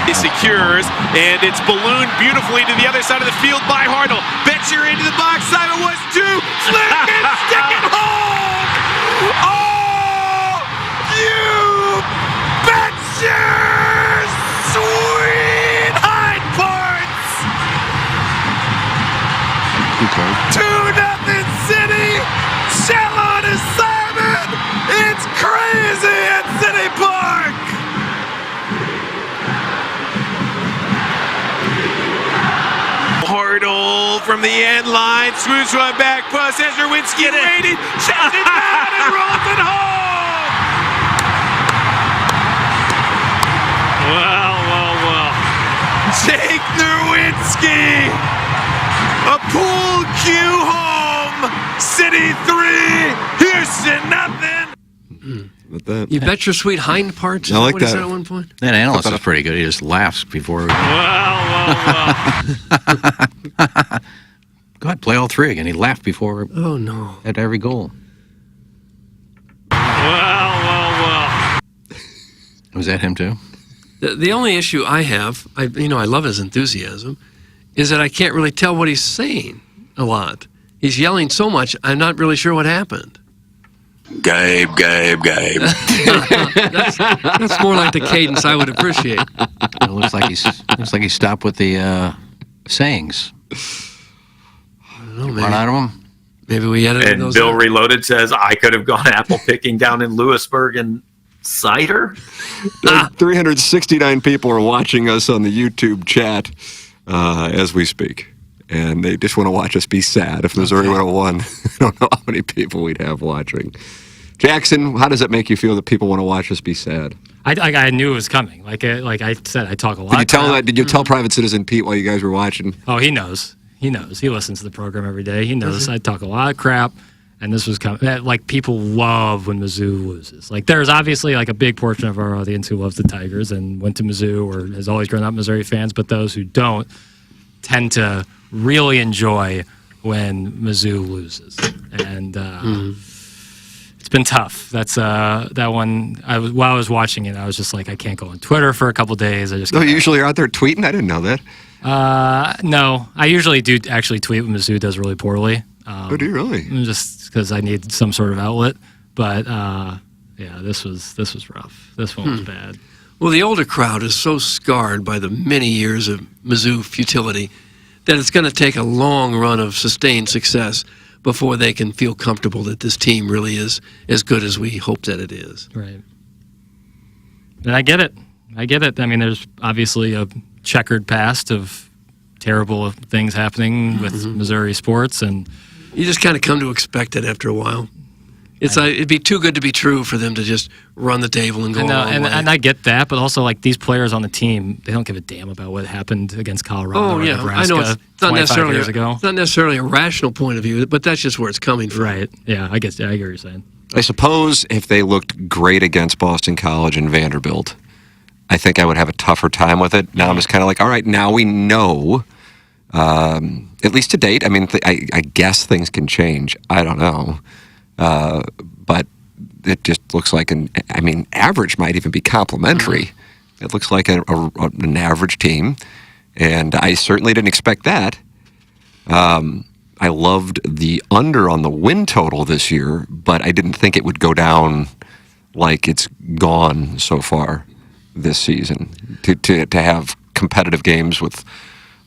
He secures, and it's ballooned beautifully to the other side of the field by Hartle. Betcher into the box, Simon was 2, flick and stick it home! Oh, you Betcher! Sweet Hyde Parks! 2-0 City! Shell on his Simon! It's crazy at City Park! Hartle from the end line, swoops one back post, Ezerwinski waiting, checks it down and rolls it home! Well. Jake Nerwinski, a pool cue home, City 3, Houston nothing. With that. You bet your sweet hind parts. Is I like what he that. said at one point? That analyst is pretty good. He just laughs before. Go ahead, play all three again. He laughed before. Oh no! At every goal. Well. Was that him too? The only issue I have, I love his enthusiasm, is that I can't really tell what he's saying a lot. He's yelling so much, I'm not really sure what happened. Gabe. That's more like the cadence I would appreciate. It looks like he stopped with the sayings. I don't know, Run out of them. Maybe we edited And those Bill out. Reloaded says, I could have gone apple picking down in Lewisburg and cider. 369 people are watching us on the YouTube chat as we speak. And they just want to watch us be sad. If Missouri would have won, I don't know how many people we'd have watching. Jackson, how does it make you feel that people want to watch us be sad? I knew it was coming. Like I said, I talk a lot. Did you tell Private Citizen Pete while you guys were watching? Oh, he knows. He knows. He listens to the program every day. He knows I talk a lot of crap, and this was coming. Like, people love when Mizzou loses. Like, there's obviously like a big portion of our audience who loves the Tigers and went to Mizzou or has always grown up Missouri fans, but those who don't tend to really enjoy when Mizzou loses. And it's been tough. That's that one. While I was watching it, I was just like, I can't go on Twitter for a couple days. I just No, you usually are out there tweeting? I didn't know that. No, I usually do actually tweet when Mizzou does really poorly. Oh, do you really? Just because I need some sort of outlet. But yeah, this was rough. This one was bad. Well, the older crowd is so scarred by the many years of Mizzou futility that it's going to take a long run of sustained success before they can feel comfortable that this team really is as good as we hope that it is. Right. And I get it. I mean, there's obviously a checkered past of terrible things happening with Missouri sports, and you just kind of come to expect it after a while. It's it'd be too good to be true for them to just run the table and go along. And I get that, but also like these players on the team, they don't give a damn about what happened against Colorado or Nebraska I know it's not 25 necessarily years ago. It's not necessarily a rational point of view, but that's just where it's coming from. Right. Yeah, I get what you're saying. I suppose if they looked great against Boston College and Vanderbilt, I think I would have a tougher time with it. Now I'm just kind of like, all right, now we know, at least to date. I mean, I guess things can change. I don't know. But it just looks like average might even be complimentary. It looks like an average team, and I certainly didn't expect that. I loved the under on the win total this year, but I didn't think it would go down like it's gone so far this season. To have competitive games with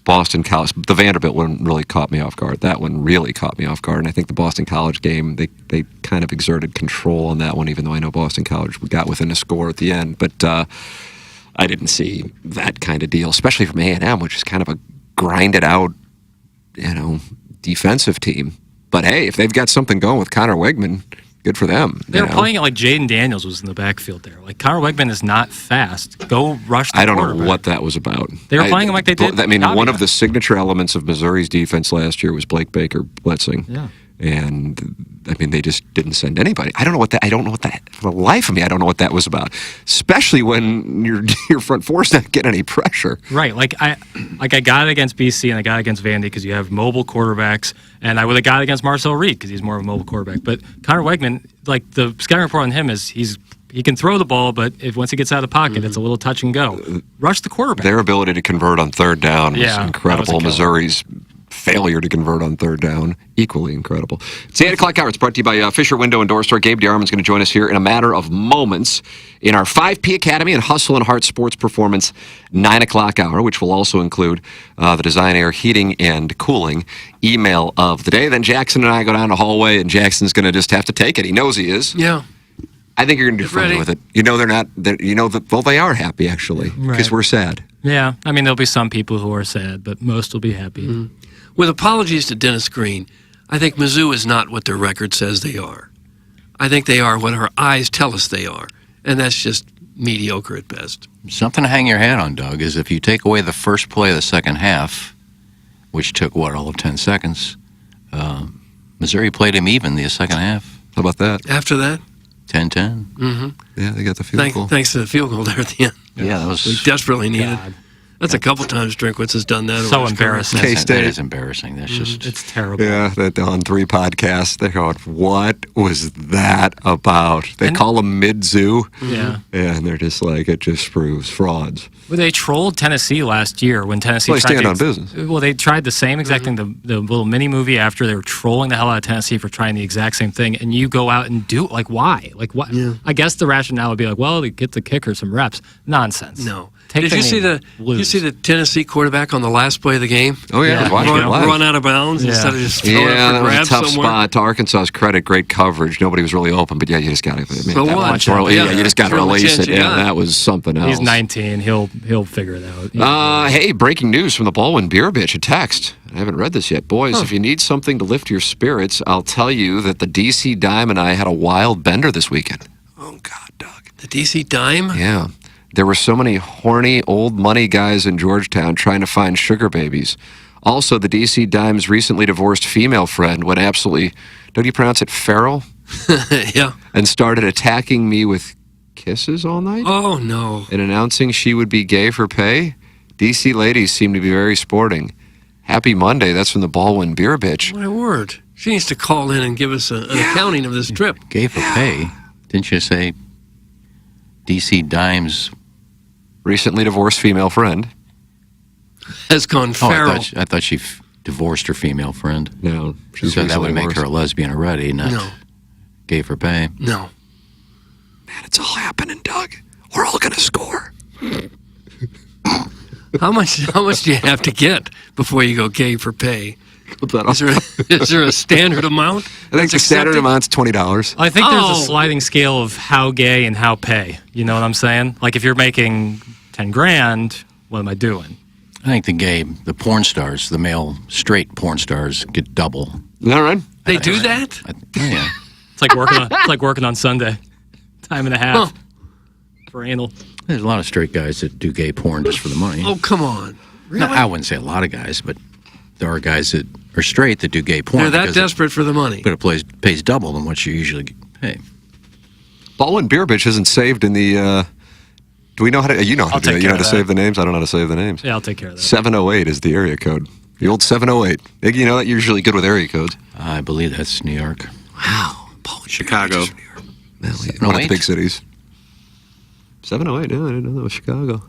Boston College, the Vanderbilt one really caught me off guard. That one really caught me off guard, and I think the Boston College game, they kind of exerted control on that one, even though I know Boston College got within a score at the end. But I didn't see that kind of deal, especially from A&M, which is kind of a grinded out, defensive team. But hey, if they've got something going with Connor Wegman, good for them. They were playing it like Jaden Daniels was in the backfield there. Like, Connor Wegman is not fast. Go rush the I don't quarterback. know what that was about. They were playing him like they did. I mean, Caveat. one of the signature elements of Missouri's defense last year was Blake Baker blitzing. Yeah. And I mean, they just didn't send anybody. I don't know what that. For the life of me, I don't know what that was about. Especially when your front four's not getting any pressure. Right. Like I got it against BC and I got it against Vandy because you have mobile quarterbacks, and I would have got it against Marcel Reed because he's more of a mobile quarterback. But Connor Wegman, like the scouting report on him is he can throw the ball, but once he gets out of the pocket, it's a little touch and go. Rush the quarterback. Their ability to convert on third down was incredible. That was a killer. Missouri's failure to convert on third down, equally incredible. It's the 8 o'clock hour. It's brought to you by Fisher Window and Door Store. Gabe DeArmond's going to join us here in a matter of moments in our 5P Academy and Hustle and Heart Sports Performance 9 o'clock hour, which will also include the Design Air Heating and Cooling email of the day. Then Jackson and I go down the hallway, and Jackson's going to just have to take it. He knows he is. Yeah. I think you're going to do fine with it. They're not. Well, they are happy, actually, because we're sad. Yeah. I mean, there'll be some people who are sad, but most will be happy. With apologies to Dennis Green, I think Mizzou is not what their record says they are. I think they are what our eyes tell us they are, and that's just mediocre at best. Something to hang your hat on, Doug, is if you take away the first play of the second half, which took, all of 10 seconds, Missouri played him even the second half. How about that? After that? 10-10. Mm-hmm. Yeah, they got the field goal. Thanks to the field goal there at the end. Yeah, that was We desperately needed. That's a couple times Drinkwitz has done that. So over his career. embarrassing. K-State. That is embarrassing. That's just It's terrible. Yeah, that on 3 podcasts, they're going, what was that about? They call them mid-zoo. Yeah. Yeah, and they're just like, it just proves frauds. Well, they trolled Tennessee last year when Tennessee Well, they tried stand to, on business. Well, they tried the same exact thing, the little mini movie after they were trolling the hell out of Tennessee for trying the exact same thing, and you go out and do it. Like, why? Like, what? Yeah. I guess the rationale would be like, well, they get the kicker some reps. Nonsense. No. Take Did the you see name, you see the Tennessee quarterback on the last play of the game? Oh, yeah, I was watching it live. Run out of bounds instead of just throwing it Yeah, for that was a grabs tough somewhere. spot. To Arkansas's credit, great coverage. Nobody was really open, but yeah, you just got to. So what? Yeah, you just got to Throw the release chance it. you Yeah, got. that was something else. He's 19. He'll figure it out. Hey, breaking news from the Baldwin Beer Bitch. A text. I haven't read this yet. Boys, if you need something to lift your spirits, I'll tell you that the DC Dime and I had a wild bender this weekend. Oh, God, Doug. The DC Dime? Yeah. There were so many horny old money guys in Georgetown trying to find sugar babies. Also, the DC Dime's recently divorced female friend went absolutely, don't you pronounce it feral? Yeah. And started attacking me with kisses all night? Oh, no. And announcing she would be gay for pay? DC ladies seem to be very sporting. Happy Monday. That's from the Baldwin Beer Bitch. My word. She needs to call in and give us an accounting of this trip. gay for pay. Didn't you say DC Dimes? Recently divorced female friend. Has gone Oh, feral. I thought she divorced her female friend. No. So that would make her a lesbian already, not No. gay for pay. No. Man, it's all happening, Doug. We're all going to score. How much do you have to get before you go gay for pay? Is there a standard amount? I think the standard amount's $20. I think there's Oh. a sliding scale of how gay and how pay. You know what I'm saying? Like if you're making 10 grand, what am I doing? I think the porn stars, the male straight porn stars, get double. Is that right? They do that? Yeah. It's like working on Sunday. Time and a half for anal. There's a lot of straight guys that do gay porn just for the money. Oh, come on. Really? No, I wouldn't say a lot of guys, but there are guys that are straight that do gay porn. They're that because desperate for the money. But it pays double than what you usually pay. Baldwin Beer Bitch isn't saved in the. Do we know how to? You know how I'll to do take it. You care know how to of save the names? I don't know how to save the names. Yeah, I'll take care of that. 708 is the area code. The old 708. Iggy, you know that you're usually good with area codes. I believe that's New York. Wow. Chicago. One of the big cities. 708, yeah, I didn't know that was Chicago.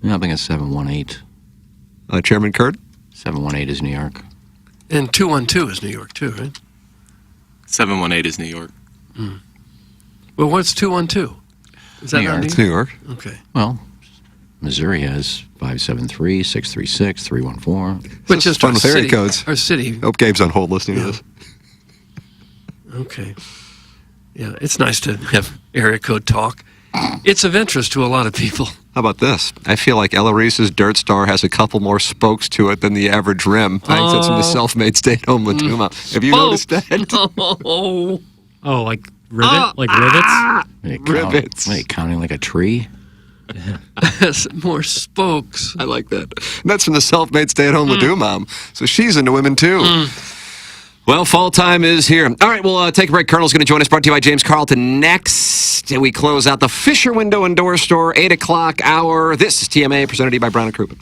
Yeah, I think it's 718. Chairman Kurt? 718 is New York. And 212 is New York, too, right? 718 is New York. Well, what's 212? Is that New not York. It's New York. Okay. Well, Missouri has 573, 636, 314. But just fun our with area city. codes. Our city. Hope Gabe's on hold listening to this. Okay. Yeah, it's nice to have area code talk. It's of interest to a lot of people. How about this? I feel like Ella Reese's Dirt Star has a couple more spokes to it than the average rim. Thanks, that's from the self-made stay-at-home Latuma. Have you noticed that? Oh, like rivets? Rivets. What, are you counting like a tree? Yes, more spokes. I like that. And that's from the self-made stay-at-home Latuma. So she's into women, too. Well, fall time is here. All right, we'll take a break. Colonel's going to join us, brought to you by James Carlton. Next, we close out the Fisher Window and Door Store, 8 o'clock hour. This is TMA, presented to you by Brown & Crouppen.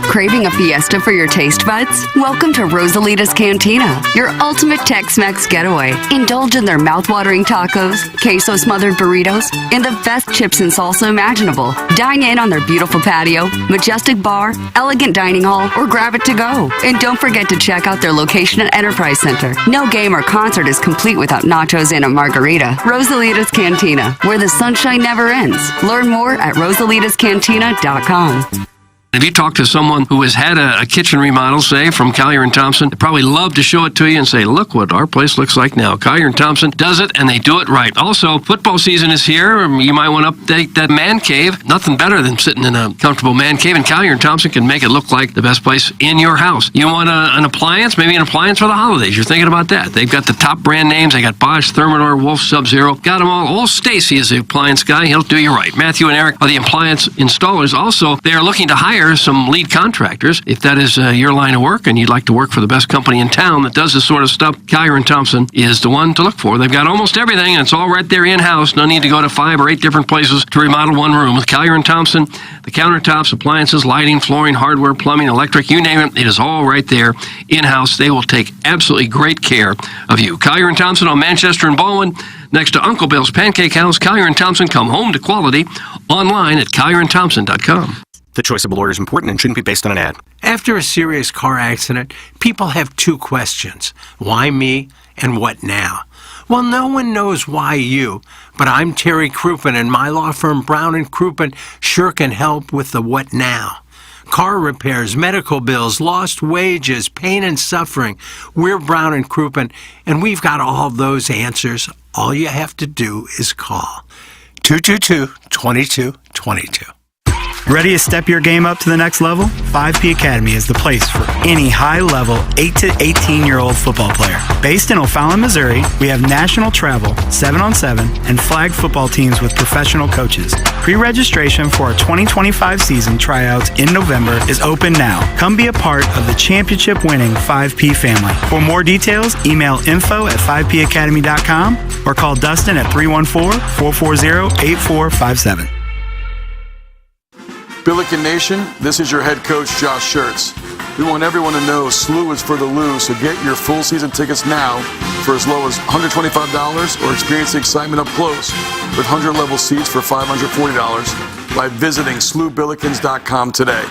Craving a fiesta for your taste buds? Welcome to Rosalita's Cantina, your ultimate Tex-Mex getaway. Indulge in their mouth-watering tacos, queso-smothered burritos, and the best chips and salsa imaginable. Dine in on their beautiful patio, majestic bar, elegant dining hall, or grab it to go. And don't forget to check out their location at Enterprise Center. No game or concert is complete without nachos and a margarita. Rosalita's Cantina, where the sunshine never ends. Learn more at rosalitascantina.com. If you talk to someone who has had a kitchen remodel, say, from Collier & Thompson, they'd probably love to show it to you and say, look what our place looks like now. Collier & Thompson does it, and they do it right. Also, football season is here. You might want to update that man cave. Nothing better than sitting in a comfortable man cave, and Collier & Thompson can make it look like the best place in your house. You want an appliance? Maybe an appliance for the holidays. You're thinking about that. They've got the top brand names. They got Bosch, Thermador, Wolf, Sub-Zero. Got them all. Old Stacy is the appliance guy. He'll do you right. Matthew and Eric are the appliance installers. Also, they are looking to hire hire some lead contractors, if that is your line of work and you'd like to work for the best company in town that does this sort of stuff, Collier & Thompson is the one to look for. They've got almost everything, and it's all right there in-house. No need to go to 5 or 8 different places to remodel one room. With Collier & Thompson, the countertops, appliances, lighting, flooring, hardware, plumbing, electric, you name it, it is all right there in-house. They will take absolutely great care of you. Collier & Thompson on Manchester and Baldwin, next to Uncle Bill's Pancake House. Collier & Thompson, come home to quality. Online at collierandthompson.com. The choice of a lawyer is important and shouldn't be based on an ad. After a serious car accident, people have 2 questions. Why me and what now? Well, no one knows why you, but I'm Terry Crouppen, and my law firm Brown & Crouppen sure can help with the what now. Car repairs, medical bills, lost wages, pain and suffering. We're Brown & Crouppen, and we've got all those answers. All you have to do is call 222-2222. Ready to step your game up to the next level? 5P Academy is the place for any high-level 8 to 18-year-old football player. Based in O'Fallon, Missouri, we have national travel, 7-on-7, and flag football teams with professional coaches. Pre-registration for our 2025 season tryouts in November is open now. Come be a part of the championship-winning 5P family. For more details, email info@5pacademy.com or call Dustin at 314-440-8457. Billiken Nation, this is your head coach, Josh Schertz. We want everyone to know SLU is for the Lou, so get your full season tickets now for as low as $125 or experience the excitement up close with 100-level seats for $540 by visiting SLUBillikens.com today.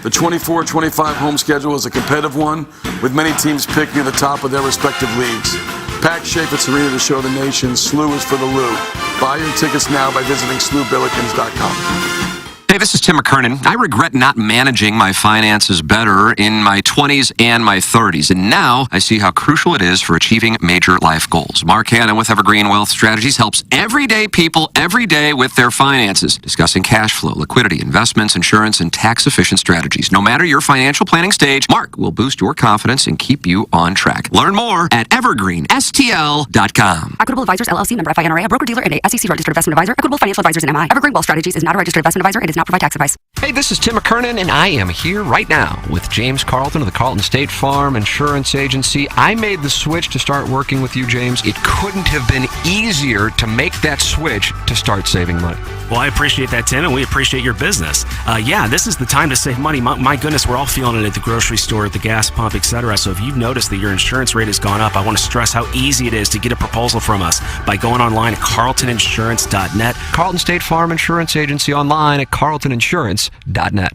The 24-25 home schedule is a competitive one, with many teams picking at the top of their respective leagues. Pack Chaffetz Arena to show the nation SLU is for the Lou. Buy your tickets now by visiting SLUBillikens.com. Hey, this is Tim McKernan. I regret not managing my finances better in my 20s and my 30s, and now I see how crucial it is for achieving major life goals. Mark Hannon with Evergreen Wealth Strategies helps everyday people every day with their finances, discussing cash flow, liquidity, investments, insurance, and tax-efficient strategies. No matter your financial planning stage, Mark will boost your confidence and keep you on track. Learn more at evergreenstl.com. Equitable Advisors, LLC, member FINRA, a broker-dealer and a SEC registered investment advisor. Equitable Financial Advisors and MI. Evergreen Wealth Strategies is not a registered investment advisor. It does not provide tax advice. Hey, this is Tim McKernan, and I am here right now with James Carlton of the Carlton State Farm Insurance Agency. I made the switch to start working with you, James. It couldn't have been easier to make that switch to start saving money. Well, I appreciate that, Tim, and we appreciate your business. Yeah, this is the time to save money. My goodness, we're all feeling it at the grocery store, at the gas pump, etc. So if you've noticed that your insurance rate has gone up, I want to stress how easy it is to get a proposal from us by going online at carltoninsurance.net. Carlton State Farm Insurance Agency online at carltoninsurance.net.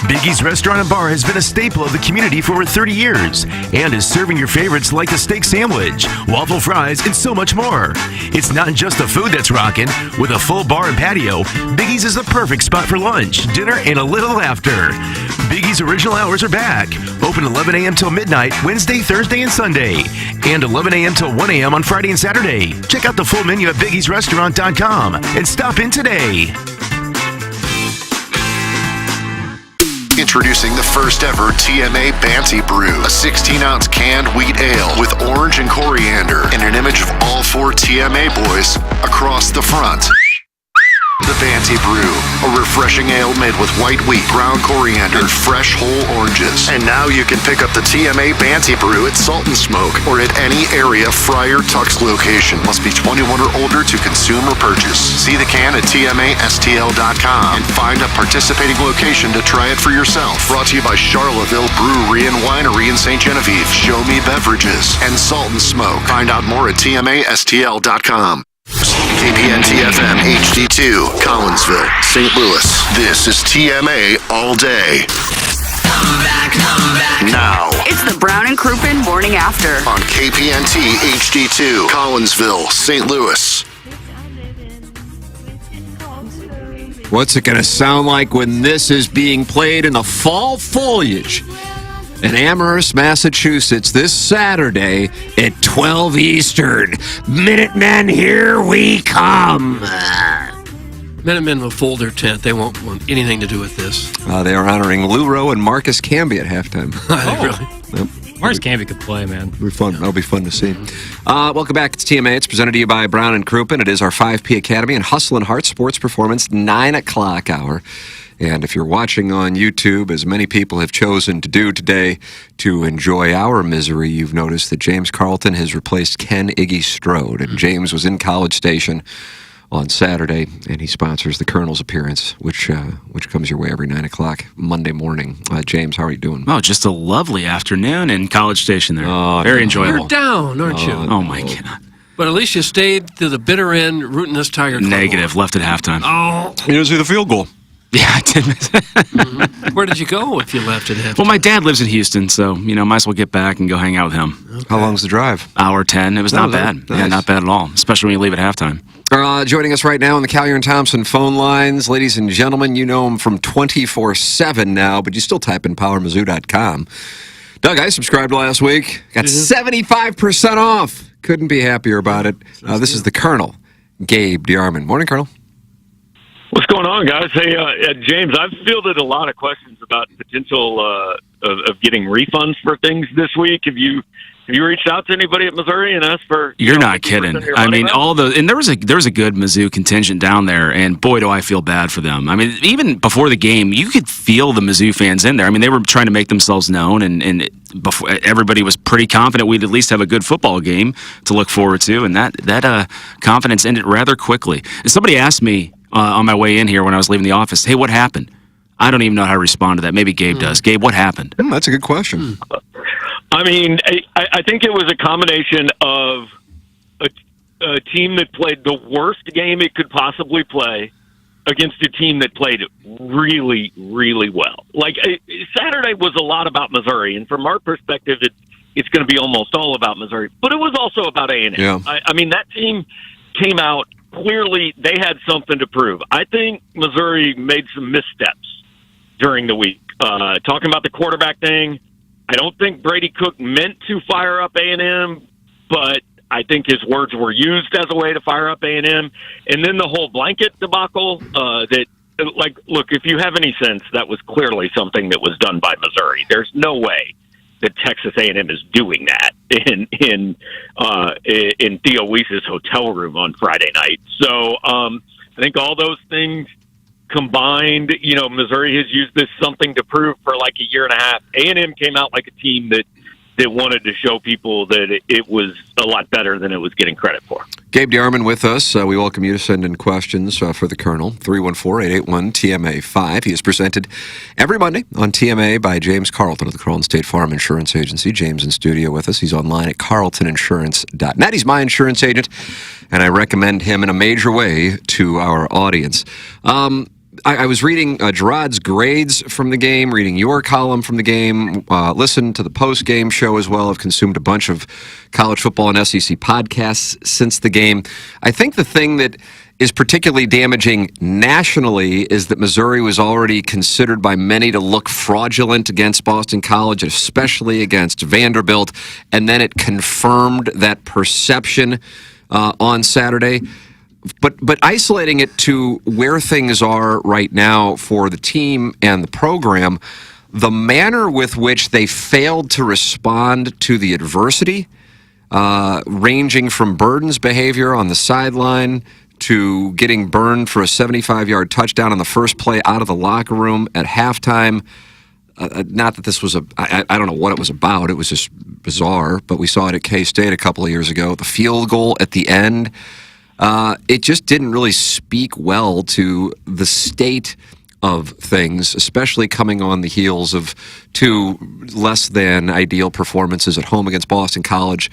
Biggie's Restaurant and Bar has been a staple of the community for over 30 years and is serving your favorites like the steak sandwich, waffle fries, and so much more. It's not just the food that's rocking. With a full bar and patio, Biggie's is the perfect spot for lunch, dinner, and a little laughter. Biggie's original hours are back. Open 11 a.m. till midnight, Wednesday, Thursday, and Sunday. And 11 a.m. till 1 a.m. on Friday and Saturday. Check out the full menu at biggiesrestaurant.com and stop in today. Introducing the first ever TMA Banty Brew, a 16-ounce canned wheat ale with orange and coriander and an image of all 4 TMA boys across the front. The Banty Brew, a refreshing ale made with white wheat, ground coriander, and fresh whole oranges. And now you can pick up the TMA Banty Brew at Salt and Smoke or at any area Friar Tuck's location. Must be 21 or older to consume or purchase. See the can at tmastl.com and find a participating location to try it for yourself. Brought to you by Charlottesville Brewery and Winery in St. Genevieve, Show Me Beverages, and Salt and Smoke. Find out more at tmastl.com. KPN-TFM HD2, Collinsville, St. Louis. This is TMA All Day. Come back now. It's the Brown and Crouppen Morning After On KPNT HD2, Collinsville, St. Louis. What's it going to sound like when this is being played in the fall foliage in Amherst, Massachusetts this Saturday at 12 Eastern? Minutemen, here we come. Minutemen will fold their tent. They won't want anything to do with this. They are honoring Lou Rowe and Marcus Camby at halftime. Really? Yep. Marcus Camby could play, man. It'll be fun. That'll be fun to see. Welcome back. It's TMA. It's presented to you by Brown and Crouppen. It is our 5P Academy and Hustle and Heart Sports Performance 9 o'clock hour. And if you're watching on YouTube, as many people have chosen to do today to enjoy our misery, you've noticed that James Carlton has replaced Ken Iggy Strode. And James was in College Station on Saturday, and he sponsors the Colonel's appearance, which comes your way every 9 o'clock Monday morning. James, how are you doing? Oh, just a lovely afternoon in College Station there. Very enjoyable. You're down, aren't you? Oh, my God. But at least you stayed to the bitter end rooting this Tiger Club. Negative. Left at halftime. Oh. You didn't see the field goal. Yeah, I did miss it. Where did you go if you left at halftime? Well, my dad lives in Houston, so, might as well get back and go hang out with him. Okay. How long's the drive? Hour 10. It was not bad. Nice. Yeah, not bad at all, especially when you leave at halftime. Joining us right now on the Collier and Thompson phone lines, ladies and gentlemen, you know him from 24/7 now, but you still type in PowerMizzou.com. Doug, I subscribed last week. Got 75% off. Couldn't be happier about it. This is the Colonel, Gabe DeArmond. Morning, Colonel. What's going on, guys? Hey, James, I've fielded a lot of questions about potential of getting refunds for things this week. Have you reached out to anybody at Missouri and asked for? You're not kidding. I mean, and there was a good Mizzou contingent down there, and boy, do I feel bad for them. I mean, even before the game, you could feel the Mizzou fans in there. I mean, they were trying to make themselves known, and before everybody was pretty confident we'd at least have a good football game to look forward to, and that confidence ended rather quickly. And somebody asked me on my way in here when I was leaving the office, "Hey, what happened?" I don't even know how to respond to that. Maybe Gabe does. Gabe, what happened? That's a good question. I mean, I think it was a combination of a team that played the worst game it could possibly play against a team that played really, really well. Like, Saturday was a lot about Missouri, and from our perspective, it's going to be almost all about Missouri. But it was also about A&M. Yeah. I mean, that team came out, clearly they had something to prove. I think Missouri made some missteps during the week. Talking about the quarterback thing, I don't think Brady Cook meant to fire up A&M, but I think his words were used as a way to fire up A&M. And then the whole blanket debacle, look, if you have any sense, that was clearly something that was done by Missouri. There's no way that Texas A&M is doing that in Theo Weiss's hotel room on Friday night. So I think all those things combined, Missouri has used this something to prove for like a year and a half. A&M came out like a team that wanted to show people that it was a lot better than it was getting credit for. Gabe DeArmond with us. We welcome you to send in questions for the Colonel. 314-881-TMA5. He is presented every Monday on TMA by James Carlton of the Carlton State Farm Insurance Agency. James in studio with us. He's online at carltoninsurance.net. He's my insurance agent, and I recommend him in a major way to our audience. I was reading Gerard's grades from the game, reading your column from the game, listened to the post-game show as well. I've consumed a bunch of college football and SEC podcasts since the game. I think the thing that is particularly damaging nationally is that Missouri was already considered by many to look fraudulent against Boston College, especially against Vanderbilt, and then it confirmed that perception on Saturday. But isolating it to where things are right now for the team and the program, the manner with which they failed to respond to the adversity, ranging from Burden's behavior on the sideline to getting burned for a 75-yard touchdown on the first play out of the locker room at halftime. Not that this was I don't know what it was about. It was just bizarre, but we saw it at K-State a couple of years ago. The field goal at the end. It just didn't really speak well to the state of things, especially coming on the heels of two less than ideal performances at home against Boston College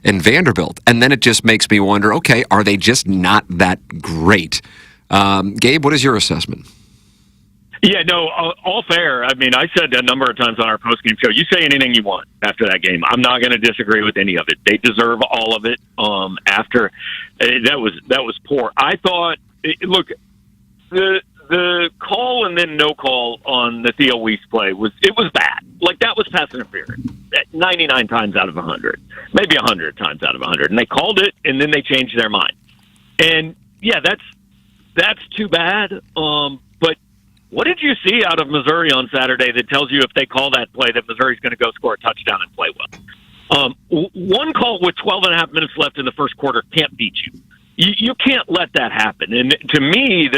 and Vanderbilt. And then it just makes me wonder, okay, are they just not that great? Gabe, what is your assessment? Yeah, no, all fair. I mean, I said a number of times on our post-game show, you say anything you want after that game. I'm not going to disagree with any of it. They deserve all of it. After that was poor. I thought, look, the call and then no call on the Theo Weiss play was bad. Like, that was pass interference 99 times out of 100, maybe 100 times out of 100. And they called it, and then they changed their mind. And yeah, that's too bad. But what did you see out of Missouri on Saturday that tells you if they call that play that Missouri's going to go score a touchdown and play well? One call with 12 and a half minutes left in the first quarter can't beat you. You can't let that happen. And to me,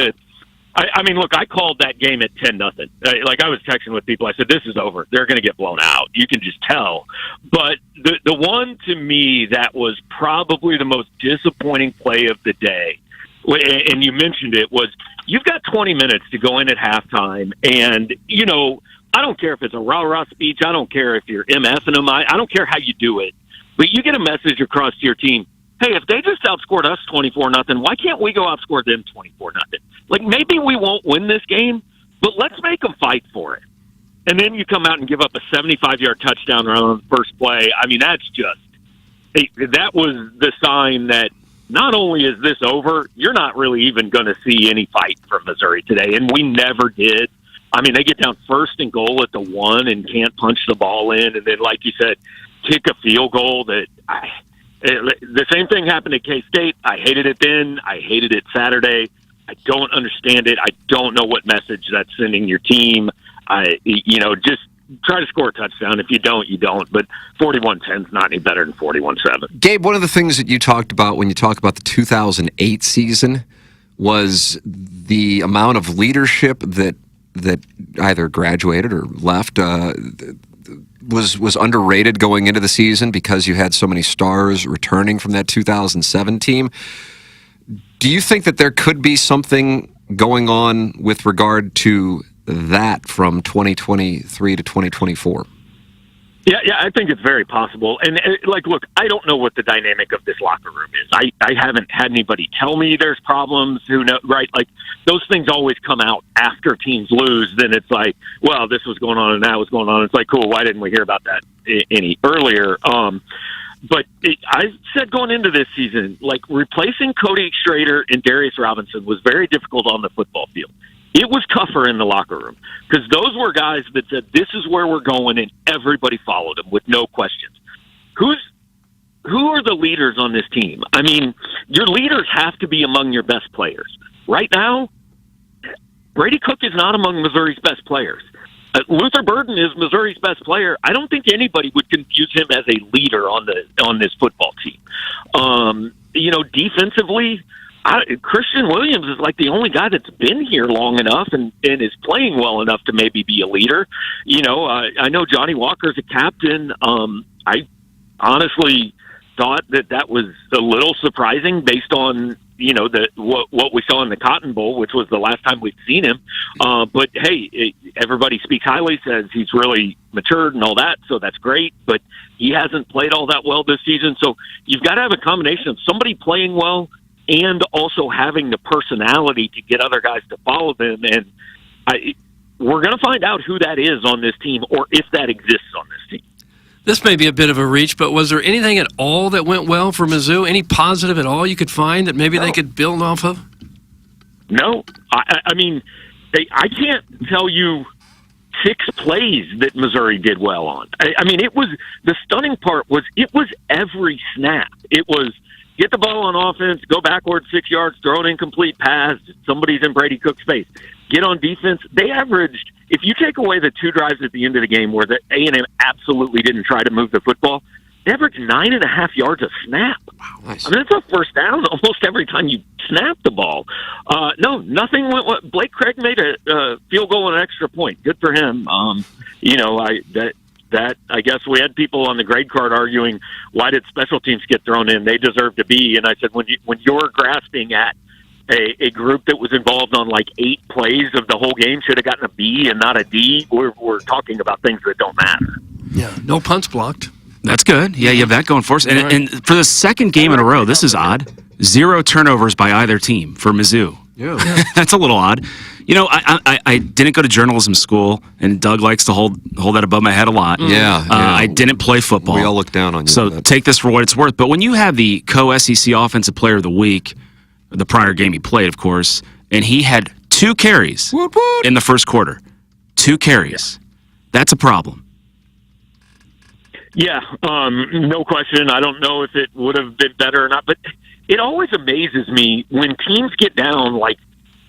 I mean, look, I called that game at 10-0. Like I was texting with people, I said, "This is over. They're going to get blown out. You can just tell." But the one to me that was probably the most disappointing play of the day, and you mentioned it, was you've got 20 minutes to go in at halftime, and I don't care if it's a rah-rah speech. I don't care if you're MFing them. I don't care how you do it, but you get a message across to your team. Hey, if they just outscored us 24-0, why can't we go outscore them 24-0? Like, maybe we won't win this game, but let's make them fight for it. And then you come out and give up a 75-yard touchdown run on the first play. I mean, that was the sign that not only is this over, you're not really even going to see any fight from Missouri today, and we never did. I mean, they get down 1st and goal at the 1 and can't punch the ball in, and then, like you said, kick a field goal that the same thing happened at K-State. I hated it then. I hated it Saturday. I don't understand it. I don't know what message that's sending your team. Just try to score a touchdown. If you don't, you don't. But 41-10 is not any better than 41-7. Gabe, one of the things that you talked about when you talk about the 2008 season was the amount of leadership that either graduated or left was underrated going into the season because you had so many stars returning from that 2007 team. Do you think that there could be something going on with regard to that from 2023 to 2024? Yeah, I think it's very possible. And, look, I don't know what the dynamic of this locker room is. I haven't had anybody tell me there's problems, right? Like, those things always come out after teams lose. Then it's like, well, this was going on and that was going on. It's like, cool, why didn't we hear about that any earlier? But I said going into this season, like, replacing Cody Schrader and Darius Robinson was very difficult on the football field. It was tougher in the locker room because those were guys that said, this is where we're going, and everybody followed them with no questions. Who are the leaders on this team? I mean, your leaders have to be among your best players. Right now, Brady Cook is not among Missouri's best players. Luther Burden is Missouri's best player. I don't think anybody would confuse him as a leader on this football team. Defensively, Christian Williams is like the only guy that's been here long enough and is playing well enough to maybe be a leader. I know Johnny Walker's a captain. I honestly thought that was a little surprising based on what we saw in the Cotton Bowl, which was the last time we'd seen him. But hey, everybody speaks highly, says he's really matured and all that, so that's great. But he hasn't played all that well this season, so you've got to have a combination of somebody playing well and also having the personality to get other guys to follow them. And we're going to find out who that is on this team, or if that exists on this team. This may be a bit of a reach, but was there anything at all that went well for Mizzou? Any positive at all you could find that maybe they could build off of? No. I mean, I can't tell you 6 plays that Missouri did well on. I mean, the stunning part was it was every snap. It was get the ball on offense, go backwards 6 yards, throw an incomplete pass, somebody's in Brady Cook's face. Get on defense. They averaged, if you take away the 2 drives at the end of the game where the A&M absolutely didn't try to move the football, they averaged 9.5 yards a snap. Wow, nice. I mean, that's a first down almost every time you snap the ball. No, nothing went. Blake Craig made a field goal and an extra point. Good for him. I guess we had people on the grade card arguing, why did special teams get thrown in? They deserve to be. And I said, when you're grasping at a group that was involved on like 8 plays of the whole game, should have gotten a B and not a D, we're talking about things that don't matter. Yeah, no punts blocked. That's good. Yeah, you have that going for us. And for the second game in a row, this is odd. 0 turnovers by either team for Mizzou. Yeah. That's a little odd. I didn't go to journalism school, and Doug likes to hold that above my head a lot. Yeah. I didn't play football. We all look down on you. So take this for what it's worth. But when you have the co-SEC Offensive Player of the Week, the prior game he played, of course, and he had 2 carries in the first quarter. 2 carries. That's a problem. Yeah, no question. I don't know if it would have been better or not, but it always amazes me when teams get down like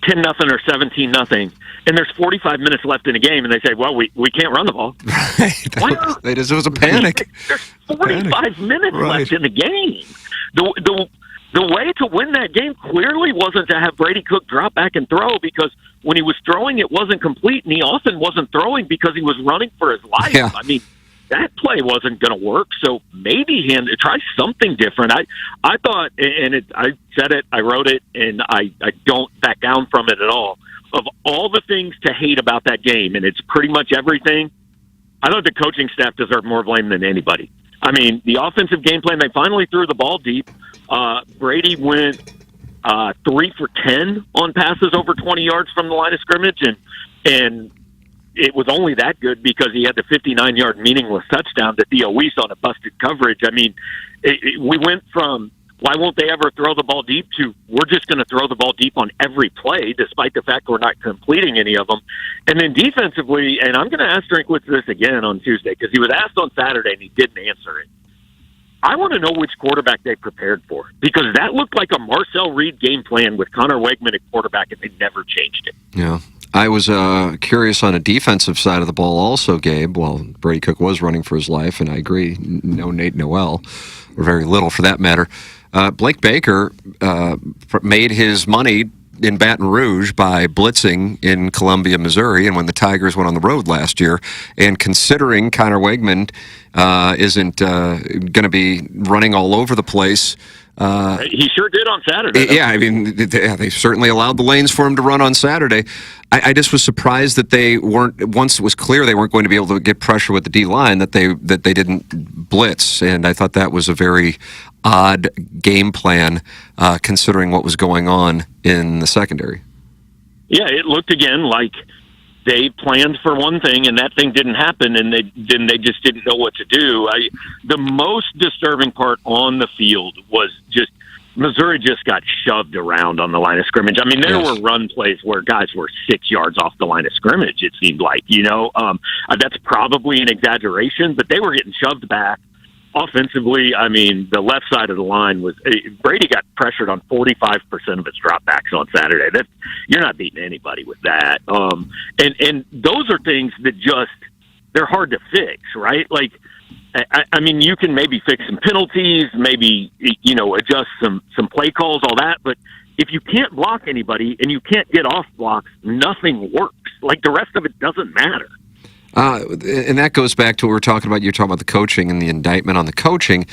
10-0 or 17-0, and there's 45 minutes left in the game, and they say, well, we can't run the ball. It was a panic. There's 45 minutes left in the game. the way to win that game clearly wasn't to have Brady Cook drop back and throw, because when he was throwing, it wasn't complete, and he often wasn't throwing because he was running for his life. Yeah. I mean, that play wasn't going to work, so maybe try something different. I thought, and I said it, I wrote it, and I don't back down from it at all. Of all the things to hate about that game, and it's pretty much everything, I thought the coaching staff deserved more blame than anybody. I mean, the offensive game plan, they finally threw the ball deep. Brady went 3 for 10 on passes over 20 yards from the line of scrimmage, and it was only that good because he had the 59-yard meaningless touchdown to Theo Weiss on a busted coverage. I mean, we went from why won't they ever throw the ball deep to we're just going to throw the ball deep on every play, despite the fact we're not completing any of them. And then defensively, and I'm going to ask Drinkwitz this again on Tuesday because he was asked on Saturday and he didn't answer it. I want to know which quarterback they prepared for, because that looked like a Marcel Reed game plan with Connor Wegman at quarterback, and they never changed it. Yeah. I was curious on a defensive side of the ball also, Gabe. Well, Brady Cook was running for his life, and I agree, no Nate Noel, or very little for that matter. Blake Baker made his money in Baton Rouge by blitzing in Columbia, Missouri, and when the Tigers went on the road last year. And considering Connor Wegman isn't going to be running all over the place, he sure did on Saturday. Yeah, I mean, they certainly allowed the lanes for him to run on Saturday. I just was surprised that they weren't, once it was clear they weren't going to be able to get pressure with the D-line, that they didn't blitz. And I thought that was a very odd game plan, considering what was going on in the secondary. Yeah, it looked again like they planned for one thing and that thing didn't happen, and they just didn't know what to do. The most disturbing part on the field was just Missouri just got shoved around on the line of scrimmage. I mean, there were run plays where guys were 6 yards off the line of scrimmage, it seemed like, that's probably an exaggeration, but they were getting shoved back. Offensively, I mean, the left side of the line was Brady got pressured on 45% of its dropbacks on Saturday. You're not beating anybody with that. And those are things that they're hard to fix, right? Like, I mean, you can maybe fix some penalties, maybe adjust some play calls, all that. But if you can't block anybody and you can't get off blocks, nothing works. Like, the rest of it doesn't matter. And that goes back to what we're talking about. You're talking about the coaching and the indictment on the coaching.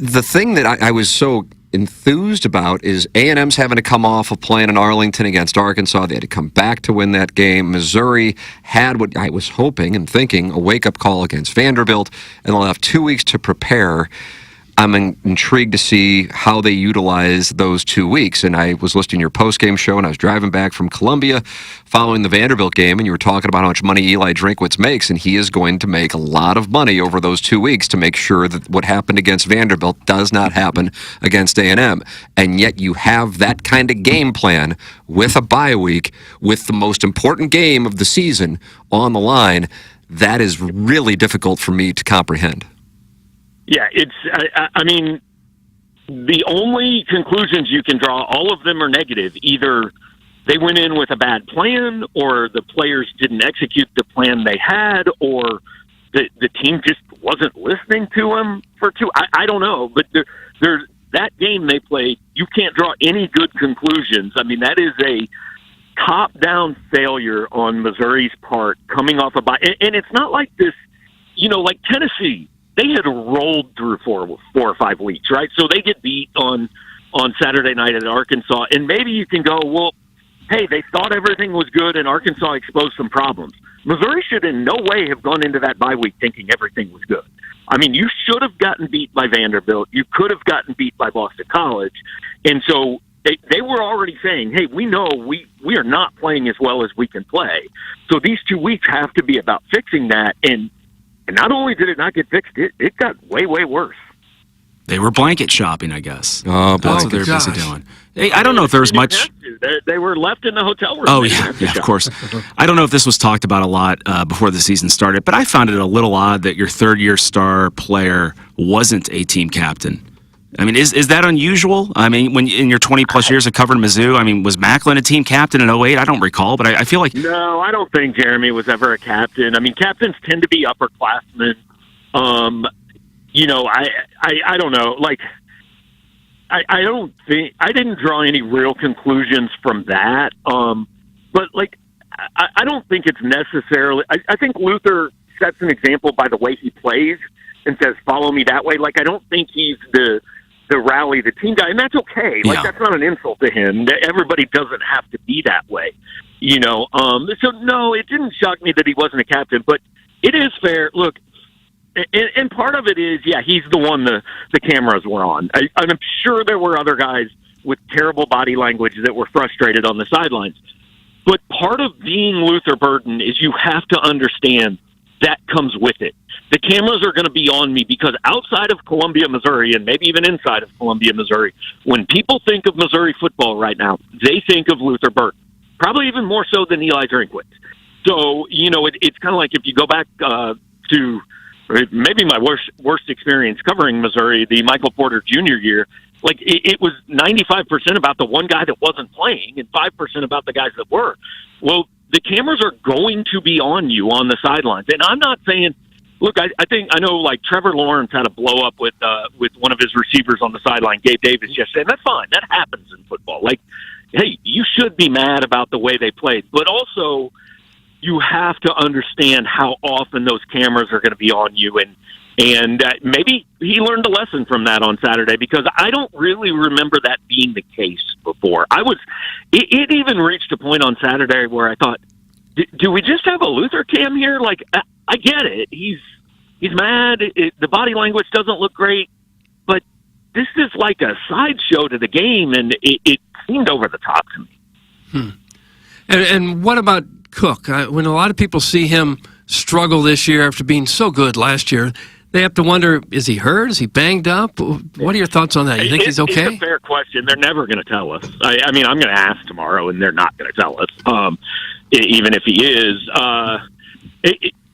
The thing that I was so enthused about is A&M's having to come off of playing in Arlington against Arkansas. They had to come back to win that game. Missouri had what I was hoping and thinking, a wake-up call against Vanderbilt, and they'll have 2 weeks to prepare. I'm intrigued to see how they utilize those 2 weeks. And I was listening to your post-game show, and I was driving back from Columbia following the Vanderbilt game, and you were talking about how much money Eli Drinkwitz makes, and he is going to make a lot of money over those 2 weeks to make sure that what happened against Vanderbilt does not happen against A&M. And yet you have that kind of game plan with a bye week, with the most important game of the season on the line. That is really difficult for me to comprehend. Yeah, I mean, the only conclusions you can draw, all of them are negative. Either they went in with a bad plan, or the players didn't execute the plan they had, or the team just wasn't listening to them for two. I don't know, but there's that game they played, you can't draw any good conclusions. I mean, that is a top-down failure on Missouri's part coming off a bye. And it's not like this, like Tennessee. They had rolled through four or 5 weeks, right? So they get beat on Saturday night at Arkansas, and maybe you can go, well, hey, they thought everything was good, and Arkansas exposed some problems. Missouri should in no way have gone into that bye week thinking everything was good. I mean, you should have gotten beat by Vanderbilt. You could have gotten beat by Boston College. And so they were already saying, hey, we know we are not playing as well as we can play. So these 2 weeks have to be about fixing that, and not only did it not get fixed, it got way, way worse. They were blanket shopping, I guess. Oh, that's what they're busy doing. Hey, I don't know if there was much. They were left in the hotel room. Oh, yeah, of course. I don't know if this was talked about a lot before the season started, but I found it a little odd that your third-year star player wasn't a team captain. I mean, is that unusual? I mean, when in your 20-plus years of covering Mizzou, I mean, was Macklin a team captain in 2008? I don't recall, but I feel like... No, I don't think Jeremy was ever a captain. I mean, captains tend to be upperclassmen. I don't know. Like, I don't think I didn't draw any real conclusions from that. But like, I don't think it's necessarily. I think Luther sets an example by the way he plays and says, "Follow me that way." Like, I don't think he's the rally the team guy, and that's okay. Like, that's not an insult to him. Everybody doesn't have to be that way, you know. So no, it didn't shock me that he wasn't a captain, but it is fair. Look, and part of it is, yeah, he's the one the cameras were on. I'm sure there were other guys with terrible body language that were frustrated on the sidelines. But part of being Luther Burden is you have to understand that comes with it. The cameras are going to be on me because outside of Columbia, Missouri, and maybe even inside of Columbia, Missouri, when people think of Missouri football right now, they think of Luther Burden, probably even more so than Eli Drinkwitz. So, you know, it's kind of like if you go back to maybe my worst experience covering Missouri, the Michael Porter Jr. year, like it was 95% about the one guy that wasn't playing and 5% about the guys that were. Well, the cameras are going to be on you on the sidelines. And I'm not saying, look, I know like Trevor Lawrence had a blow up with one of his receivers on the sideline, Gabe Davis yesterday, and that's fine. That happens in football. Like, hey, you should be mad about the way they played, but also you have to understand how often those cameras are going to be on you. And maybe he learned a lesson from that on Saturday, because I don't really remember that being the case before. It even reached a point on Saturday where I thought, do we just have a Luther cam here? Like, I get it. He's mad. The body language doesn't look great, but this is like a sideshow to the game, and it seemed over the top to me. And what about Cook? When a lot of people see him struggle this year after being so good last year, they have to wonder, is he hurt? Is he banged up? What are your thoughts on that? You think he's okay? It's a fair question. They're never going to tell us. I mean, I'm going to ask tomorrow, and they're not going to tell us, even if he is.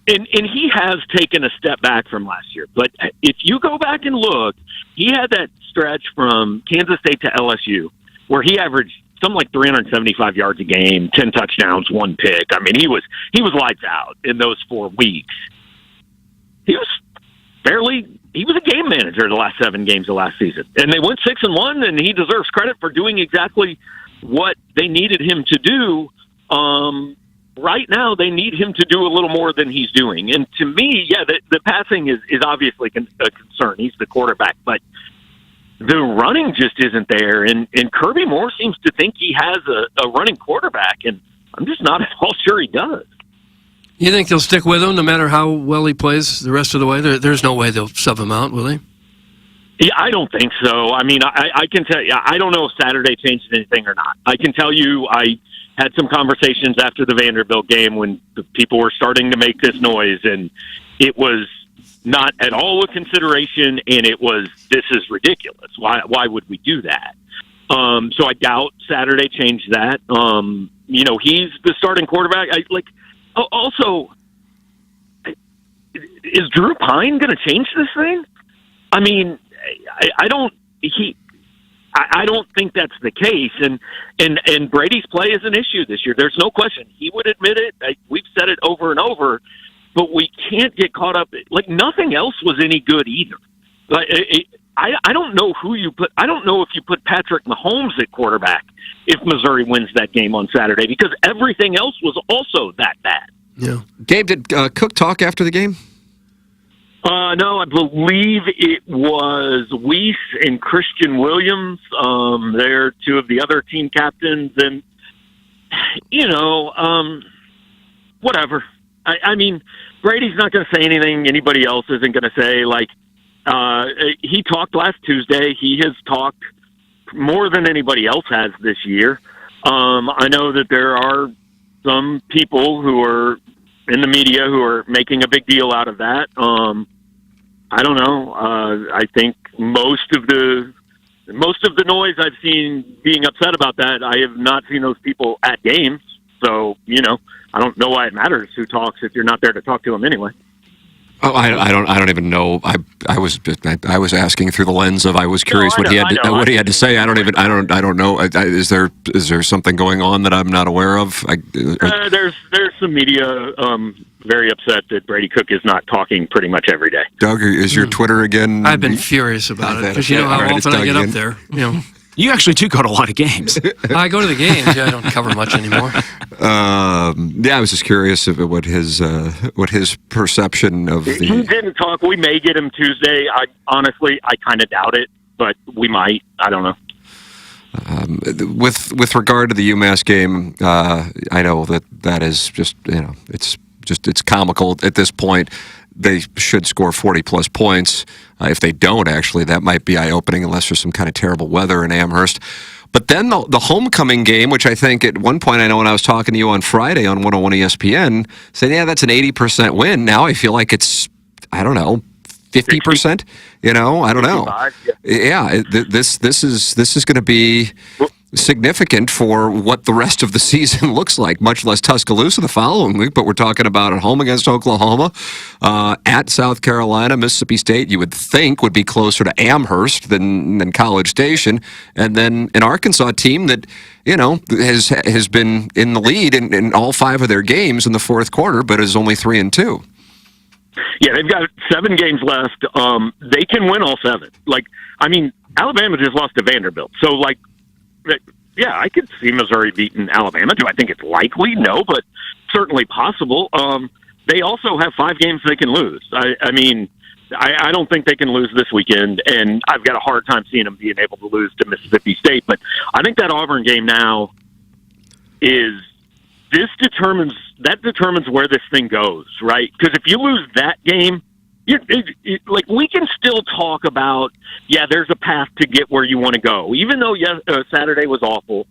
And he has taken a step back from last year. But if you go back and look, he had that stretch from Kansas State to LSU where he averaged something like 375 yards a game, 10 touchdowns, 1 pick. I mean, he was lights out in those 4 weeks. He was a game manager the last 7 games of last season. And they went 6-1, and he deserves credit for doing exactly what they needed him to do. Right now, they need him to do a little more than he's doing. And to me, yeah, the passing is obviously a concern. He's the quarterback, but the running just isn't there. And Kirby Moore seems to think he has a running quarterback, and I'm just not at all sure he does. You think they'll stick with him no matter how well he plays the rest of the way? There's no way they'll sub him out, will they? Yeah, I don't think so. I mean, I can tell you, I don't know if Saturday changed anything or not. I can tell you I had some conversations after the Vanderbilt game when the people were starting to make this noise, and it was not at all a consideration, and it was, this is ridiculous. Why would we do that? So I doubt Saturday changed that. You know, he's the starting quarterback. Also, is Drew Pine going to change this thing? I mean, I don't think that's the case. And Brady's play is an issue this year. There's no question. He would admit it. We've said it over and over, but we can't get caught up. Like, nothing else was any good either. Like, I don't know who you put. I don't know if you put Patrick Mahomes at quarterback if Missouri wins that game on Saturday, because everything else was also that bad. Yeah. Gabe, did Cook talk after the game? No, I believe it was Weiss and Christian Williams. They're 2 of the other team captains, and whatever. I mean, Brady's not going to say anything anybody else isn't going to say. Like, he talked last Tuesday. He has talked more than anybody else has this year. I know that there are some people who are in the media who are making a big deal out of that. I don't know. I think most of the noise I've seen being upset about that, I have not seen those people at games. So, I don't know why it matters who talks if you're not there to talk to them anyway. Oh, I don't even know. I was asking through the lens of I was curious what he had to say. I don't know. Is there something going on that I'm not aware of? There's some media very upset that Brady Cook is not talking pretty much every day. Doug, is your Twitter again? I've been furious about it because you know how often I get up there. You actually do go to a lot of games. I go to the games. Yeah, I don't cover much anymore. I was just curious of what his perception of the. He didn't talk. We may get him Tuesday. I kind of doubt it, but we might. I don't know. With regard to the UMass game, I know that is just it's comical at this point. They should score 40-plus points. If they don't, actually, that might be eye-opening unless there's some kind of terrible weather in Amherst. But then the homecoming game, which I think at one point, I know when I was talking to you on Friday on 101 ESPN, said, yeah, that's an 80% win. Now I feel like it's, I don't know, 50%? I don't know. Yeah, this is going to be significant for what the rest of the season looks like, much less Tuscaloosa the following week. But we're talking about at home against Oklahoma, at South Carolina, Mississippi State, you would think would be closer to Amherst than College Station. And then an Arkansas team that, has been in the lead in all 5 of their games in the fourth quarter, but is only 3-2. Yeah, they've got 7 games left. They can win all 7. Alabama just lost to Vanderbilt. So, yeah, I could see Missouri beating Alabama. Do I think it's likely? No, but certainly possible. They also have 5 games they can lose. I don't think they can lose this weekend, and I've got a hard time seeing them being able to lose to Mississippi State. But I think that Auburn game now determines where this thing goes, right? Because if you lose that game, we can still talk about, there's a path to get where you want to go. Even though Saturday was awful,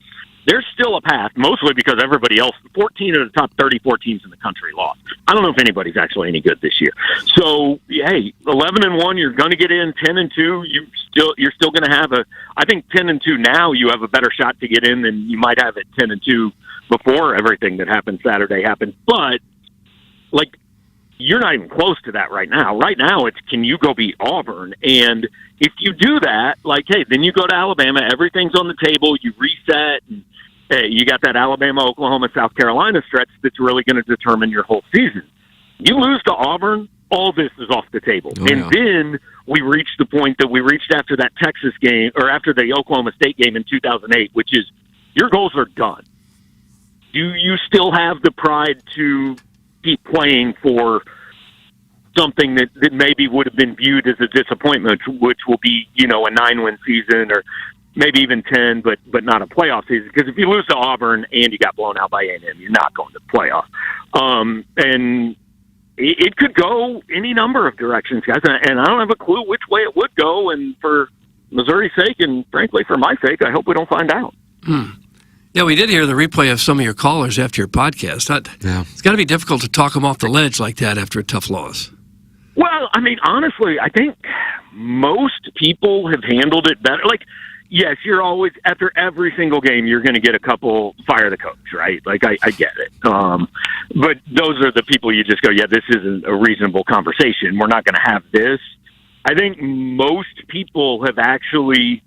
there's still a path, mostly because everybody else, 14 of the top 34 teams in the country lost. I don't know if anybody's actually any good this year. So, hey, 11-1, you're going to get in. 10-2, you're still going to have I think 10-2 now, you have a better shot to get in than you might have at 10-2 before everything that happened Saturday happened. But, you're not even close to that right now. Right now, it's can you go beat Auburn? And if you do that, hey, then you go to Alabama. Everything's on the table. You reset. And, you got that Alabama, Oklahoma, South Carolina stretch that's really going to determine your whole season. You lose to Auburn, all this is off the table. Then we reach the point that we reached after that Texas game, or after the Oklahoma State game in 2008, which is your goals are done. Do you still have the pride to keep playing for something that maybe would have been viewed as a disappointment, which will be, a 9-win season or maybe even 10, but not a playoff season? Because if you lose to Auburn and you got blown out by A&M, you're not going to the playoff. And it could go any number of directions, guys, and I don't have a clue which way it would go. And for Missouri's sake, and frankly for my sake, I hope we don't find out. Yeah, we did hear the replay of some of your callers after your podcast. It's got to be difficult to talk them off the ledge like that after a tough loss. Well, honestly, I think most people have handled it better. Yes, you're always, after every single game, you're going to get a couple fire the coach, right? I get it. But those are the people you just go, yeah, this isn't a reasonable conversation. We're not going to have this. I think most people have actually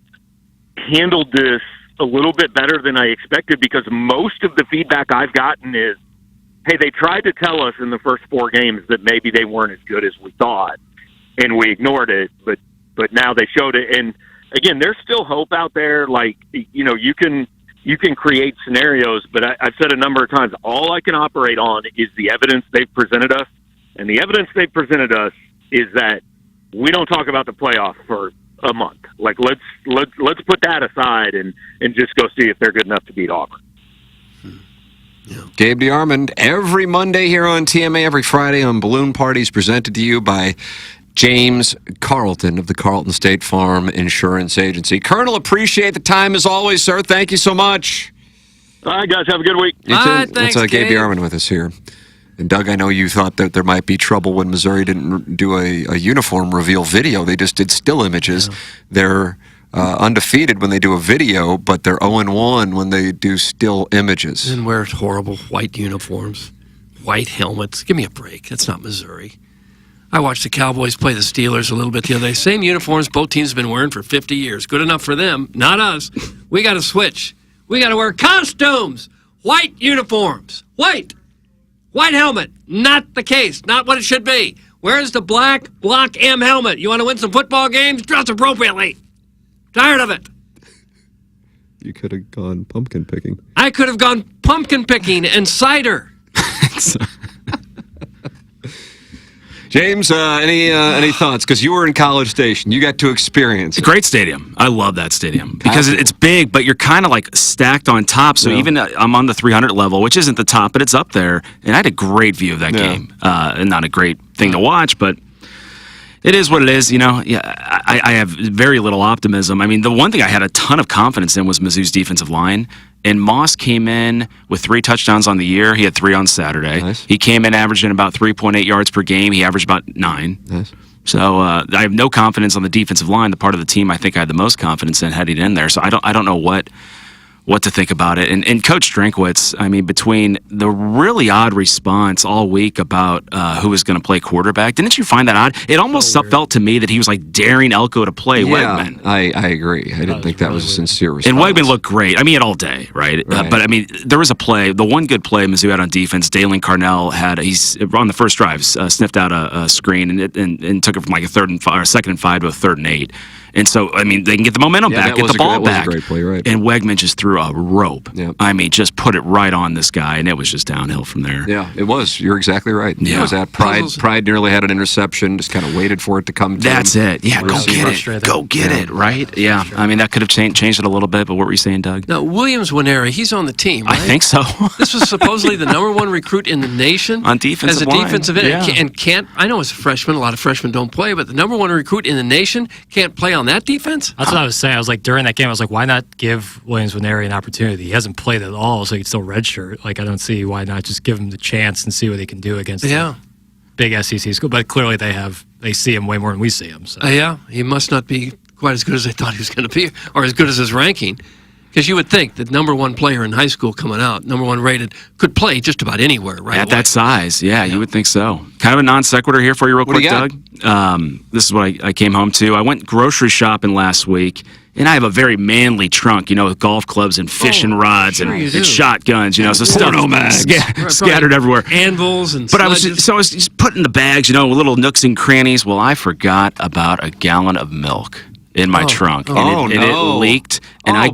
handled this a little bit better than I expected, because most of the feedback I've gotten is, hey, they tried to tell us in the first 4 games that maybe they weren't as good as we thought, and we ignored it, but now they showed it. And again, there's still hope out there. You can create scenarios, but I've said a number of times, all I can operate on is the evidence they've presented us, and the evidence they've presented us is that we don't talk about the playoff for a month. Let's put that aside and just go see if they're good enough to beat Auburn. Gabe DeArmond, every Monday here on TMA, every Friday on Balloon Parties, presented to you by James Carlton of the Carlton State Farm Insurance Agency. Colonel, appreciate the time as always, sir. Thank you so much. All right, guys, have a good week. You too. Thanks, Gabe DeArmond with us here. And Doug, I know you thought that there might be trouble when Missouri didn't do a uniform reveal video. They just did still images. Yeah. They're undefeated when they do a video, but they're 0-1 when they do still images. And wear horrible white uniforms, white helmets. Give me a break. That's not Missouri. I watched the Cowboys play the Steelers a little bit the other day. Same uniforms both teams have been wearing for 50 years. Good enough for them, not us. We got to switch. We got to wear costumes. White uniforms. White helmet. Not the case. Not what it should be. Where's the black Block M helmet? You want to win some football games? Dress appropriately. Tired of it. You could have gone pumpkin picking. I could have gone pumpkin picking and cider. James, any thoughts? Because you were in College Station. You got to experience it. Great stadium. I love that stadium because it's big, but you're kind of like stacked on top. So even I'm on the 300 level, which isn't the top, but it's up there. And I had a great view of that game. And not a great thing to watch, but it is what it is. I have very little optimism. I mean, the one thing I had a ton of confidence in was Mizzou's defensive line. And Moss came in with 3 touchdowns on the year. He had 3 on Saturday. Nice. He came in averaging about 3.8 yards per game. He averaged about 9. Nice. So I have no confidence on the defensive line, the part of the team I think I had the most confidence in heading in there. So I don't know what to think about it. And Coach Drinkwitz, I mean, between the really odd response all week about who was going to play quarterback, didn't you find that odd? It almost felt to me that he was like daring Elko to play Wegman. I agree. I didn't think that was a sincere response. And Wegman looked great. I mean, all day, right? But I mean, there was a play. The one good play Mizzou had on defense, Dalen Carnell he's on the first drive, sniffed out a screen and took it from like a 2nd and 5 to a 3rd and 8. And so, I mean, they can get the momentum back, get the ball back. That was a great play, right? And Wegman just threw a rope. Yep. I mean, just put it right on this guy, and it was just downhill from there. Yeah, it was. You're exactly right. Yeah. It was that Pride nearly had an interception, just kind of waited for it to come to That's him. it. Yeah, go get it. Go get it, right? Yeah. I mean, that could have changed it a little bit, but what were you saying, Doug? Now, Williams Winery, he's on the team, right? I think so. This was supposedly the #1 recruit in the nation. On defensive line. As a defensive end. Yeah. And can't, I know as a freshman, a lot of freshmen don't play, but the #1 recruit in the nation can't play on that defense? That's what I was saying. I was like, during that game, I was like, why not give Williams Winery an opportunity? He hasn't played at all, so he can still redshirt. Like, I don't see why not just give him the chance and see what he can do against the big SEC school. But clearly they see him way more than we see him. So. Yeah, he must not be quite as good as they thought he was going to be, or as good as his ranking. Because you would think that #1 player in high school coming out, #1 rated, could play just about anywhere, right? At that size, yeah, you would think so. Kind of a non sequitur here for you real quick, Doug. This is what I came home to. I went grocery shopping last week, and I have a very manly trunk, with golf clubs and fishing rods and shotguns, so stuff scattered everywhere. Anvils and But I was just putting the bags, little nooks and crannies. Well, I forgot about a gallon of milk in my trunk, and it leaked, and I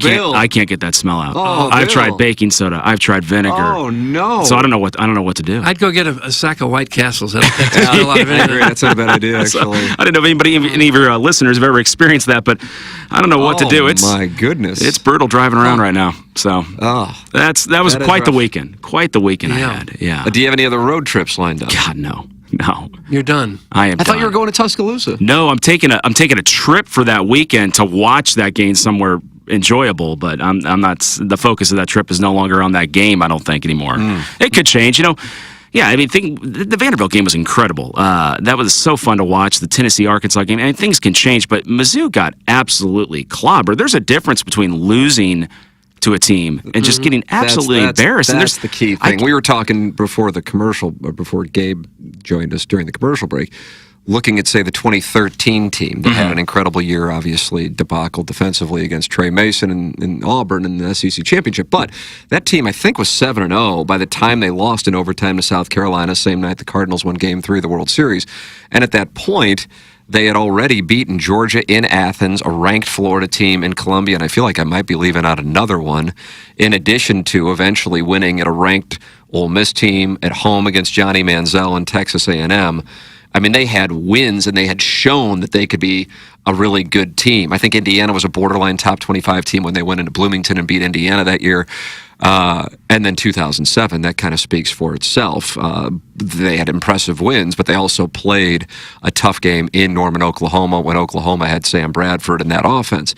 can't get that smell out. I've tried baking soda, I've tried vinegar. Oh no! So I don't know what to do. I'd go get a sack of White Castles. That takes a lot of vinegar. That's not a bad idea, actually. I don't know if any of your listeners have ever experienced that, but I don't know what to do. It's my goodness, it's brutal driving around right now. So that was quite the weekend. Quite the weekend I had. Yeah. Do you have any other road trips lined up? God, no. You're done. I am. I thought you were going to Tuscaloosa. No, I'm taking a trip for that weekend to watch that game somewhere enjoyable, but I'm not. The focus of that trip is no longer on that game. I don't think anymore. It could change, Yeah, I mean, the Vanderbilt game was incredible. That was so fun to watch. The Tennessee-Arkansas game, and things can change, but Mizzou got absolutely clobbered. There's a difference between losing to a team and just getting absolutely embarrassed. That's the key thing. We were talking before the commercial, before Gabe joined us during the commercial break, looking at, say, the 2013 team that had an incredible year, obviously, debacle defensively against Trey Mason and Auburn in the SEC championship. But that team, I think, was 7-0 by the time they lost in overtime to South Carolina, same night the Cardinals won Game 3 of the World Series. And at that point, they had already beaten Georgia in Athens, a ranked Florida team in Columbia, and I feel like I might be leaving out another one, in addition to eventually winning at a ranked Ole Miss team at home against Johnny Manziel and Texas A&M. I mean, they had wins, and they had shown that they could be a really good team. I think Indiana was a borderline top 25 team when they went into Bloomington and beat Indiana that year. And then 2007, that kind of speaks for itself. They had impressive wins, but they also played a tough game in Norman, Oklahoma, when Oklahoma had Sam Bradford in that offense.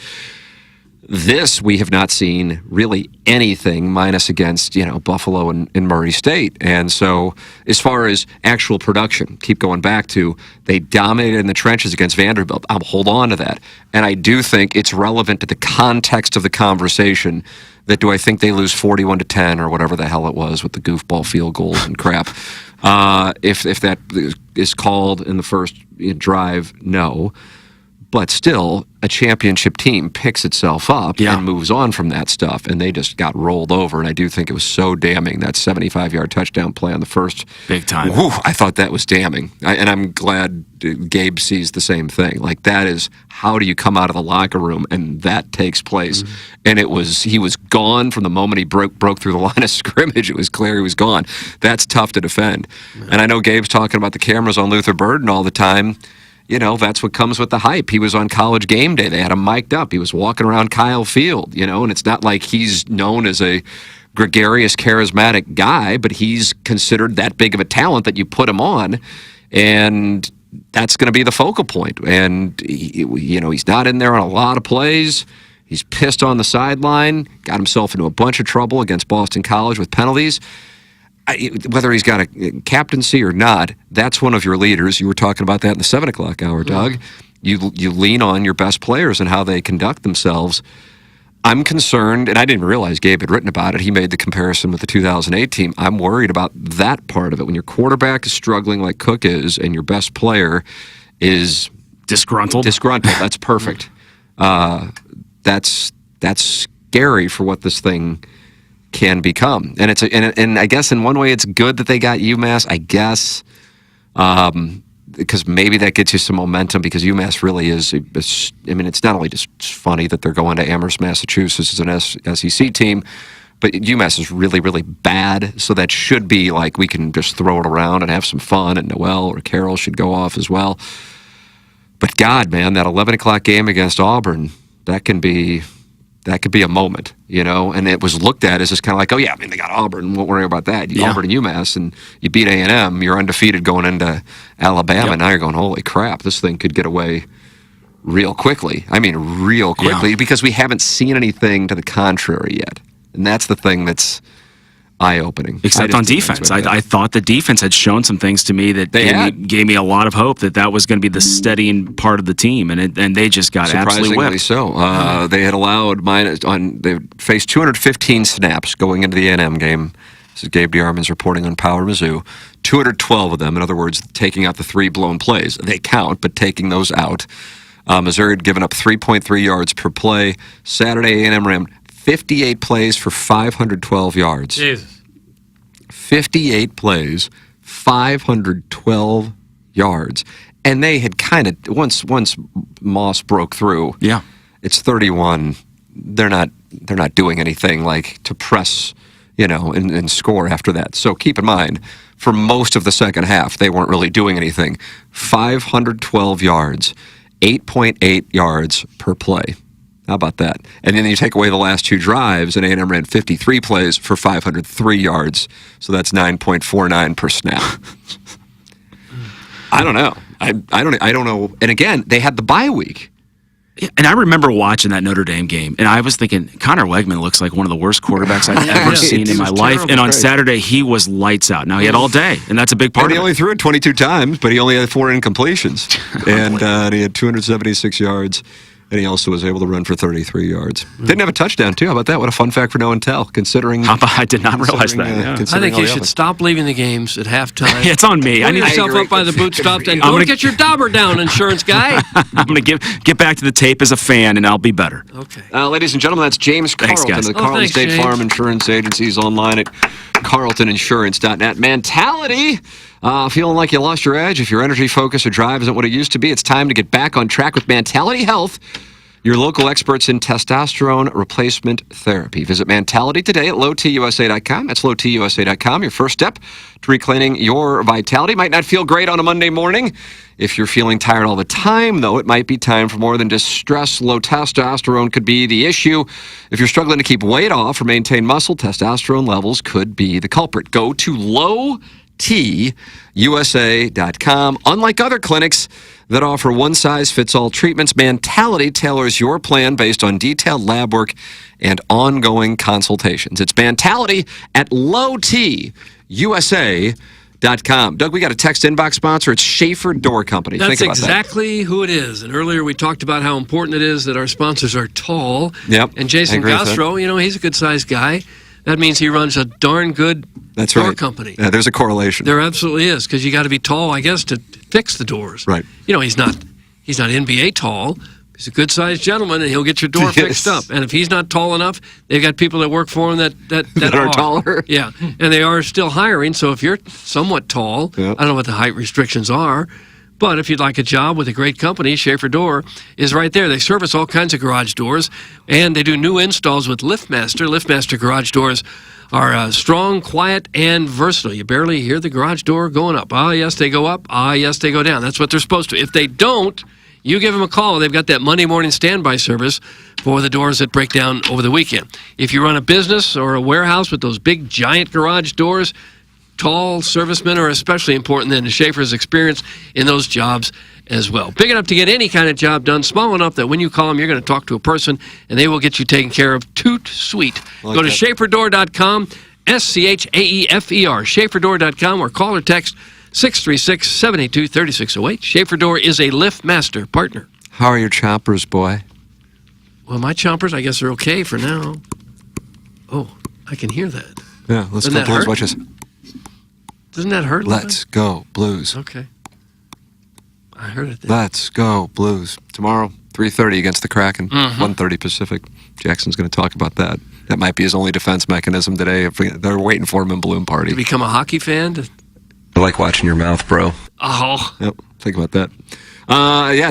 This, we have not seen really anything minus against, Buffalo and Murray State. And so as far as actual production, keep going back to, they dominated in the trenches against Vanderbilt. I'll hold on to that. And I do think it's relevant to the context of the conversation do I think they lose 41-10 or whatever the hell it was with the goofball field goals and crap? If that is called in the first drive, no. But still, a championship team picks itself up and moves on from that stuff, and they just got rolled over. And I do think it was so damning, that 75-yard touchdown play on the first. Big time. Whew, I thought that was damning. And I'm glad Gabe sees the same thing. Like, that is, how do you come out of the locker room and that takes place? And he was gone from the moment he broke through the line of scrimmage. It was clear he was gone. That's tough to defend. And I know Gabe's talking about the cameras on Luther Burden all the time. You know, that's what comes with the hype. He was on College Game Day. They had him mic'd up. He was walking around Kyle Field, and it's not like he's known as a gregarious, charismatic guy, but he's considered that big of a talent that you put him on, and that's going to be the focal point. And, he's not in there on a lot of plays. He's pissed on the sideline, got himself into a bunch of trouble against Boston College with penalties. Whether he's got a captaincy or not, that's one of your leaders. You were talking about that in the 7 o'clock hour, Doug. You lean on your best players and how they conduct themselves. I'm concerned, and I didn't realize Gabe had written about it. He made the comparison with the 2008 team. I'm worried about that part of it. When your quarterback is struggling like Cook is and your best player is disgruntled. That's perfect. That's scary for what this thing can become. And and I guess in one way it's good that they got UMass, I guess, because maybe that gets you some momentum, because UMass really is, it's not only just funny that they're going to Amherst, Massachusetts as an SEC team, but UMass is really, really bad, so that should be like we can just throw it around and have some fun, and Noel or Carroll should go off as well. But God, man, that 11 o'clock game against Auburn, that could be a moment, and it was looked at as just kind of like, they got Auburn, won't worry about that. Auburn and UMass, and you beat A&M, you're undefeated going into Alabama, now you're going, holy crap, this thing could get away real quickly. Because we haven't seen anything to the contrary yet. And that's the thing that's eye-opening. Except on defense. I thought the defense had shown some things to me that gave me a lot of hope that was going to be the steadying part of the team, and they just got absolutely whipped. So. They had allowed they faced 215 snaps going into the A&M game. This is Gabe DeArmond's reporting on Power Mizzou. 212 of them, in other words, taking out the 3 blown plays. They count, but taking those out. Missouri had given up 3.3 yards per play. Saturday, A&M ran 58 plays for 512 yards. Jesus. 58 plays, 512 yards. And they had kind of, once Moss broke through, it's 31. They're not doing anything like to press, and score after that. So keep in mind, for most of the second half, they weren't really doing anything. 512 yards, 8.8 yards per play. How about that? And then you take away the last 2 drives, and A&M ran 53 plays for 503 yards. So that's 9.49 per snap. I don't know. I don't know. And again, they had the bye week. Yeah, and I remember watching that Notre Dame game, and I was thinking, Connor Wegman looks like one of the worst quarterbacks I've ever seen in my life. And on Saturday, he was lights out. Now, he had all day, and that's a big part of it. He only threw it 22 times, but he only had 4 incompletions. And he had 276 yards. And he also was able to run for 33 yards. Didn't have a touchdown, too. How about that? What a fun fact for no one tell, considering... I did not realize that. I think you should stop leaving the games at halftime. It's on me. Pull yourself up by the bootstraps and go get your dauber down, insurance guy. I'm going to get back to the tape as a fan, and I'll be better. Okay. Ladies and gentlemen, that's James Carlton of the Carlton State Farm Insurance Agency. He's online at carltoninsurance.net. Mentality... feeling like you lost your edge? If your energy, focus, or drive isn't what it used to be, it's time to get back on track with Mentality Health, your local experts in testosterone replacement therapy. Visit Mentality today at lowtusa.com. That's lowtusa.com. Your first step to reclaiming your vitality. Might not feel great on a Monday morning. If you're feeling tired all the time, though, it might be time for more than just stress. Low testosterone could be the issue. If you're struggling to keep weight off or maintain muscle, testosterone levels could be the culprit. Go to lowtusa.com. Unlike other clinics that offer one-size-fits-all treatments, Mentality tailors your plan based on detailed lab work and ongoing consultations. It's Mentality at lowtusa.com. SchaeferDoor.com. Doug, we got a text inbox sponsor. It's Schaefer Door Company. That's Think about exactly who it is. And earlier we talked about how important it is that our sponsors are tall. Yep. And I Jason agree with that. Gastro, he's a good-sized guy. That means he runs a darn good That's door right. company. Yeah, there's a correlation. There absolutely is, because you got to be tall, I guess, to fix the doors. Right. He's not NBA tall. He's a good-sized gentleman, and he'll get your door Yes. fixed up. And if he's not tall enough, they've got people that work for him that are taller. Yeah, and they are still hiring. So if you're somewhat tall, I don't know what the height restrictions are, but if you'd like a job with a great company, Schaefer Door is right there. They service all kinds of garage doors, and they do new installs with LiftMaster. LiftMaster garage doors are strong, quiet, and versatile. You barely hear the garage door going up. Ah, yes, they go up. Ah, yes, they go down. That's what they're supposed to. If they don't, you give them a call. They've got that Monday morning standby service for the doors that break down over the weekend. If you run a business or a warehouse with those big, giant garage doors, tall servicemen are especially important then. Schaefer's experience in those jobs as well. Big enough to get any kind of job done, small enough that when you call them, you're going to talk to a person, and they will get you taken care of. Toot sweet. Like Go to that. SchaeferDoor.com, SCHAEFER, SchaeferDoor.com, or call or text 636-782-3608. Schaefer Door is a LiftMaster partner. How are your choppers, boy? Well, my chompers, I guess, are okay for now. Oh, I can hear that. Yeah, let's Doesn't go that Blues hurt? Watches. Doesn't that hurt? a little Let's go Blues. bit? Okay. I heard it then. Let's go Blues. Tomorrow, 3:30 against the Kraken, Mhm. 1:30 Pacific. Jackson's going to talk about that. That might be his only defense mechanism today. They're waiting for him in Balloon Party. To become a hockey fan? I like watching your mouth, bro. Oh. Yep, think about that.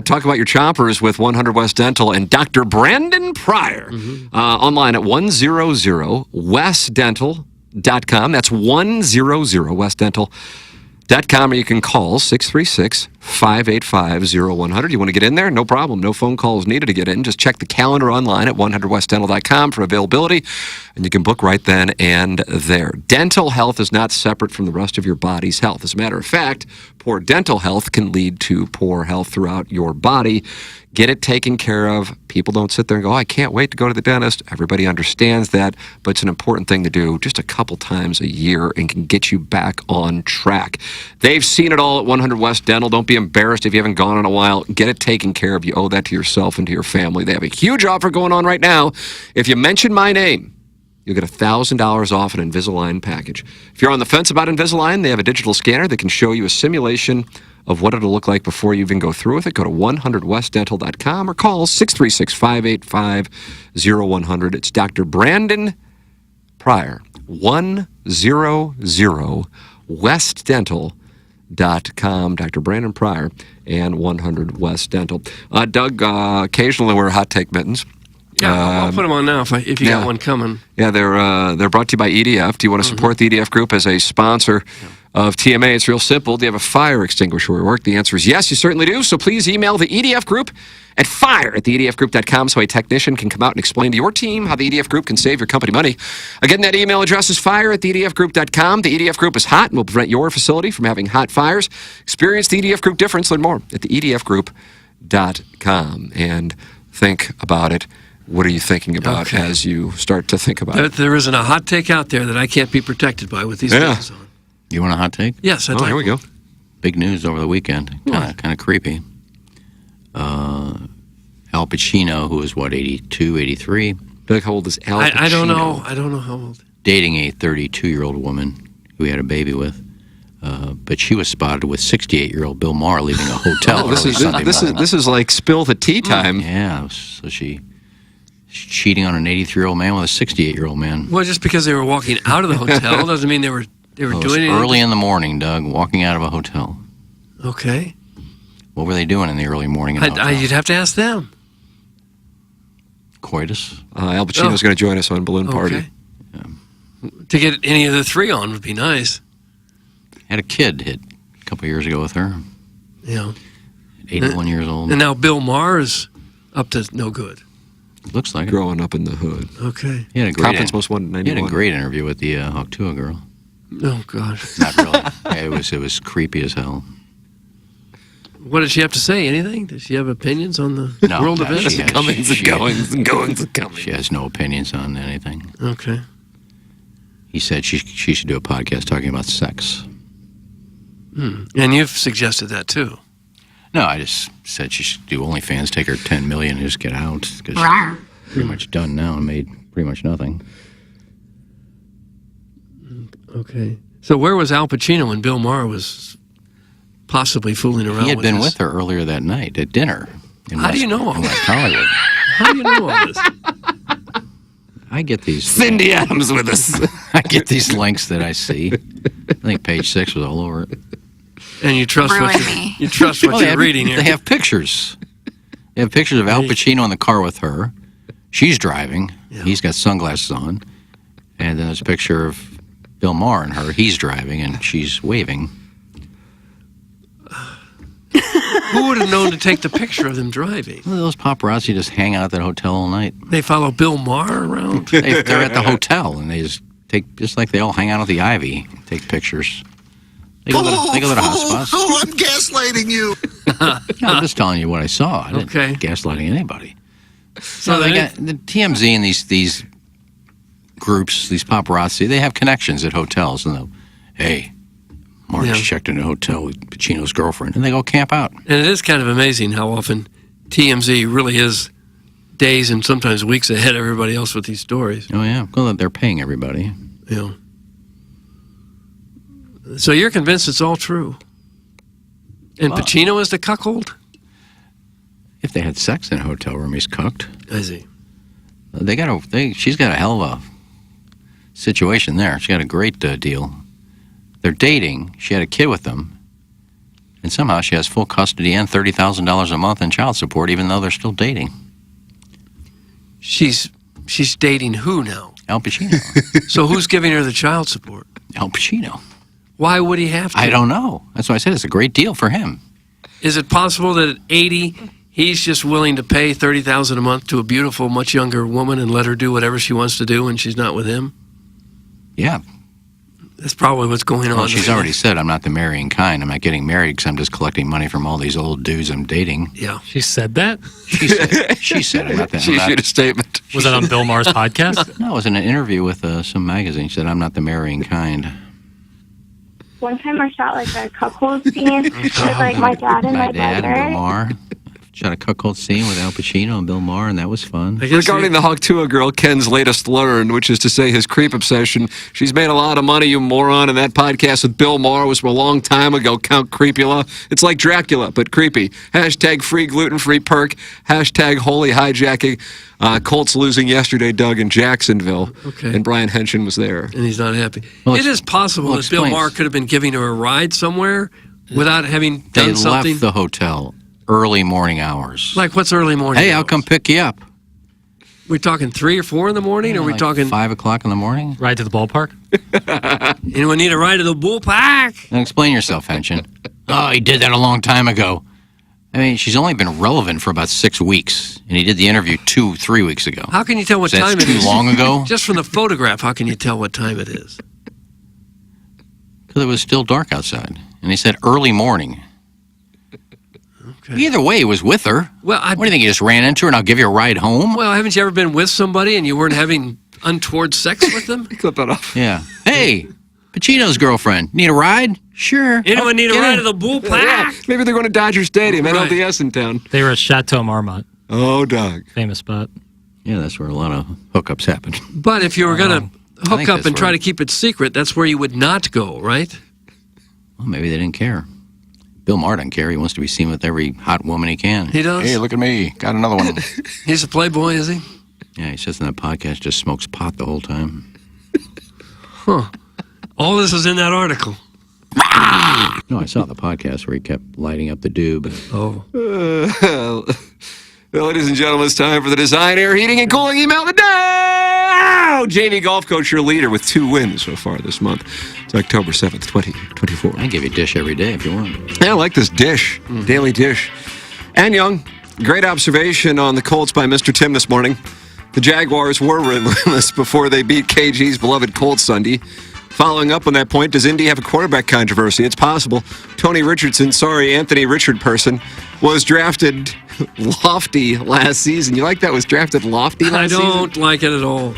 Talk about your choppers with 100 West Dental and Dr. Brandon Pryor. Online at 100westdental.com. That's 100westdental.com, or you can call 636-585-0100. You want to get in there? No problem. No phone calls needed to get in. Just check the calendar online at 100westdental.com for availability, and you can book right then and there. Dental health is not separate from the rest of your body's health. As a matter of fact, poor dental health can lead to poor health throughout your body. Get it taken care of. People don't sit there and go, I can't wait to go to the dentist. Everybody understands that, but it's an important thing to do just a couple times a year and can get you back on track. They've seen it all at 100 West Dental. Don't be embarrassed if you haven't gone in a while. Get it taken care of. You owe that to yourself and to your family. They have a huge offer going on right now. If you mention my name, you'll get $1,000 off an Invisalign package. If you're on the fence about Invisalign, they have a digital scanner that can show you a simulation of what it'll look like before you even go through with it. Go to 100westdental.com or call 636-585-0100. It's Dr. Brandon Pryor, 100westdental.com. Dr. Brandon Pryor and 100 West Dental. Doug, occasionally wear hot take mittens. Yeah, I'll put them on now if you got one coming. Yeah, they're brought to you by EDF. Do you want to support the EDF Group as a sponsor of TMA? It's real simple. Do you have a fire extinguisher where you work? The answer is yes, you certainly do. So please email the EDF Group at fire@theedfgroup.com so a technician can come out and explain to your team how the EDF Group can save your company money. Again, that email address is fire@theedfgroup.com. The EDF Group is hot and will prevent your facility from having hot fires. Experience the EDF Group difference. Learn more at theedfgroup.com. And think about it. What are you thinking about as you start to think about it? There isn't a hot take out there that I can't be protected by with these things on. You want a hot take? Yes, I'd like here we go. Big news over the weekend. Kind of creepy. Al Pacino, who was, 82, 83? Doug, how old is Al Pacino? I don't know. I don't know how old. Dating a 32-year-old woman who he had a baby with. But she was spotted with 68-year-old Bill Maher leaving a hotel. This is like spill the tea time. Yeah, so she's cheating on an 83-year-old man with a 68-year-old man. Well, just because they were walking out of the hotel doesn't mean they were doing anything. Early in the morning, Doug, walking out of a hotel. Okay. What were they doing in the early morning in the hotel? You'd have to ask them. Coitus? Al Pacino's going to join us on Balloon Party. To get any of the three on would be nice. Had a kid hit a couple years ago with her. Yeah. 81 years old. And now Bill Maher is up to no good. Looks like it. Growing up in the hood. Okay. He had a great Conference most wanted 91. He had a great interview with the Hawktua girl. Oh, God. Not really. It was creepy as hell. What did she have to say? Anything? Did she have opinions on the world events? Comings and goings and goings and comings. She has no opinions on anything. Okay. He said she should do a podcast talking about sex. And you've suggested that too. No, I just said she should do OnlyFans, take her $10 million, and just get out because Rawr. she's pretty much done now and made pretty much nothing. Okay. So where was Al Pacino when Bill Maher was possibly fooling around? He had been this? with her earlier that night at dinner. How do you know all in this? West Hollywood? How do you know all this? I get these. Cindy Adams with us. I get these links that I see. I think Page 6 was all over it. And you trust what you trust what you're reading here. They have pictures. They have pictures of Al Pacino in the car with her. She's driving. Yeah. He's got sunglasses on. And then there's a picture of Bill Maher and her. He's driving and she's waving. Who would have known to take the picture of them driving? Well, those paparazzi just hang out at that hotel all night. They follow Bill Maher around? They're at the hotel and they just take, just like they all hang out at the Ivy, take pictures. They go to the hot spots. Oh, I'm gaslighting you. No, I'm just telling you what I saw. I didn't gaslighting anybody. So they got the TMZ and these groups, these paparazzi. They have connections at hotels, and they'll, hey, Mark just checked in a hotel with Pacino's girlfriend, and they go camp out. And it is kind of amazing how often TMZ really is days and sometimes weeks ahead of everybody else with these stories. Oh yeah, well they're paying everybody. Yeah. So you're convinced it's all true? And Pacino is the cuckold? If they had sex in a hotel room, he's cooked. I see. She's got a hell of a situation there. She got a great deal. They're dating. She had a kid with them. And somehow she has full custody and $30,000 a month in child support, even though they're still dating. She's dating who now? Al Pacino. So who's giving her the child support? Al Pacino. Why would he have to? I don't know. That's why I said it's a great deal for him. Is it possible that at 80, he's just willing to pay $30,000 a month to a beautiful, much younger woman and let her do whatever she wants to do when she's not with him? Yeah. That's probably what's going on. Well, she's already said, I'm not the marrying kind. I'm not getting married because I'm just collecting money from all these old dudes I'm dating. Yeah. She said that? She said I'm not that. She issued a statement. Was that on Bill Maher's podcast? No, it was in an interview with some magazine. She said, I'm not the marrying kind. One time I shot like a cuckold scene with like my dad and my dad brother. and Bill Maher. Shot a cuckold scene with Al Pacino and Bill Maher, and that was fun. Regarding the Hogtua girl, Ken's latest learn, which is to say his creep obsession. She's made a lot of money, you moron, and that podcast with Bill Maher was from a long time ago, Count Creepula. It's like Dracula, but creepy. Hashtag free gluten-free perk. Hashtag holy hijacking. Colts losing yesterday, Doug, in Jacksonville. Okay. And Brian Henson was there. And he's not happy. Well, it is possible that Bill Maher could have been giving her a ride somewhere without having done They something. left the hotel early morning hours. Like what's early morning? Hey, I'll come pick you up. We talking 3 or 4 in the morning, or we talking 5 o'clock in the morning? Ride to the ballpark? Anyone need a ride to the ballpark? Now explain yourself, Henson. Oh, he did that a long time ago. I mean, she's only been relevant for about 6 weeks, and he did the interview 2-3 weeks ago. How can you tell what So that's time it is? too long ago? Just from the photograph, how can you tell what time it is? Because it was still dark outside, and he said early morning. Either way, he was with her. Well, what do you think? You just ran into her, and I'll give you a ride home? Well, haven't you ever been with somebody and you weren't having untoward sex with them? Clip that off. Yeah. Hey, Pacino's girlfriend. Need a ride? Sure. Anyone need a Get ride in. to the ballpark? Yeah, maybe they're going to Dodger Stadium, Right. NLDS in town. They were at Chateau Marmont. Oh, Doug. Famous spot. Yeah, that's where a lot of hookups happen. But if you were going to I hook think up that's and try where- to keep it secret, that's where you would not go, right? Well, maybe they didn't care. Bill Maher doesn't care. He wants to be seen with every hot woman he can. He does? Hey, look at me. Got another one. He's a playboy, is he? Yeah, he says in that podcast, just smokes pot the whole time. Huh. All this is in that article. No, I saw the podcast where he kept lighting up the doob. Oh. Well, ladies and gentlemen, it's time for the Design Air Heating and Cooling email of the day. Jamie Golf Coach, your leader with 2 wins so far this month. It's October 7th, 2024. I can give you a dish every day if you want. Yeah, I like this dish, daily dish. And Young, great observation on the Colts by Mr. Tim this morning. The Jaguars were relentless before they beat KG's beloved Colts Sunday. Following up on that point, does Indy have a quarterback controversy? It's possible. Tony Richardson, Anthony Richard person, was drafted lofty last season. You like that? Was drafted lofty last season? I don't like it at all.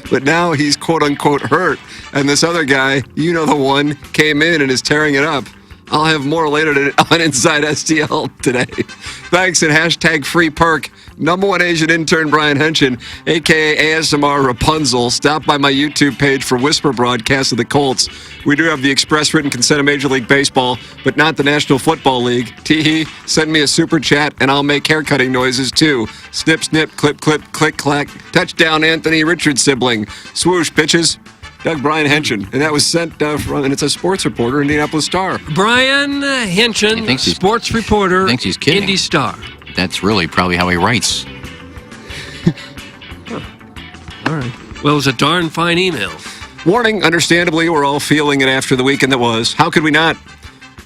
But now he's quote-unquote hurt. And this other guy, you know the one, came in and is tearing it up. I'll have more later on Inside STL today. Thanks, and hashtag free perk. Number one Asian intern Brian Henson, a.k.a. ASMR Rapunzel. Stop by my YouTube page for Whisper broadcasts of the Colts. We do have the express written consent of Major League Baseball, but not the National Football League. Tee-hee, send me a super chat, and I'll make hair cutting noises, too. Snip, snip, clip, clip, click, clack. Touchdown, Anthony Richards sibling. Swoosh, bitches. Doug Brian Henson, and that was sent from, and it's a sports reporter, Indianapolis Star. Brian Henson, sports reporter, thinks he's kidding. Indy Star. That's really probably how he writes. All right. Well, it was a darn fine email. Warning, understandably, we're all feeling it after the weekend that was. How could we not?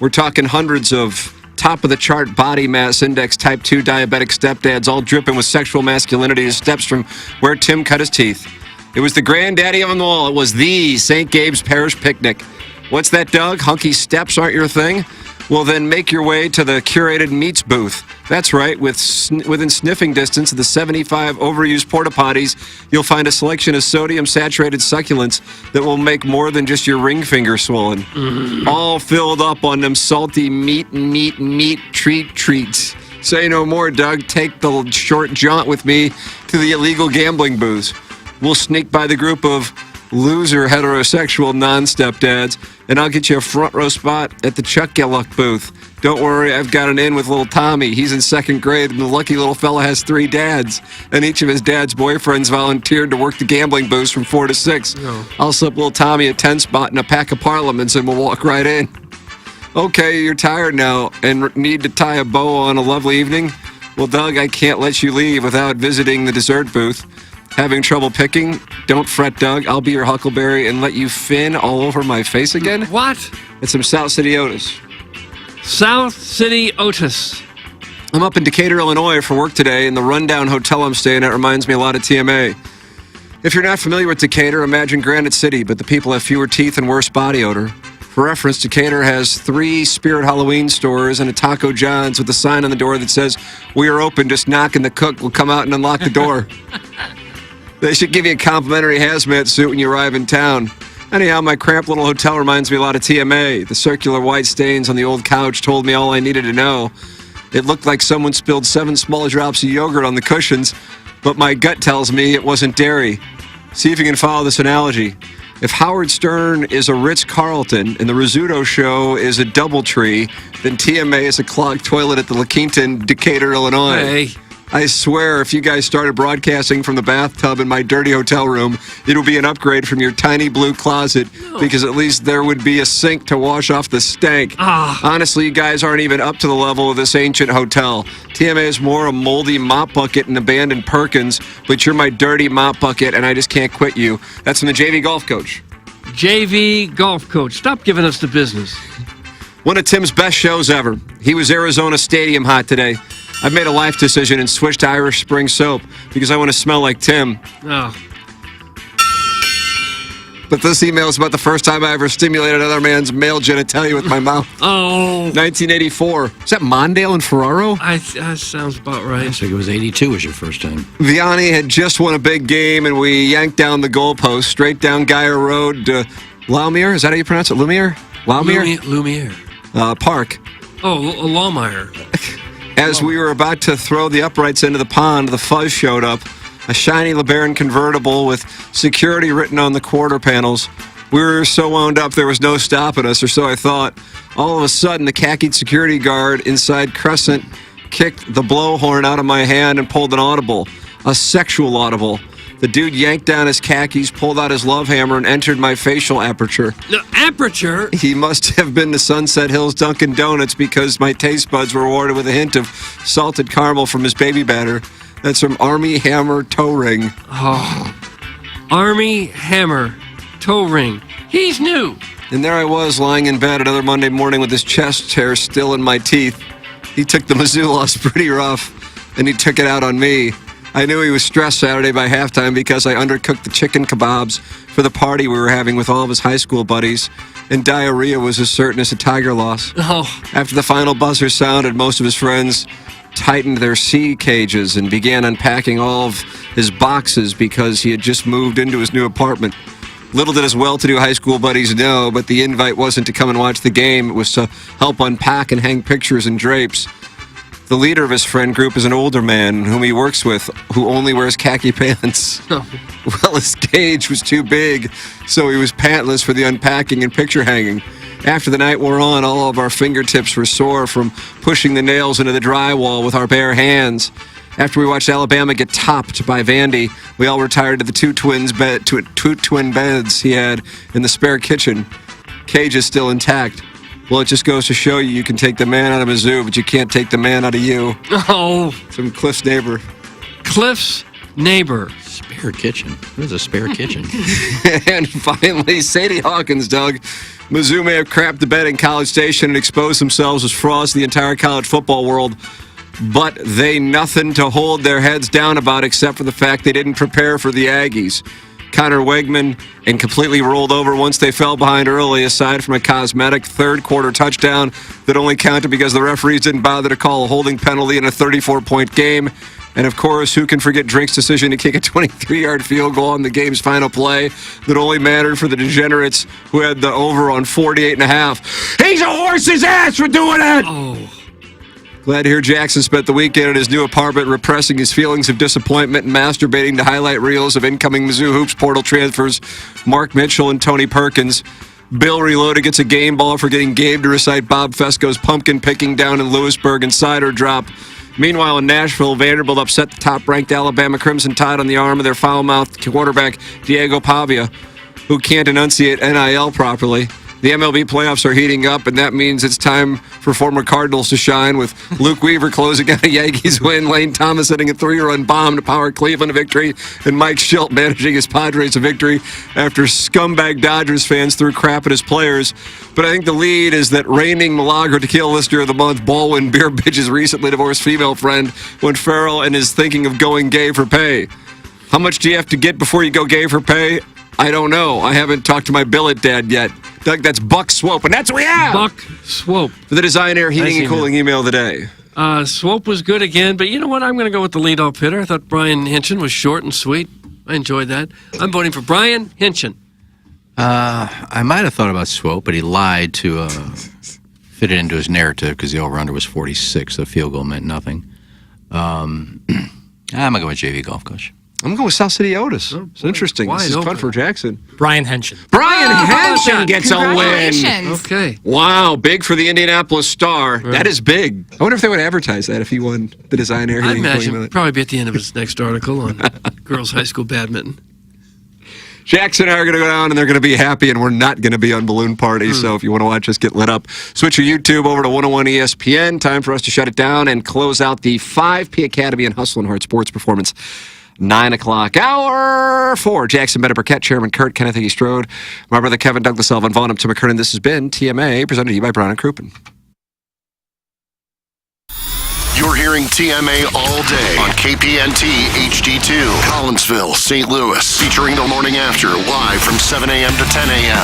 We're talking hundreds of top-of-the-chart body mass index type 2 diabetic stepdads, all dripping with sexual masculinity as steps from where Tim cut his teeth. It was the granddaddy of them all. It was the St. Gabe's Parish Picnic. What's that, Doug? Hunky steps aren't your thing? Well, then make your way to the curated meats booth. That's right. Within sniffing distance of the 75 overused porta potties, you'll find a selection of sodium-saturated succulents that will make more than just your ring finger swollen. All filled up on them salty meat treats. Say no more, Doug. Take the short jaunt with me to the illegal gambling booths. We'll sneak by the group of loser heterosexual non-stepdads, and I'll get you a front row spot at the Chuck Gelluck booth. Don't worry, I've got an in with little Tommy. He's in second grade, and the lucky little fella has 3 dads. And each of his dad's boyfriends volunteered to work the gambling booths from 4 to 6. No. I'll slip little Tommy a 10 spot and a pack of Parliaments, and we'll walk right in. Okay, you're tired now and need to tie a bow on a lovely evening? Well, Doug, I can't let you leave without visiting the dessert booth. Having trouble picking? Don't fret, Doug. I'll be your Huckleberry and let you fin all over my face again. What? It's some South City Otis. South City Otis. I'm up in Decatur, Illinois for work today, and the rundown hotel I'm staying at reminds me a lot of TMA. If you're not familiar with Decatur, imagine Granite City, but the people have fewer teeth and worse body odor. For reference, Decatur has 3 Spirit Halloween stores and a Taco John's with a sign on the door that says, "We are open, just knock and the cook will come out and unlock the door." They should give you a complimentary hazmat suit when you arrive in town. Anyhow, my cramped little hotel reminds me a lot of TMA. The circular white stains on the old couch told me all I needed to know. It looked like someone spilled 7 small drops of yogurt on the cushions, but my gut tells me it wasn't dairy. See if you can follow this analogy. If Howard Stern is a Ritz-Carlton and the Rizzuto Show is a Doubletree, then TMA is a clogged toilet at the La Quinta in Decatur, Illinois. Hey. I swear, if you guys started broadcasting from the bathtub in my dirty hotel room, it would be an upgrade from your tiny blue closet, because at least there would be a sink to wash off the stank. Honestly, you guys aren't even up to the level of this ancient hotel. TMA is more a moldy mop bucket and abandoned Perkins, but you're my dirty mop bucket, and I just can't quit you. That's from the JV golf coach. JV golf coach. Stop giving us the business. One of Tim's best shows ever. He was Arizona Stadium hot today. I've made a life decision and switched to Irish Spring soap because I want to smell like Tim. Oh. But this email is about the first time I ever stimulated another man's male genitalia with my mouth. Oh. 1984. Is that Mondale and Ferraro? That sounds about right. I think it was 82 was your first time. Vianney had just won a big game, and we yanked down the goalpost straight down Geyer Road to Lumiere. Is that how you pronounce it? Lumiere? Lumiere. Park. Oh, Lawmire. As we were about to throw the uprights into the pond, the fuzz showed up. A shiny LeBaron convertible with security written on the quarter panels. We were so wound up there was no stopping us, or so I thought. All of a sudden, the khakied security guard inside Crescent kicked the blowhorn out of my hand and pulled an audible. A sexual audible. The dude yanked down his khakis, pulled out his love hammer, and entered my facial aperture. The aperture? He must have been to Sunset Hills Dunkin' Donuts because my taste buds were rewarded with a hint of salted caramel from his baby batter. That's from Army Hammer Toe Ring. Oh. Army Hammer Toe Ring. He's new. And there I was, lying in bed another Monday morning with his chest hair still in my teeth. He took the Mizzou loss pretty rough, and he took it out on me. I knew he was stressed Saturday by halftime because I undercooked the chicken kebabs for the party we were having with all of his high school buddies, and diarrhea was as certain as a Tiger loss. Oh. After the final buzzer sounded, most of his friends tightened their sea cages and began unpacking all of his boxes because he had just moved into his new apartment. Little did his well-to-do high school buddies know, but the invite wasn't to come and watch the game. It was to help unpack and hang pictures and drapes. The leader of his friend group is an older man whom he works with who only wears khaki pants. Well, his cage was too big, so he was pantless for the unpacking and picture hanging. After the night wore on, all of our fingertips were sore from pushing the nails into the drywall with our bare hands. After we watched Alabama get topped by Vandy, we all retired to the two twin beds he had in the spare kitchen. Cage is still intact. Well, it just goes to show you can take the man out of a zoo, but you can't take the man out of you. Oh. From Cliff's neighbor. Cliff's neighbor. Spare kitchen. What is a spare kitchen? And finally, Sadie Hawkins, Doug. Mizzou may have crapped the bed in College Station and exposed themselves as frauds to the entire college football world, but they nothing to hold their heads down about except for the fact they didn't prepare for the Aggies. Connor Wegman and completely rolled over once they fell behind early, aside from a cosmetic third-quarter touchdown that only counted because the referees didn't bother to call a holding penalty in a 34-point game. And, of course, who can forget Drink's decision to kick a 23-yard field goal on the game's final play that only mattered for the degenerates who had the over on 48.5. He's a horse's ass for doing it! Oh. Glad to hear Jackson spent the weekend in his new apartment repressing his feelings of disappointment and masturbating to highlight reels of incoming Mizzou Hoops portal transfers Mark Mitchell and Tony Perkins. Bill Reloaded gets a game ball for getting Gabe to recite Bob Fesco's pumpkin picking down in Lewisburg and cider drop. Meanwhile, in Nashville, Vanderbilt upset the top-ranked Alabama Crimson Tide on the arm of their foul-mouthed quarterback Diego Pavia, who can't enunciate NIL properly. The MLB playoffs are heating up, and that means it's time for former Cardinals to shine, with Luke Weaver closing out a Yankees win, Lane Thomas hitting a 3-run bomb to power Cleveland to victory, and Mike Schilt managing his Padres to victory after scumbag Dodgers fans threw crap at his players. But I think the lead is that reigning Milagro Tequila Listener of the Month, Baldwin Beer Bitch's recently divorced female friend went feral and is thinking of going gay for pay. How much do you have to get before you go gay for pay? I don't know. I haven't talked to my billet dad yet. Doug, that's Buck Swope, and that's what we have. Buck Swope. For the Design Air Heating and Cooling email today. Swope was good again, but you know what? I'm going to go with the leadoff hitter. I thought Brian Hinchin was short and sweet. I enjoyed that. I'm voting for Brian Hinchin. I might have thought about Swope, but he lied to fit it into his narrative because the over-under was 46. The field goal meant nothing. I'm going to go with JV Golf Coach. I'm going with South City Otis. It's interesting. This is fun for Jackson. Brian Henshin. Brian Henshin gets a win. Okay. Wow, big for the Indianapolis Star. Right. That is big. I wonder if they would advertise that if he won the Design Air. I imagine it'd probably be at the end of his next article on girls' high school badminton. Jackson and I are going to go down, and they're going to be happy, and we're not going to be on Balloon Party. So if you want to watch us get lit up, switch your YouTube over to 101 ESPN. Time for us to shut it down and close out the 5P Academy and Hustle and Heart Sports Performance 9 o'clock hour for Jackson Bennett Burkett, Chairman Kurt, Kenneth Iggy Strode, my brother Kevin, Douglas Elvin Vaughn, up to McKernan. This has been TMA, presented to you by Brown and Crouppen. You're hearing TMA all day on KPNT HD2, Collinsville, St. Louis, featuring the morning after live from 7 a.m. to 10 a.m.